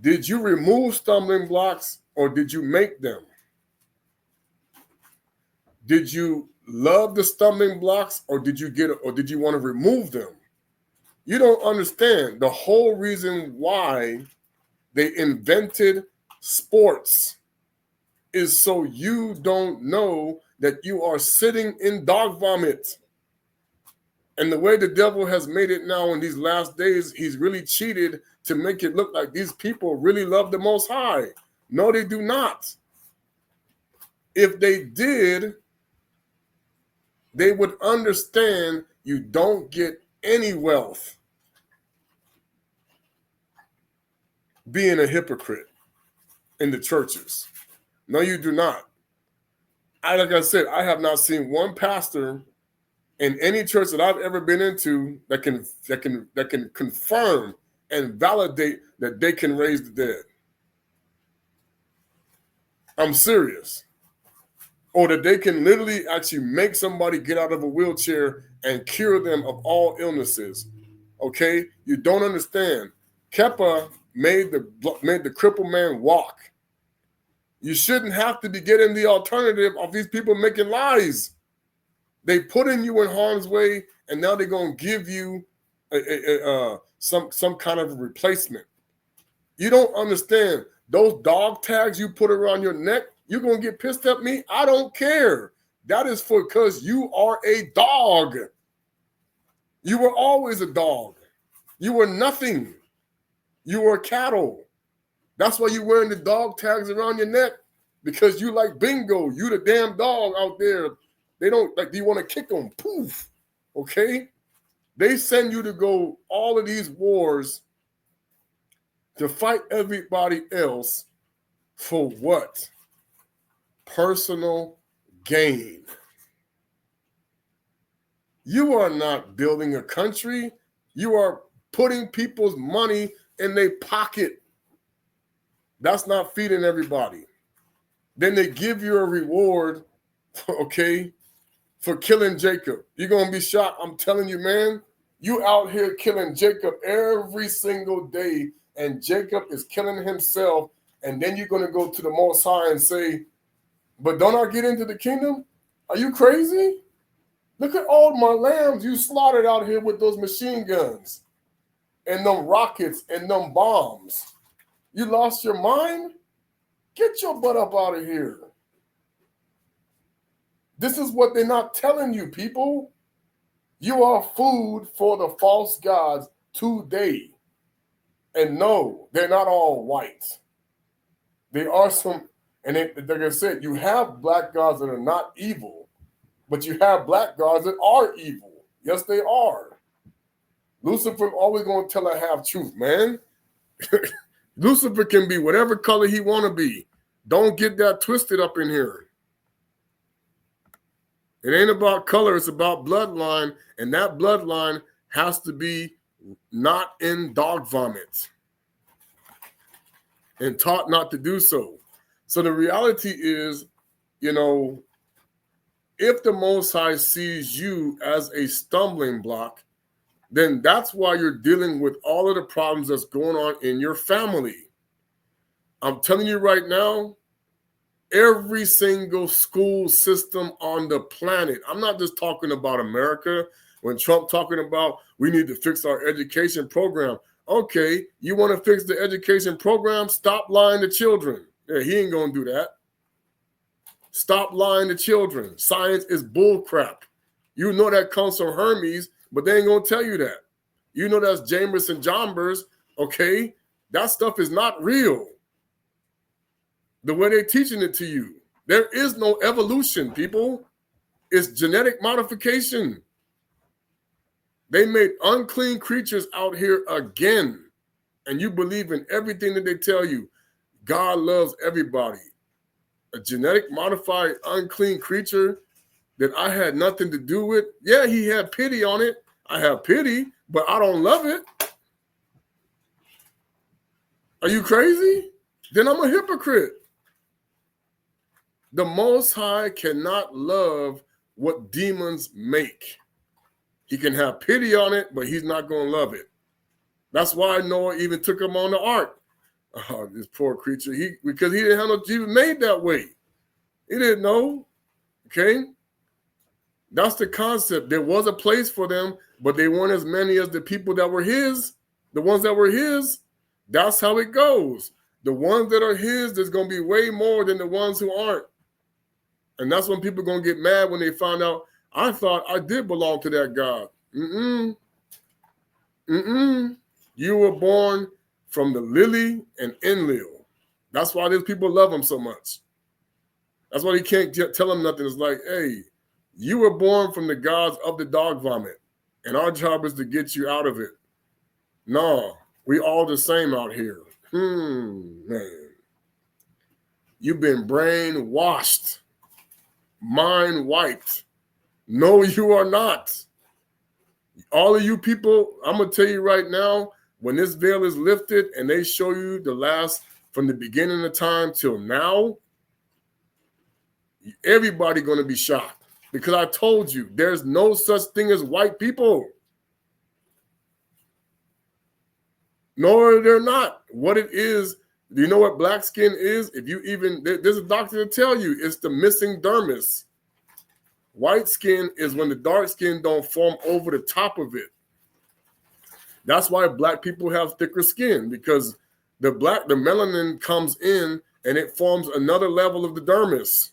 Did you remove stumbling blocks or did you make them? Did you love the stumbling blocks or did you want to remove them? You don't understand the whole reason why they invented sports is so you don't know that you are sitting in dog vomit. And the way the devil has made it now in these last days, he's really cheated to make it look like these people really love the Most High. No, they do not. If they did, they would understand you don't get any wealth being a hypocrite in the churches. No, you do not. Like I said, I have not seen one pastor in any church that I've ever been into that can confirm and validate that they can raise the dead. I'm serious. Or that they can literally actually make somebody get out of a wheelchair and cure them of all illnesses. Okay? You don't understand. Kepa made the crippled man walk. You shouldn't have to be getting the alternative of these people making lies. They putting you in harm's way, and now they're gonna give you some kind of replacement. You don't understand. Those dog tags you put around your neck, you're gonna get pissed at me. I don't care. That is because you are a dog. You were always a dog. You were nothing. You were cattle. That's why you're wearing the dog tags around your neck, because you like bingo. You the damn dog out there. They don't like, you want to kick them. Poof. Okay? They send you to go all of these wars to fight everybody else for what? Personal gain. You are not building a country. You are putting people's money in their pocket. That's not feeding everybody. Then they give you a reward, okay, for killing Jacob. You're going to be shocked. I'm telling you, man, you out here killing Jacob every single day, and Jacob is killing himself, and then you're going to go to the Most High and say, but don't I get into the kingdom? Are you crazy? Look at all my lambs you slaughtered out here with those machine guns and them rockets and them bombs. You lost your mind? Get your butt up out of here. This is what they're not telling you, people. You are food for the false gods today. And no, they're not all white. There are some, and like I said, you have black gods that are not evil, but you have black gods that are evil. Yes, they are. Lucifer always going to tell a half truth, man. Lucifer can be whatever color he want to be. Don't get that twisted up in here. It ain't about color, it's about bloodline, and that bloodline has to be not in dog vomit and taught not to do so. So the reality is, you know, if the Most High sees you as a stumbling block, then that's why you're dealing with all of the problems that's going on in your family. I'm telling you right now, every single school system on the planet, I'm not just talking about America. When Trump talking about we need to fix our education program. Okay, you want to fix the education program? Stop lying to children. Yeah, he ain't going to do that. Stop lying to children. Science is bull crap. You know that comes from Hermes, but they ain't going to tell you that. You know that's Jameson and Jombers, okay? That stuff is not real. The way they're teaching it to you. There is no evolution, people. It's genetic modification. They made unclean creatures out here again, and you believe in everything that they tell you. God loves everybody. A genetic modified unclean creature that I had nothing to do with. Yeah, he had pity on it. I have pity, but I don't love it. Are you crazy? Then I'm a hypocrite. The Most High cannot love what demons make. He can have pity on it, but he's not going to love it. That's why Noah even took him on the ark. Oh, this poor creature. Because he didn't have no Jesus made that way. He didn't know. Okay? That's the concept. There was a place for them, but they weren't as many as the people that were his. The ones that were his. That's how it goes. The ones that are his, there's going to be way more than the ones who aren't. And that's when people are going to get mad when they find out, I thought I did belong to that God. You were born from the lily and Enlil. That's why these people love him so much. That's why he can't tell them nothing. It's like, hey, you were born from the gods of the dog vomit, and our job is to get you out of it. No, we all the same out here. Man. You've been brainwashed. mind wiped. No, you are not. All of you people, I'm going to tell you right now, when this veil is lifted and they show you the last, from the beginning of time till now, everybody going to be shocked. Because I told you, there's no such thing as white people. No, they're not. What it is, do you know what black skin is? If you even, there's a doctor to tell you, it's the missing dermis. White skin is when the dark skin don't form over the top of it. That's why black people have thicker skin, because the melanin comes in and it forms another level of the dermis.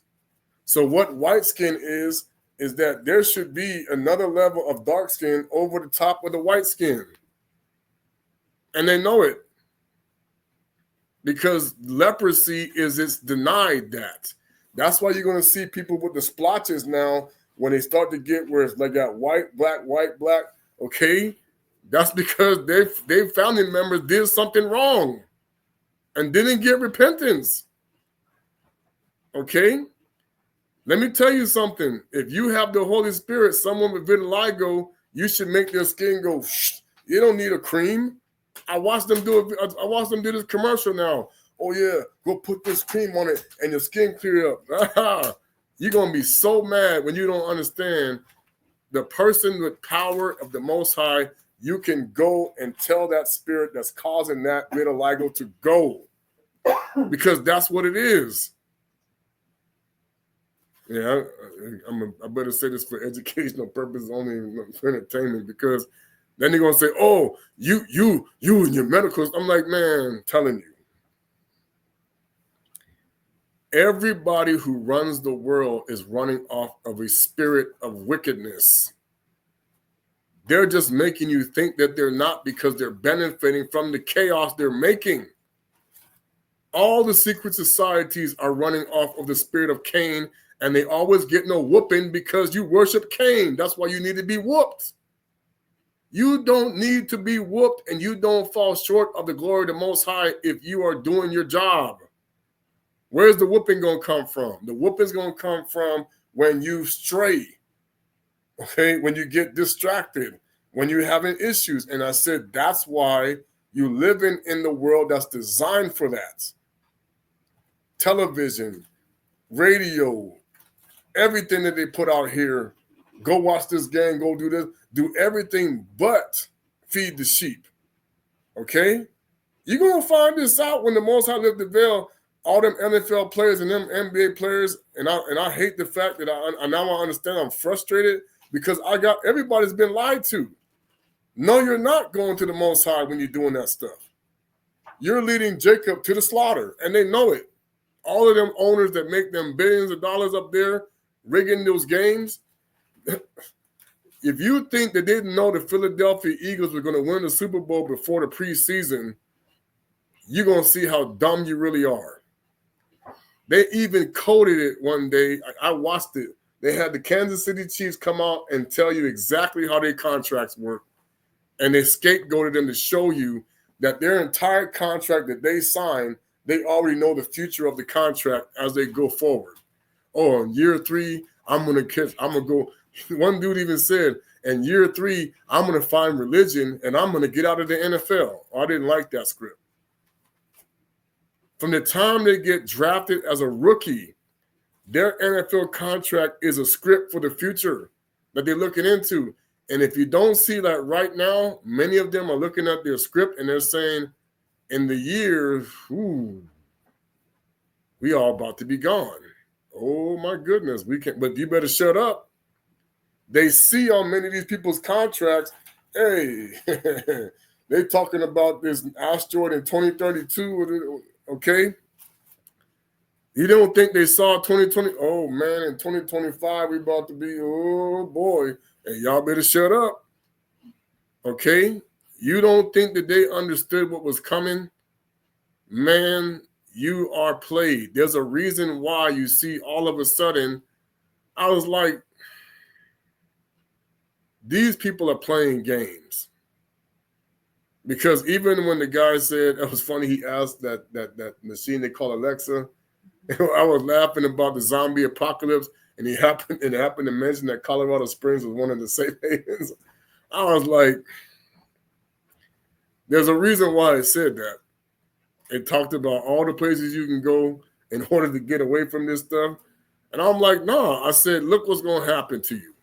So what white skin is that there should be another level of dark skin over the top of the white skin. And they know it. Because leprosy it's denied that. That's why you're going to see people with the splotches now when they start to get where it's like that white, black, okay? That's because their family members did something wrong and didn't get repentance, okay? Let me tell you something. If you have the Holy Spirit, someone with vitiligo, you should make their skin go, shh. You don't need a cream. I watched them do this commercial now. Oh yeah, go put this cream on it and your skin clear up. You're gonna be so mad when you don't understand the person with power of the Most High. You can go and tell that spirit that's causing that vitiligo to go, because that's what it is. Yeah, I better say this for educational purposes only, for entertainment, because then they're gonna say, "Oh, you and your medicals." I'm like, man, telling you, everybody who runs the world is running off of a spirit of wickedness. They're just making you think that they're not, because they're benefiting from the chaos they're making. All the secret societies are running off of the spirit of Cain, and they always get no whooping because you worship Cain. That's why you need to be whooped. You don't need to be whooped, and you don't fall short of the glory of the Most High if you are doing your job. Where's the whooping going to come from? The whooping's going to come from when you stray, okay? When you get distracted, when you're having issues. And I said, that's why you living in the world that's designed for that. Television, radio, everything that they put out here, go watch this game, go do this, do everything but feed the sheep, okay? You're going to find this out when the Most High lift the veil. All them NFL players and them NBA players, and I hate the fact that now I understand. I'm frustrated because everybody's been lied to. No, you're not going to the Most High when you're doing that stuff. You're leading Jacob to the slaughter, and they know it. All of them owners that make them billions of dollars up there rigging those games. If you think they didn't know the Philadelphia Eagles were going to win the Super Bowl before the preseason, you're going to see how dumb you really are. They even coded it one day. I watched it. They had the Kansas City Chiefs come out and tell you exactly how their contracts work. And they scapegoated them to show you that their entire contract that they signed, they already know the future of the contract as they go forward. Oh, in year 3, I'm going to go. One dude even said, in year 3, I'm going to find religion and I'm going to get out of the NFL. Oh, I didn't like that script. From the time they get drafted as a rookie, their NFL contract is a script for the future that they're looking into. And if you don't see that right now, many of them are looking at their script and they're saying, in the year, we all about to be gone. Oh my goodness, we can't, but you better shut up. They see on many of these people's contracts, hey, they talking about this Astral in 2032, okay? You don't think they saw 2020? Oh man, in 2025, we about to be, oh boy, and y'all better shut up, okay? You don't think that they understood what was coming? Man, you are played. There's a reason why you see all of a sudden, I was like, these people are playing games. Because even when the guy said, it was funny, he asked that machine they call Alexa, I was laughing about the zombie apocalypse. and it happened to mention that Colorado Springs was one of the safe havens. I was like, there's a reason why it said that. It talked about all the places you can go in order to get away from this stuff. And I'm like, no, I said, look what's going to happen to you.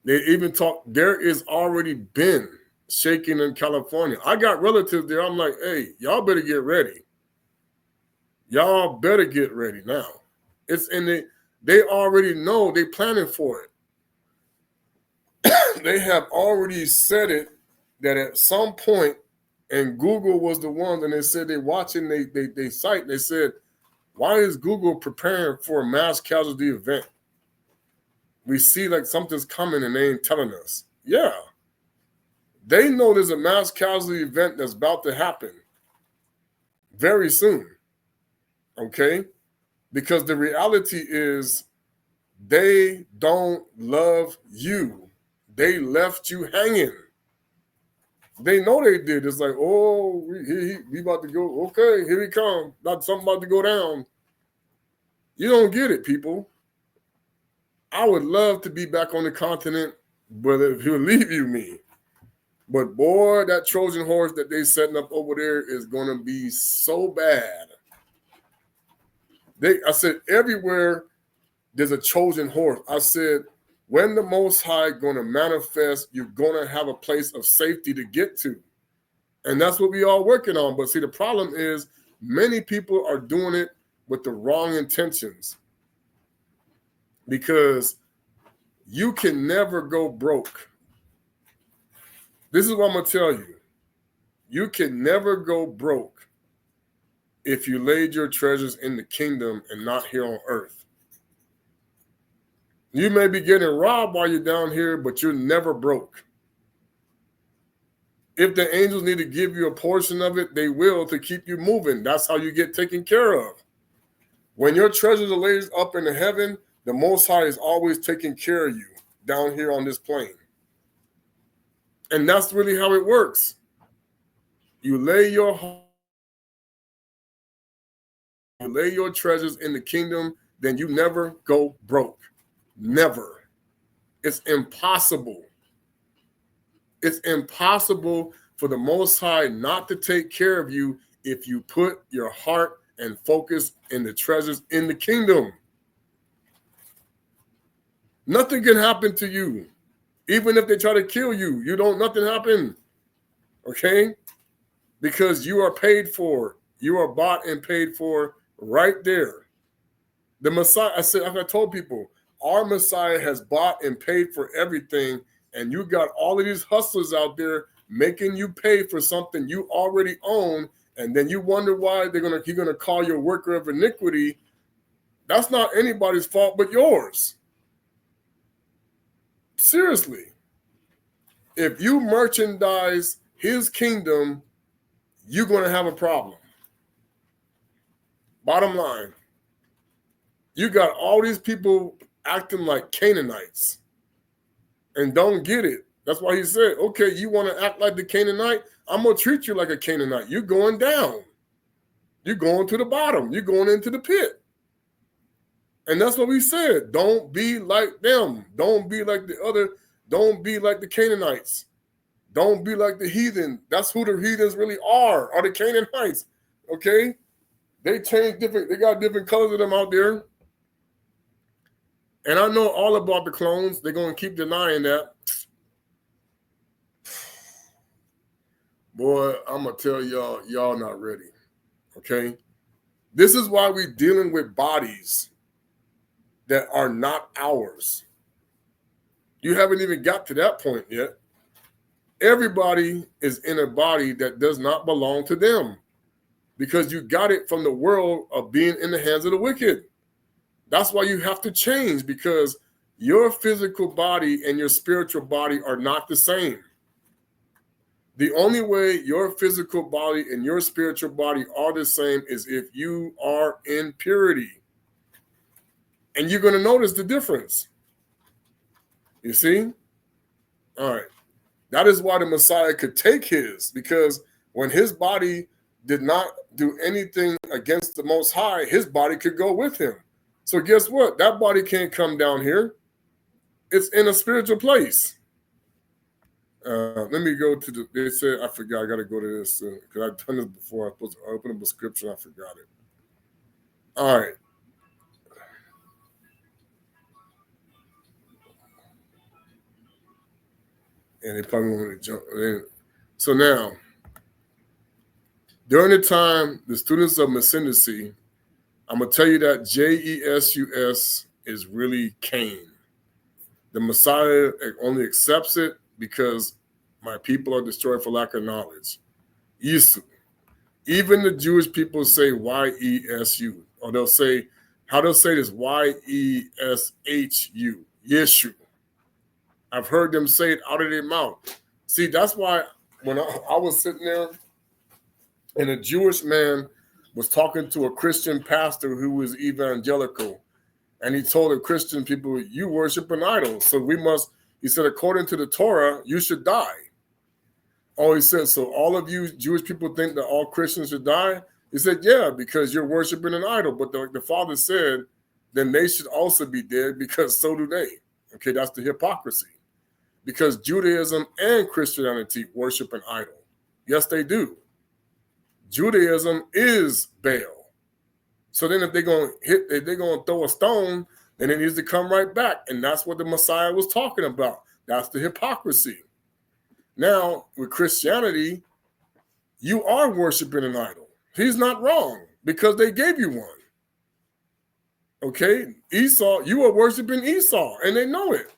They even talked, there is already been shaking in California. I got relatives there. I'm like, hey, y'all better get ready. Y'all better get ready now. It's in they already know, they planning for it. They have already said it that at some point, and Google was the one, and they said they watching they site, they said, why is Google preparing for a mass casualty event? We see like something's coming and they ain't telling us. Yeah. They know there's a mass casualty event that's about to happen very soon. Okay? Because the reality is they don't love you. They left you hanging. They know they did. It's like, oh, we about to go. Okay, here we come. Not something about to go down. You don't get it, people. I would love to be back on the continent, but if he'll leave you me. But boy, that Trojan horse that they setting up over there is going to be so bad. I said, everywhere there's a Trojan horse. I said, when the Most High going to manifest, you're going to have a place of safety to get to. And that's what we all working on. But see, the problem is many people are doing it with the wrong intentions. Because you can never go broke. This is what I'm going to tell you. You can never go broke if you laid your treasures in the kingdom and not here on earth. You may be getting robbed while you're down here, but you're never broke. If the angels need to give you a portion of it, they will to keep you moving. That's how you get taken care of. When your treasures are laid up in the heaven, the Most High is always taking care of you down here on this plane. And that's really how it works. You lay your treasures in the kingdom, then you never go broke. Never. It's impossible. It's impossible for the Most High not to take care of you if you put your heart and focus in the treasures in the kingdom. Nothing can happen to you. Even if they try to kill you, nothing happen. Okay? Because you are paid for. You are bought and paid for right there. The Messiah, I told people, our Messiah has bought and paid for everything, and you got all of these hustlers out there making you pay for something you already own, and then you wonder why he's gonna call you a worker of iniquity. That's not anybody's fault but yours. Seriously. If you merchandise his kingdom, you're going to have a problem. Bottom line, you got all these people acting like Canaanites and don't get it. That's why he said, okay, you want to act like the Canaanite? I'm going to treat you like a Canaanite. You're going down. You're going to the bottom. You're going into the pit. And that's what we said. Don't be like them. Don't be like the other. Don't be like the Canaanites. Don't be like the heathen. That's who the heathens really are the Canaanites. Okay? They change different, they got different colors of them out there. And I know all about the clones. They're going to keep denying that. Boy, I'm going to tell y'all not ready. Okay? This is why we're dealing with bodies that are not ours. You haven't even got to that point yet. Everybody is in a body that does not belong to them because you got it from the world of being in the hands of the wicked. That's why you have to change, because your physical body and your spiritual body are not the same. The only way your physical body and your spiritual body are the same is if you are in purity. And you're going to notice the difference. You see? All right. That is why the Messiah could take his, because when his body did not do anything against the Most High, his body could go with him. So guess what? That body can't come down here. It's in a spiritual place. Let me go to the. They said I forgot. I got to go to this because I've done this before. I supposed to open up a scripture. I forgot it. All right. And they probably want to jump in. So now, during the time, the students of Ascendancy, I'm gonna tell you that Jesus is really Cain. The Messiah only accepts it because my people are destroyed for lack of knowledge. Yesu. Even the Jewish people say Yesu, or they'll say, how they'll say this, Yeshu, Yeshu. I've heard them say it out of their mouth. See, that's why when I was sitting there and a Jewish man was talking to a Christian pastor who was evangelical, and he told the Christian people, you worship an idol, so we must, he said, according to the Torah, you should die. Oh, he said, so all of you Jewish people think that all Christians should die? He said, yeah, because you're worshiping an idol. But the Father said, then they should also be dead because so do they. Okay, that's the hypocrisy. Because Judaism and Christianity worship an idol. Yes, they do. Judaism is Baal. So then if they're going to throw a stone, then it needs to come right back. And that's what the Messiah was talking about. That's the hypocrisy. Now, with Christianity, you are worshiping an idol. He's not wrong because they gave you one. Okay? Esau, you are worshiping Esau, and they know it.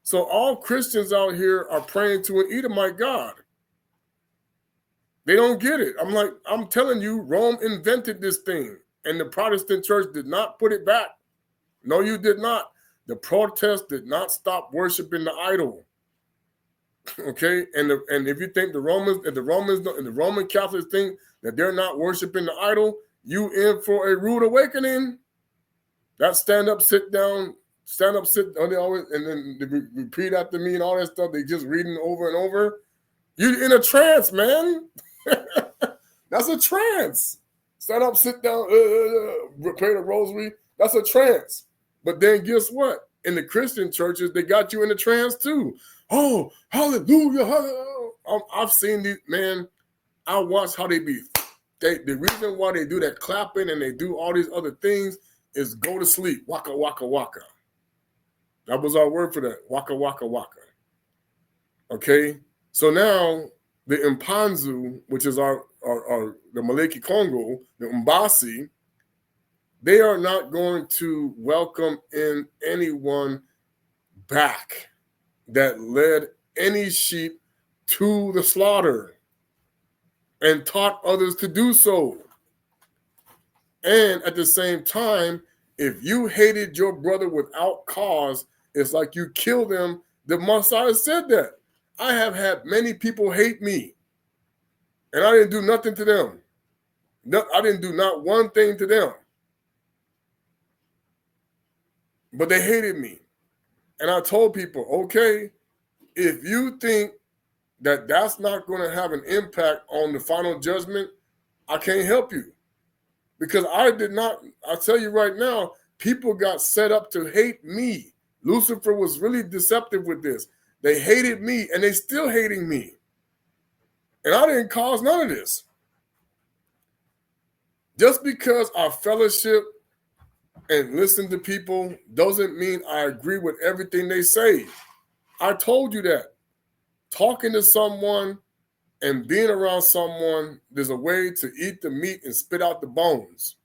So all Christians out here are praying to an Edomite God. They don't get it. I'm telling you, Rome invented this thing, and the Protestant church did not put it back. No, you did not. The protest did not stop worshiping the idol. Okay, and if you think the Roman Catholics think that they're not worshiping the idol, you in for a rude awakening. That stand up, sit down, and they always and then they repeat after me and all that stuff. They just reading over and over. You in a trance, man. That's a trance. Stand up, sit down, pray the rosary. That's a trance. But then guess what? In the Christian churches, they got you in a trance too. Oh, hallelujah, hallelujah. I've seen these, man. I watch how they be. The reason why they do that clapping and they do all these other things is go to sleep. Waka, waka, waka. That was our word for that. Waka, waka, waka. Okay? So now the Mpanzu, which is the Maleki Congo, the Mbasi, they are not going to welcome in anyone back that led any sheep to the slaughter and taught others to do so. And at the same time, if you hated your brother without cause, it's like you killed them. The Messiah said that. I have had many people hate me, and I didn't do nothing to them. I didn't do not one thing to them. But they hated me. And I told people, okay, if you think that that's not going to have an impact on the final judgment, I can't help you. Because I tell you right now, people got set up to hate me. Lucifer was really deceptive with this. They hated me, and they still hating me. And I didn't cause none of this. Just because I fellowship and listen to people doesn't mean I agree with everything they say. I told you that. Talking to someone and being around someone, there's a way to eat the meat and spit out the bones.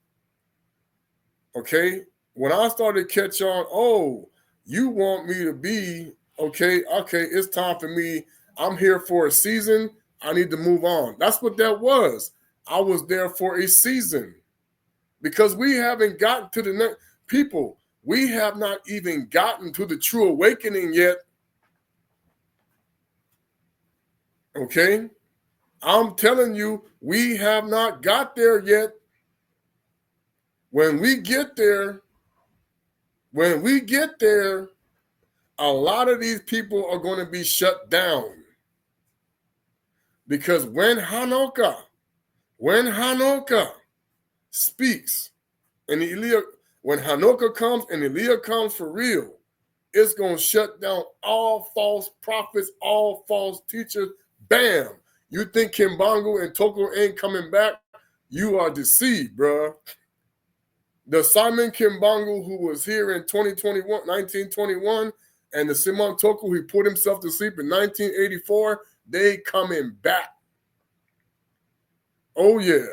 Okay? When I started to catch on, oh, you want me to be, okay, it's time for me. I'm here for a season. I need to move on. That's what that was. I was there for a season. Because we haven't gotten to the next people. We have not even gotten to the true awakening yet. Okay? I'm telling you, we have not got there yet. When we get there, a lot of these people are going to be shut down. Because when Hanoka speaks, and When Hanukkah comes and Eliah comes for real, it's going to shut down all false prophets, all false teachers. Bam! You think Kimbangu and Toko ain't coming back? You are deceived, bruh. The Simon Kimbangu who was here in 1921, and the Simon Toko who put himself to sleep in 1984, they coming back. Oh, yeah.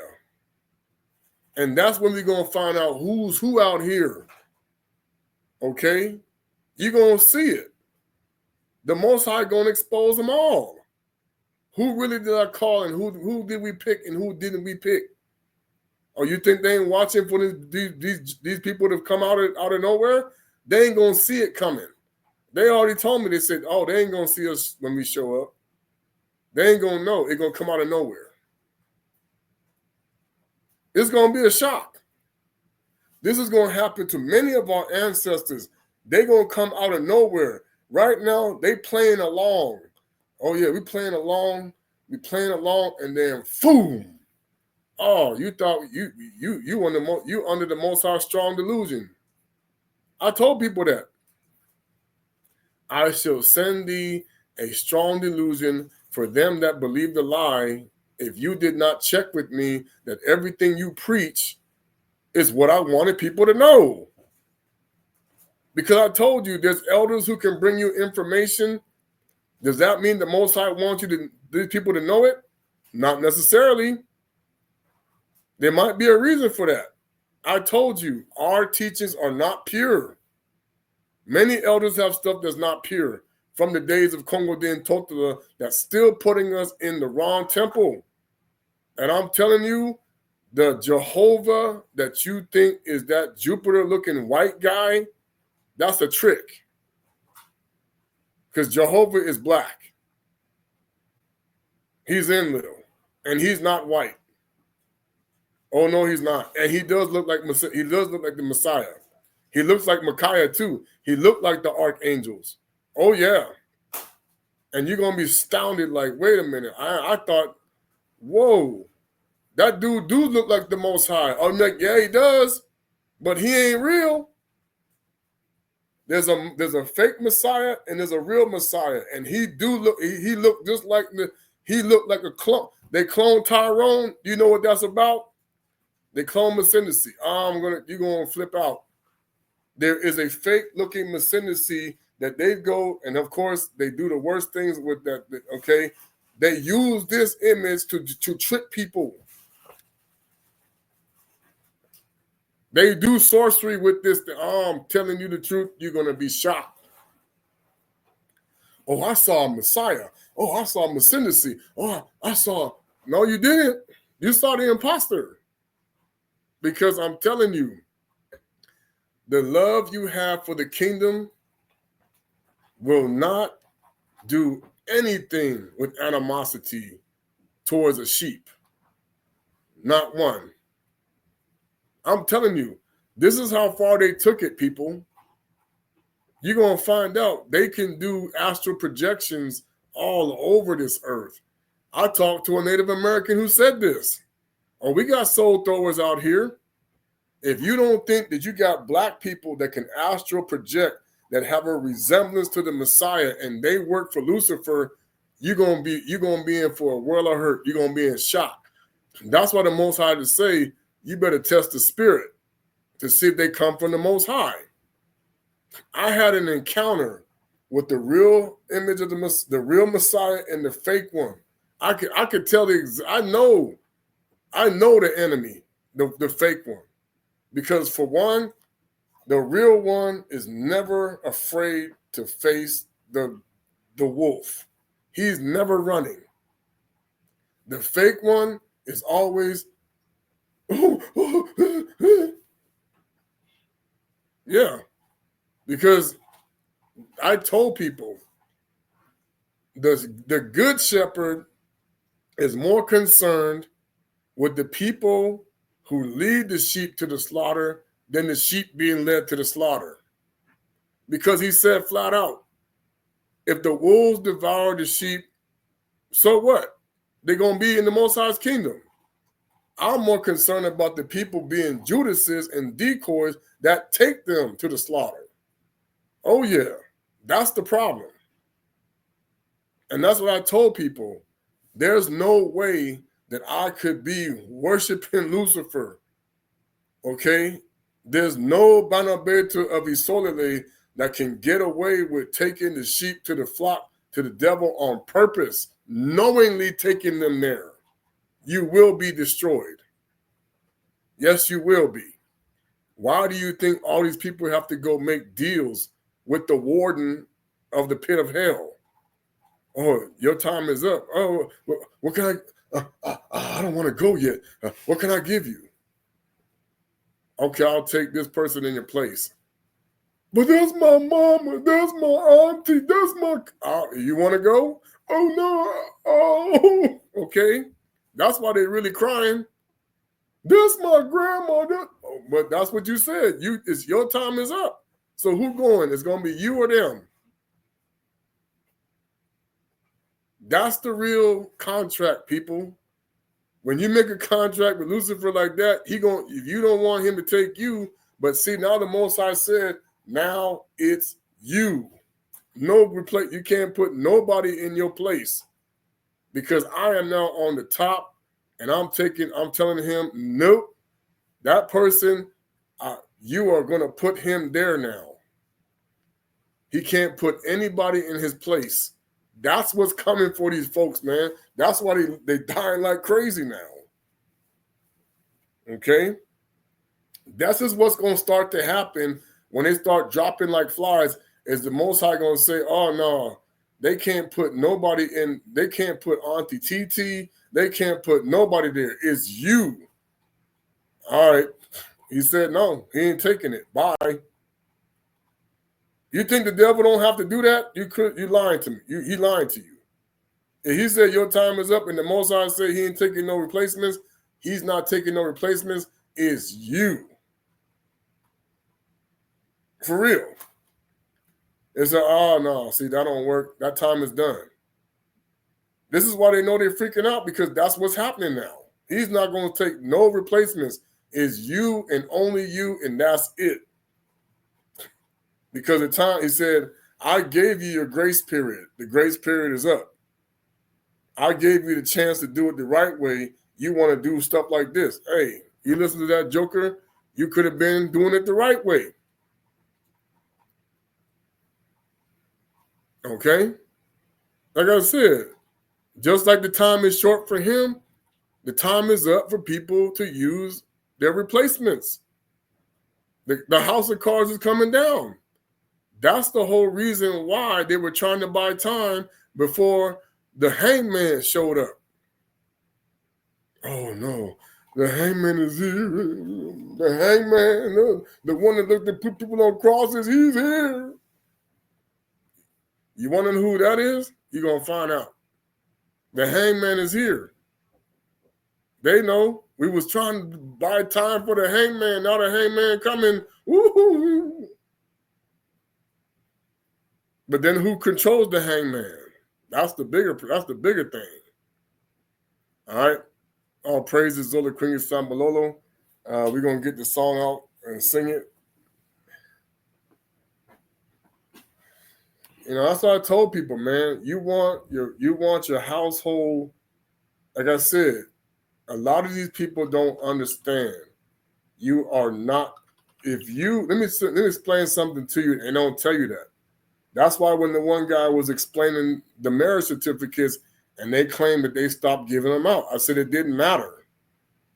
And that's when we're going to find out who's who out here. Okay? You're going to see it. The Most High going to expose them all. Who really did I call and who did we pick and who didn't we pick? Oh, you think they ain't watching for these people to come out of nowhere? They ain't going to see it coming. They already told me, they said, oh, they ain't going to see us when we show up. They ain't going to know. It's going to come out of nowhere. It's going to be a shock. This is going to happen to many of our ancestors. They're going to come out of nowhere. Right now, they playing along. Oh, yeah, we playing along. And then, boom. Oh, you thought you under the Most High strong delusion. I told people that. I shall send thee a strong delusion for them that believe the lie, if you did not check with me that everything you preach is what I wanted people to know. Because I told you there's elders who can bring you information. Does that mean the Most High wants these people to know it? Not necessarily. There might be a reason for that. I told you, our teachings are not pure. Many elders have stuff that's not pure from the days of Congo Den Totala that's still putting us in the wrong temple. And I'm telling you, the Jehovah that you think is that Jupiter-looking white guy, that's a trick. Because Jehovah is black. He's Enlil, and he's not white. Oh no, he's not. And he does look like the Messiah. He looks like Micaiah too. He looked like the archangels. Oh yeah. And you're gonna be astounded, like, wait a minute. I thought, whoa, that dude look like the Most High. I'm like, yeah, he does, but he ain't real. There's a fake Messiah and there's a real Messiah, and he looked just like he looked like a clone. They cloned Tyrone. Do you know what that's about? They clone Ascendancy. You're gonna flip out. There is a fake looking Ascendancy that they go, and of course they do the worst things with that. Okay, they use this image to trick people. They do sorcery with this. I'm telling you the truth, you're gonna be shocked. Oh, I saw a Messiah. Oh, I saw a Ascendancy. Oh, I saw. No, you didn't. You saw the imposter. Because I'm telling you, the love you have for the kingdom will not do anything with animosity towards a sheep. Not one. I'm telling you, this is how far they took it, people. You're going to find out they can do astral projections all over this earth. I talked to a Native American who said this. Oh, we got soul throwers out here. If you don't think that you got black people that can astral project, that have a resemblance to the Messiah, and they work for Lucifer, you're gonna be in for a world of hurt. You're gonna be in shock. That's why the Most High to say, you better test the spirit to see if they come from the Most High. I had an encounter with the real image of the real Messiah and the fake one. I could tell I know the enemy, the fake one. Because for one, the real one is never afraid to face the wolf. He's never running. The fake one is always, yeah. Because I told people, the good shepherd is more concerned with the people who lead the sheep to the slaughter than the sheep being led to the slaughter. Because he said flat out, if the wolves devour the sheep, so what? They're going to be in the Most High's kingdom. I'm more concerned about the people being Judases and decoys that take them to the slaughter. Oh, yeah, that's the problem. And that's what I told people. There's no way that I could be worshiping Lucifer, okay? There's no Banabetu of Isolele that can get away with taking the sheep to the flock, to the devil on purpose, knowingly taking them there. You will be destroyed. Yes, you will be. Why do you think all these people have to go make deals with the warden of the pit of hell? Oh, your time is up. Oh, what can I don't want to go yet. What can I give you? Okay, I'll take this person in your place. But that's my mama. That's my auntie. That's my... you want to go? Oh, no. Oh, okay. That's why they're really crying. That's my grandma. But that's what you said. It's your time is up. So who going? It's going to be you or them. That's the real contract, people. When you make a contract with Lucifer like that, if you don't want him to take you, but see, now the Most High said, now it's you. No replace. You can't put nobody in your place because I am now on the top, and I'm telling him, nope, that person, you are going to put him there now. He can't put anybody in his place. That's what's coming for these folks, man. That's why they dying like crazy now. Okay? This is what's going to start to happen when they start dropping like flies. Is the Most High going to say, oh, no, they can't put nobody in. They can't put Auntie TT. They can't put nobody there. It's you. All right. He said, no, he ain't taking it. Bye. You think the devil don't have to do that? You lying to me. He lying to you. If he said your time is up and the Most High said he ain't taking no replacements, he's not taking no replacements. It's you. For real. It's oh no, see, that don't work. That time is done. This is why they know they're freaking out, because that's what's happening now. He's not going to take no replacements. It's you and only you, and that's it. Because the time, he said, I gave you your grace period. The grace period is up. I gave you the chance to do it the right way. You want to do stuff like this. Hey, you listen to that joker, you could have been doing it the right way. Okay? Like I said, just like the time is short for him, the time is up for people to use their replacements. The house of cards is coming down. That's the whole reason why they were trying to buy time before the hangman showed up. Oh, no. The hangman is here. The hangman, the one that looked and put people on crosses, he's here. You want to know who that is? You're going to find out. The hangman is here. They know. We was trying to buy time for the hangman. Now the hangman coming. Woo-hoo. But then who controls the hangman? That's the bigger thing. All right. All praises Zola Queen Sambalolo. We're gonna get the song out and sing it. You know, that's what I told people, man. You want your household. Like I said, a lot of these people don't understand. You are not. If you let me explain something to you, and don't tell you that. That's why when the one guy was explaining the marriage certificates, and they claimed that they stopped giving them out, I said it didn't matter.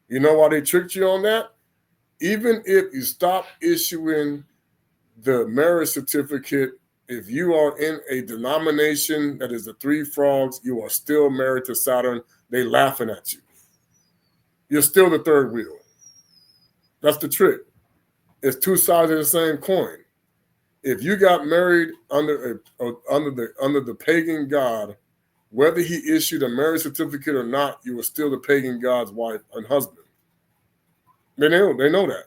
You know why they tricked you on that? Even if you stop issuing the marriage certificate, if you are in a denomination that is the Three Frogs, you are still married to Saturn. They laughing at you. You're still the third wheel. That's the trick. It's two sides of the same coin. If you got married under the pagan god, whether he issued a marriage certificate or not, you were still the pagan god's wife and husband. They know that.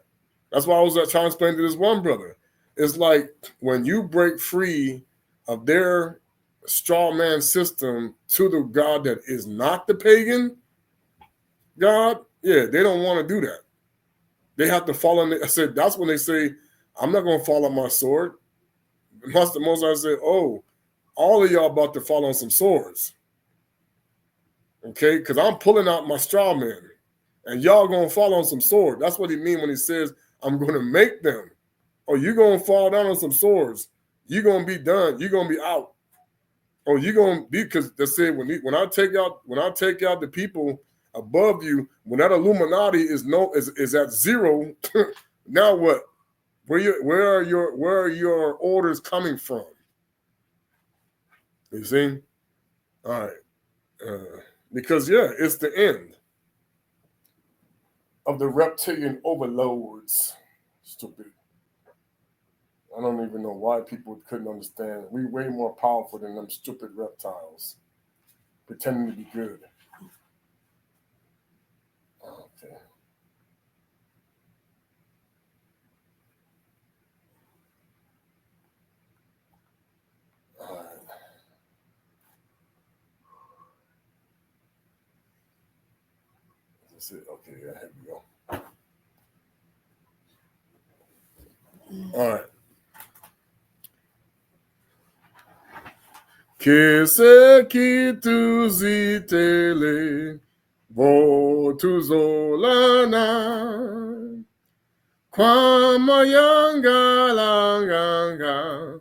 That's why I was trying to explain to this one brother. It's like when you break free of their straw man system to the God that is not the pagan God, Yeah, they don't want to do that. They have to fall on. I said that's when they say, "I'm not going to fall on my sword." The most I said, "Oh, all of y'all about to fall on some swords, okay? Because I'm pulling out my straw man, and y'all gonna fall on some sword." That's what he mean when he says, "I'm going to make them." Oh, you gonna fall down on some swords. You gonna be done. You gonna be out. Oh, you gonna be because they said when I take out the people above you, when that Illuminati is at zero, now what? Where are your orders coming from? You see? All right. Because yeah, it's the end of the reptilian overlords. Stupid. I don't even know why people couldn't understand. We way more powerful than them stupid reptiles, pretending to be good. Okay. All right. That's it. Okay, yeah, here we go. All right. Que ce qui tu zitele, vo tu zolana, kwama yanga langanga,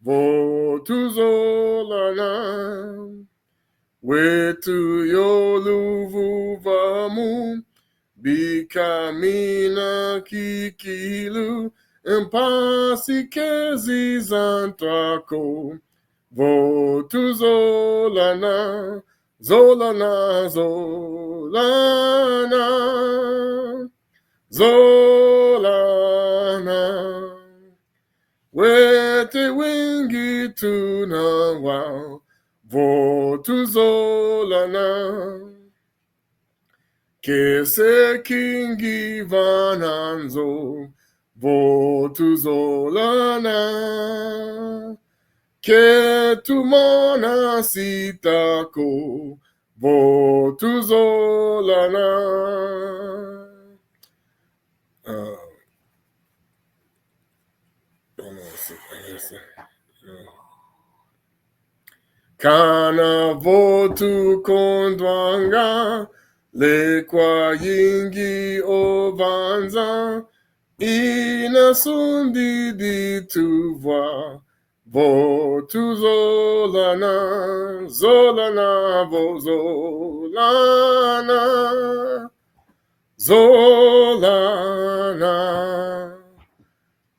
vo tu zolana, we tu yoluvu vamu, bikamina kikilu, impasi kezi zantwako, vo tu zolana, zolana, zolana, zolana. Wete wingi tu na wa, vo tu zolana. Que se kingi vananzo, vo tu zolana. Que tu mona sitako, vo tu zolana. Kana vo tu kondwanga, le kwa yingi ovanza, inasundi di tu vois. Vo tu zolana, zolana, vo zolana, zolana.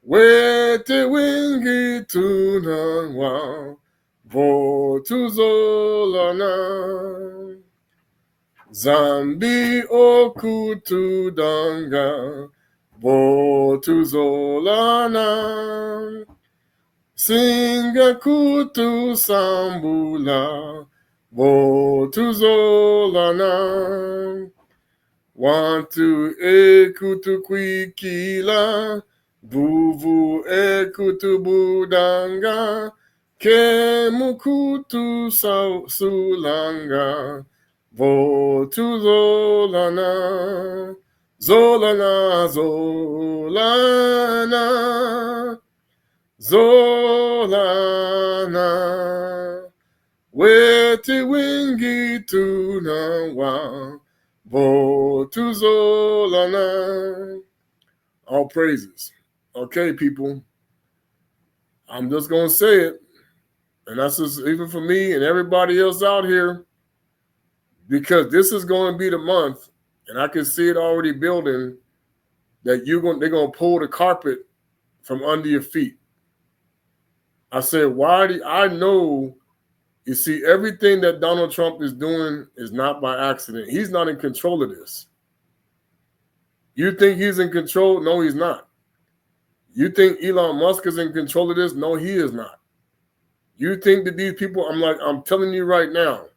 Wete wingi tu na wa, vo tu zolana. Zambi okutu danga, vo tu zolana. Singa kutu sambula, vo tu zolana. Wantu ekutu kwikila, buvu ekutu budanga, ke mukutu sulanga, vo tu zolana, zolana, zolana. Zolana, wete wingi tuna wa, vo tu zolana. All praises. Okay, people. I'm just going to say it. And that's just even for me and everybody else out here. Because this is going to be the month, and I can see it already building, that they're going to pull the carpet from under your feet. I said, I know, you see, everything that Donald Trump is doing is not by accident. He's not in control of this. You think he's in control? No, he's not. You think Elon Musk is in control of this? No, he is not. You think that these people, I'm telling you right now,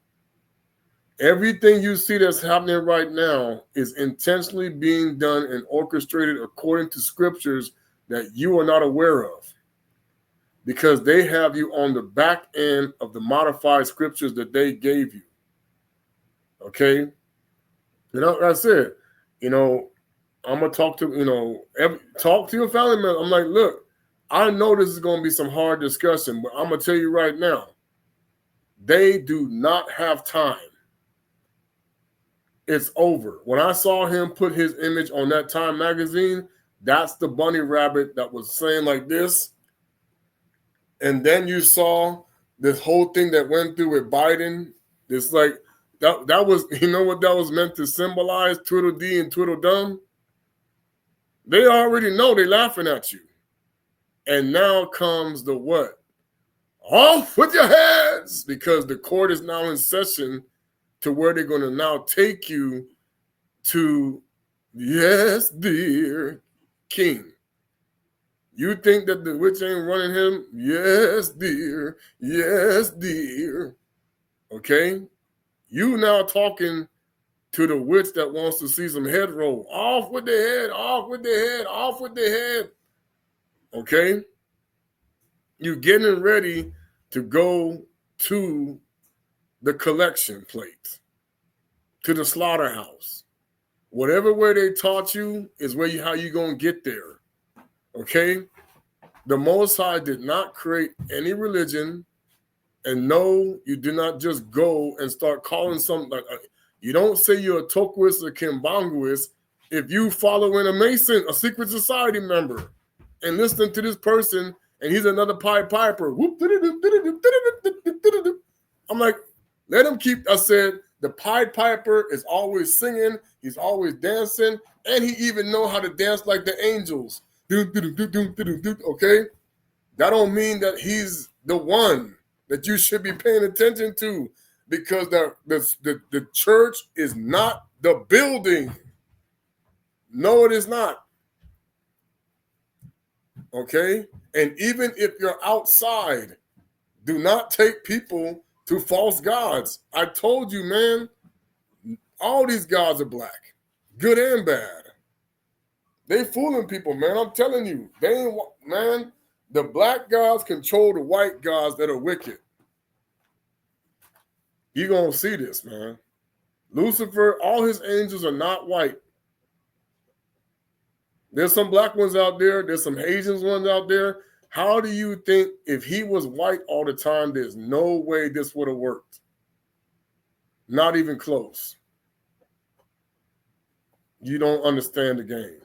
everything you see that's happening right now is intentionally being done and orchestrated according to scriptures that you are not aware of. Because they have you on the back end of the modified scriptures that they gave you. Okay? You know, like I said, I'm gonna talk to talk to your family member. I'm like, look, I know this is gonna be some hard discussion, but I'm gonna tell you right now, they do not have time. It's over. When I saw him put his image on that Time magazine, that's the bunny rabbit that was saying like this. And then you saw this whole thing that went through with Biden. It's like that was, what that was meant to symbolize? Tweedledee and Tweedledum. They already know they're laughing at you. And now comes the what? Off with your heads! Because the court is now in session to where they're going to now take you to, yes, dear king. You think that the witch ain't running him? Yes, dear. Yes, dear. Okay? You now talking to the witch that wants to see some head roll. Off with the head, off with the head, off with the head. Okay? You getting ready to go to the collection plate, to the slaughterhouse. Whatever way they taught you is how you going to get there. Okay? The Most High did not create any religion. And no, you do not just go and start calling something like, you don't say you're a Tokwist or Kimbanguist if you following a Mason, a secret society member, and listening to this person, and he's another Pied Piper. I'm like, let him keep, I said, the Pied Piper is always singing, he's always dancing, and he even know how to dance like the angels. Okay? That don't mean that he's the one that you should be paying attention to, because the church is not the building. No, it is not. Okay? And even if you're outside, do not take people to false gods. I told you, man, all these gods are black, good and bad. They fooling people, man. I'm telling you. Man, the black gods control the white gods that are wicked. You're going to see this, man. Lucifer, all his angels are not white. There's some black ones out there. There's some Asian ones out there. How do you think if he was white all the time, there's no way this would have worked? Not even close. You don't understand the game.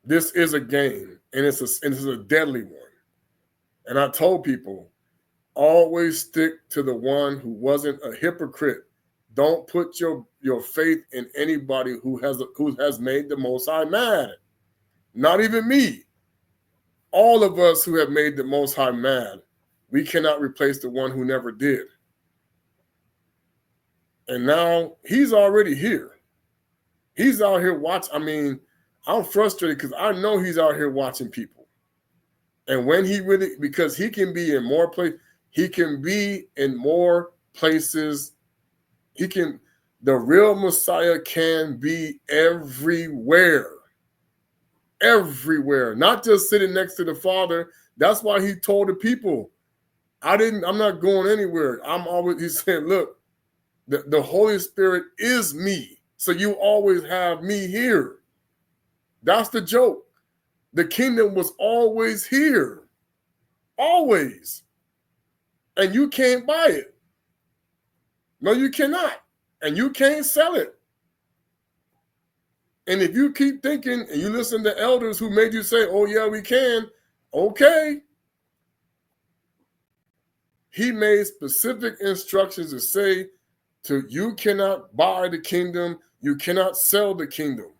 This is a game, and it's a deadly one. And I told people, always stick to the one who wasn't a hypocrite. Don't put your faith in anybody who has made the Most High mad. Not even me. All of us who have made the Most High mad, we cannot replace the one who never did. And now he's already here. He's out here watching. I mean, I'm frustrated because I know he's out here watching people. And when because he can be in more places, the real Messiah can be everywhere. Everywhere, not just sitting next to the Father. That's why he told the people, I'm not going anywhere. He said, look, the Holy Spirit is me. So you always have me here. That's the joke. The kingdom was always here. Always. And you can't buy it. No, you cannot. And you can't sell it. And if you keep thinking and you listen to elders who made you say, oh, yeah, we can, okay. He made specific instructions to say you cannot buy the kingdom, you cannot sell the kingdom,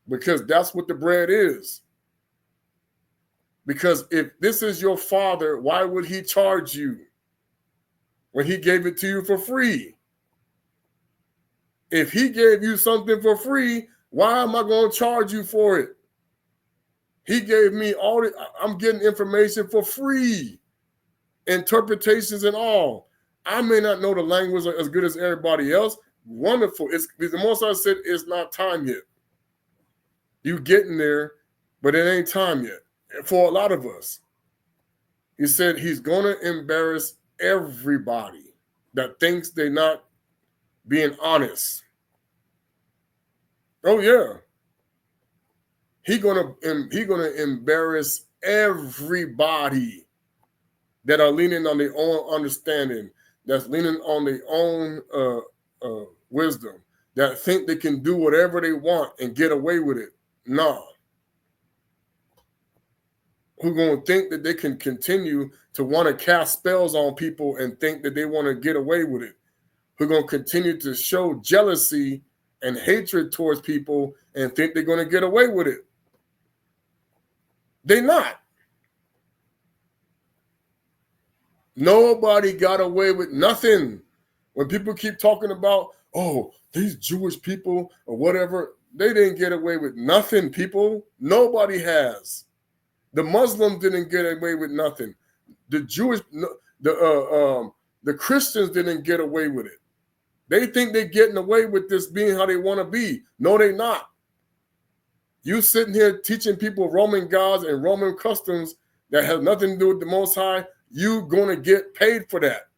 because that's what the bread is. Because if this is your Father, why would he charge you when he gave it to you for free? If he gave you something for free, why am I going to charge you for it? He gave me I'm getting information for free, interpretations and all. I may not know the language as good as everybody else. Wonderful. The Most High said it's not time yet. You getting there, but it ain't time yet. For a lot of us, he said he's going to embarrass everybody that thinks they're not being honest. Oh yeah. He gonna embarrass everybody that are leaning on their own understanding, that's leaning on their own wisdom, that think they can do whatever they want and get away with it. No. Who gonna think that they can continue to want to cast spells on people and think that they want to get away with it? Who gonna continue to show jealousy and hatred towards people and think they're gonna get away with it? They not. Nobody got away with nothing. When people keep talking about, oh, these Jewish people or whatever, they didn't get away with nothing, people. Nobody has. The Muslims didn't get away with nothing. The Jewish, the Christians didn't get away with it. They think they're getting away with this being how they want to be. No, they're not. You sitting here teaching people Roman gods and Roman customs that has nothing to do with the Most High, you gonna get paid for that.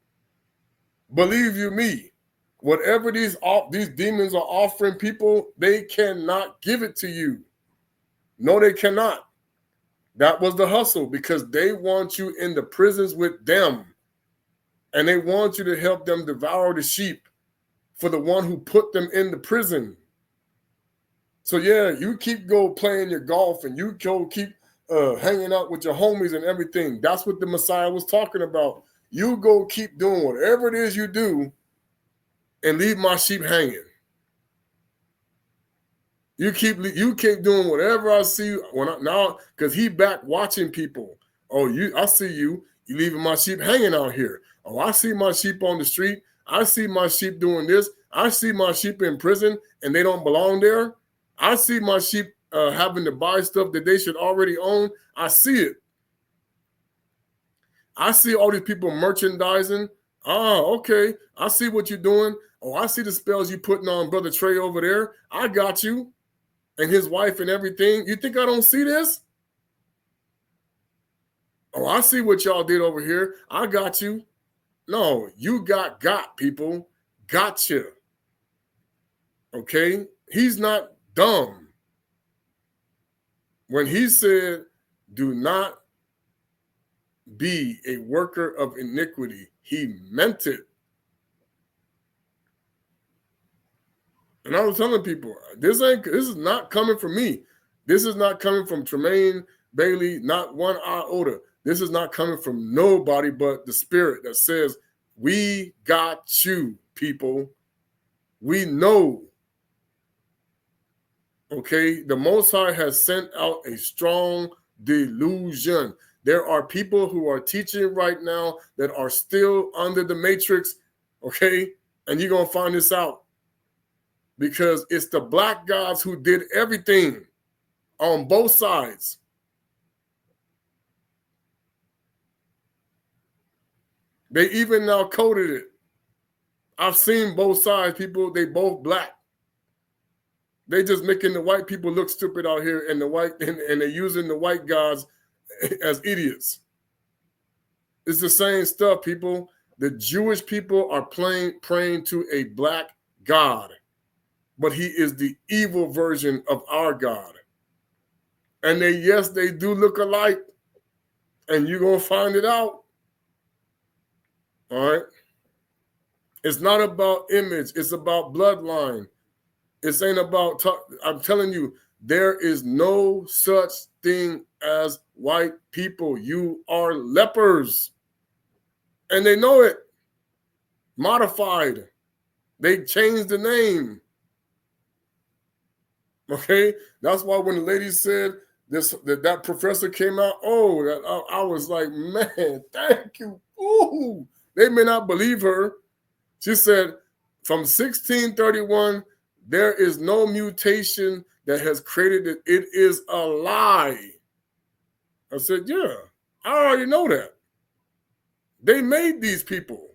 Believe you me, whatever these demons are offering people, they cannot give it to you. No, they cannot. That was the hustle, because they want you in the prisons with them, and they want you to help them devour the sheep for the one who put them in the prison. So yeah, you keep playing your golf, and you keep hanging out with your homies and everything. That's what the Messiah was talking about. You go keep doing whatever it is you do and leave my sheep hanging. You keep doing whatever I see now, because he back watching people. Oh, I see you leaving my sheep hanging out here. Oh, I see my sheep on the street. I see my sheep doing this. I see my sheep in prison and they don't belong there. I see my sheep having to buy stuff that they should already own. I see it. I see all these people merchandising. Oh, okay. I see what you're doing. Oh, I see the spells you putting on Brother Trey over there. I got you. And his wife and everything. You think I don't see this? Oh, I see what y'all did over here. I got you. No, you got people. Gotcha. Okay? He's not dumb. When he said, do not be a worker of iniquity, he meant it. And I was telling people, this is not coming from me. This is not coming from Tremaine Bailey, not one iota. This is not coming from nobody but the Spirit that says, we got you, people. We know. Okay, the Most High has sent out a strong delusion. There are people who are teaching right now that are still under the matrix, okay? And you're going to find this out. Because it's the black gods who did everything on both sides. They even now coded it. I've seen both sides, people, they both black. They just making the white people look stupid out here, and they're using the white gods as idiots. It's the same stuff, people. The Jewish people are praying to a black god, but he is the evil version of our God. And they do look alike, and you're going to find it out. All right? It's not about image. It's about bloodline. It ain't about, I'm telling you, there is no such thing as white people. You are lepers. And they know it. Modified. They changed the name. Okay? That's why when the lady said that professor came out, I was like, man, thank you. Ooh. They may not believe her. She said, from 1631, there is no mutation that has created it. It is a lie. I said, yeah, I already know that. They made these people.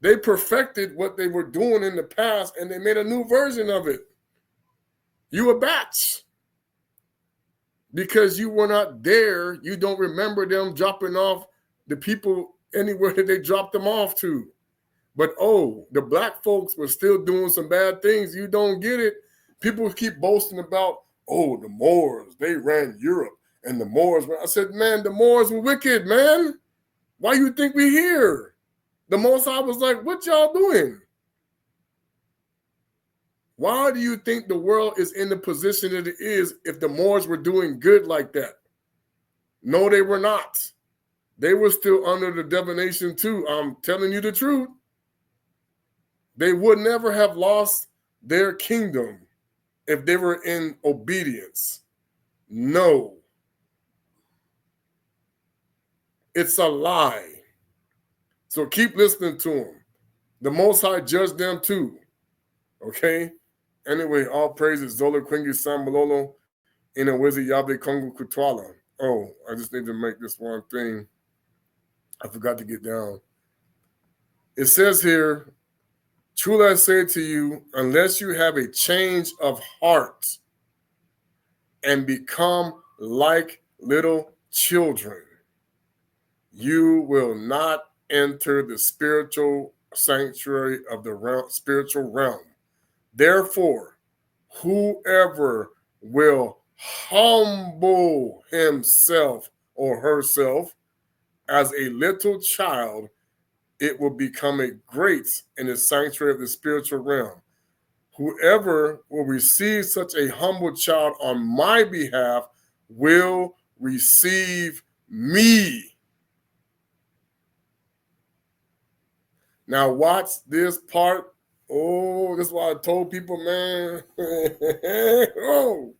They perfected what they were doing in the past, and they made a new version of it. You a batch. Because you were not there, you don't remember them dropping off the people anywhere that they dropped them off to. But the black folks were still doing some bad things. You don't get it. People keep boasting about, oh, the Moors, they ran Europe, and the Moors. I said, man, the Moors were wicked, man. Why you think we here? The Most High was like, what y'all doing? Why do you think the world is in the position that it is if the Moors were doing good like that? No, they were not. They were still under the divination too. I'm telling you the truth. They would never have lost their kingdom if they were in obedience. No. It's a lie. So keep listening to them. The Most High judged them too. Okay? Anyway, all praises. Zola Quingy San Malolo in a Wizard Yabe Kongo Kutwala. Oh, I just need to make this one thing. I forgot to get down. It says here, truly I say to you, unless you have a change of heart and become like little children, you will not enter the spiritual sanctuary of the spiritual realm. Therefore, whoever will humble himself or herself as a little child, it will become a great in the sanctuary of the spiritual realm. Whoever will receive such a humble child on my behalf will receive me. Now watch this part. Oh, this is why I told people, man. Oh.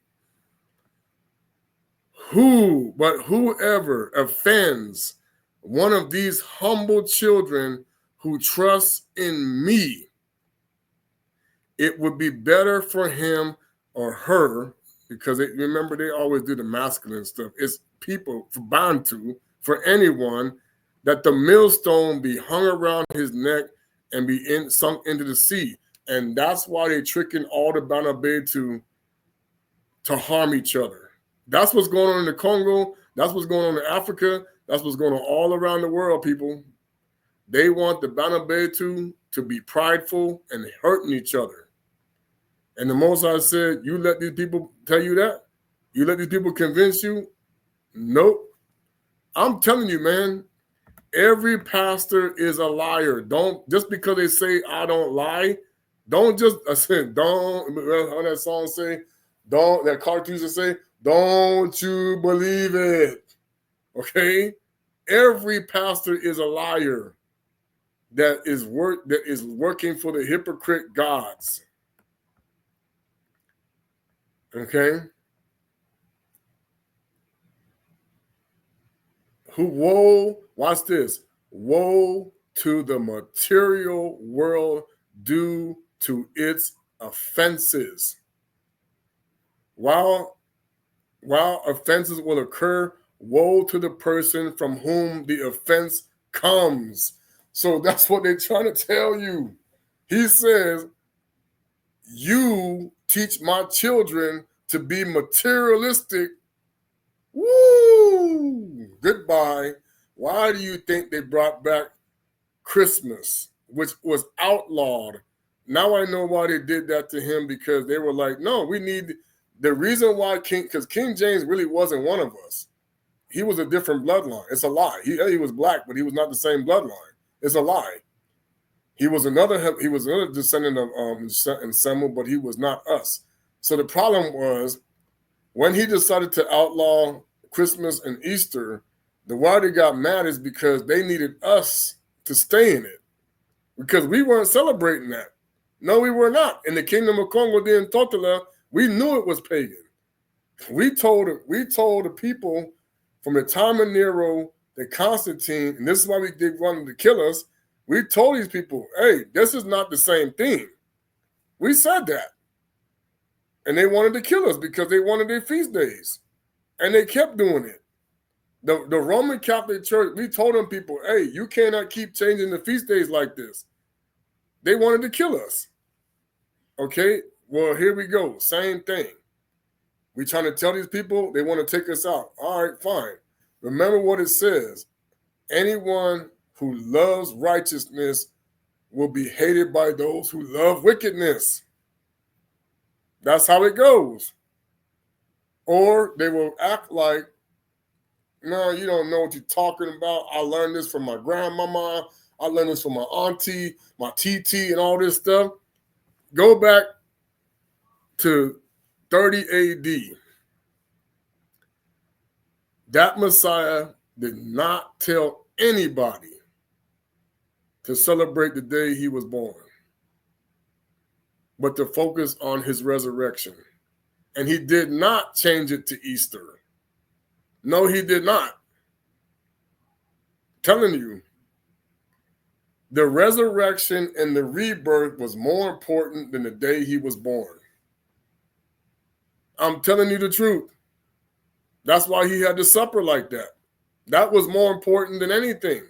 Whoever offends one of these humble children who trusts in me, it would be better for him or her, because remember, they always do the masculine stuff. It's people, for Bantu, for anyone, that the millstone be hung around his neck and be sunk into the sea. And that's why they're tricking all the Banabe to harm each other. That's what's going on in the Congo. That's what's going on in Africa. That's what's going on all around the world, people. They want the Banabetu to be prideful and hurting each other. And the Most High said, you let these people tell you that? You let these people convince you? Nope. I'm telling you, man, every pastor is a liar. Don't, just because they say I don't lie, don't just, I said, don't, how that song say, don't, that cartoon say, don't you believe it. Okay? Every pastor is a liar that is working for the hypocrite gods. Okay? Watch this. Woe to the material world due to its offenses. While offenses will occur, woe to the person from whom the offense comes. So that's what they're trying to tell you. He says, you teach my children to be materialistic. Woo! Goodbye. Why do you think they brought back Christmas, which was outlawed? Now I know why they did that to him, because they were like, no, we need the reason why because King James really wasn't one of us. He was a different bloodline. It's a lie. He was black, but he was not the same bloodline. It's a lie. He was another descendant of Samuel, but he was not us. So the problem was, when he decided to outlaw Christmas and Easter, the why they got mad is because they needed us to stay in it, because we weren't celebrating that. No, we were not. In the kingdom of Congo, in Totala, we knew it was pagan. We told the people from the time of Nero to Constantine, and this is why they wanted to kill us. We told these people, hey, this is not the same thing. We said that. And they wanted to kill us because they wanted their feast days. And they kept doing it. The Roman Catholic Church, we told them people, hey, you cannot keep changing the feast days like this. They wanted to kill us. Okay, well, here we go. Same thing. We trying to tell these people they want to take us out. All right, fine. Remember what it says. Anyone who loves righteousness will be hated by those who love wickedness. That's how it goes. Or they will act like, no, you don't know what you're talking about. I learned this from my grandmama. I learned this from my auntie, my TT, and all this stuff. Go back to 30 AD. That Messiah did not tell anybody to celebrate the day he was born, but to focus on his resurrection. And he did not change it to Easter. No, he did not. I'm telling you, the resurrection and the rebirth was more important than the day he was born. I'm telling you the truth. That's why he had the supper like that. That was more important than anything.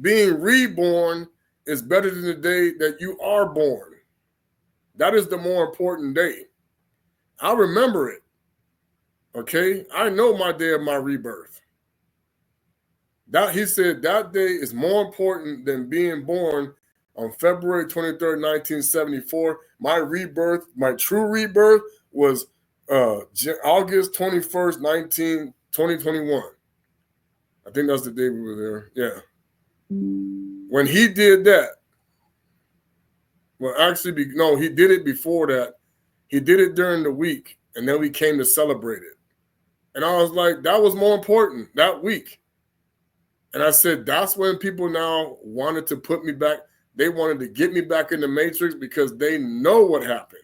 Being reborn is better than the day that you are born. That is the more important day. I remember it. Okay? I know my day of my rebirth. That he said that day is more important than being born on February 23rd, 1974. My rebirth, my true rebirth was August 21st, 2021. I think that's the day we were there. Yeah. When he did that, well, actually, no, he did it before that. He did it during the week, and then we came to celebrate it. And I was like, that was more important that week. And I said, that's when people now wanted to put me back. They wanted to get me back in the matrix because they know what happened.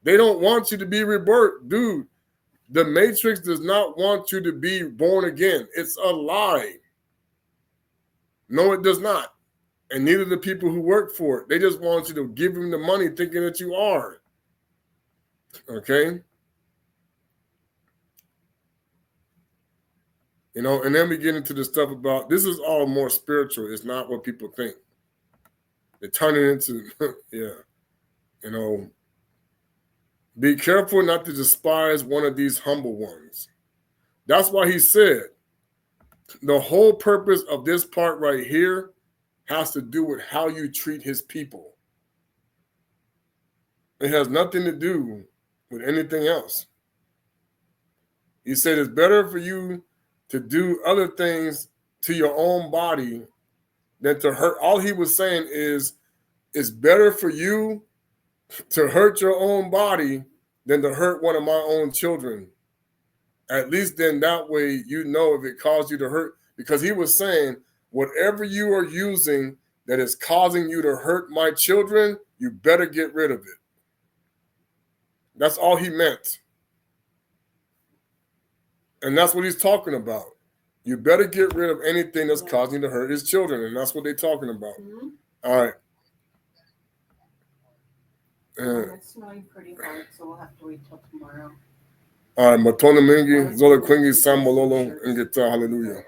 They don't want you to be rebirthed. Dude, the matrix does not want you to be born again. It's a lie. No, it does not. And neither the people who work for it. They just want you to give them the money thinking that you are. Okay? You know, and then we get into the stuff about, this is all more spiritual. It's not what people think. They turn it into, yeah. You know, be careful not to despise one of these humble ones. That's why he said, the whole purpose of this part right here has to do with how you treat his people. It has nothing to do with anything else. He said it's better for you to do other things to your own body than to hurt. All he was saying is, it's better for you to hurt your own body than to hurt one of my own children. At least then that way you know if it caused you to hurt. Because he was saying, whatever you are using that is causing you to hurt my children, you better get rid of it. That's all he meant. And that's what he's talking about. You better get rid of anything that's causing you to hurt his children. And that's what they're talking about. Mm-hmm. All right. It's snowing pretty hard, so we'll have to wait till tomorrow. All right. Matona Mingi, Zola Quingi, Sambololo, and Gita. Hallelujah.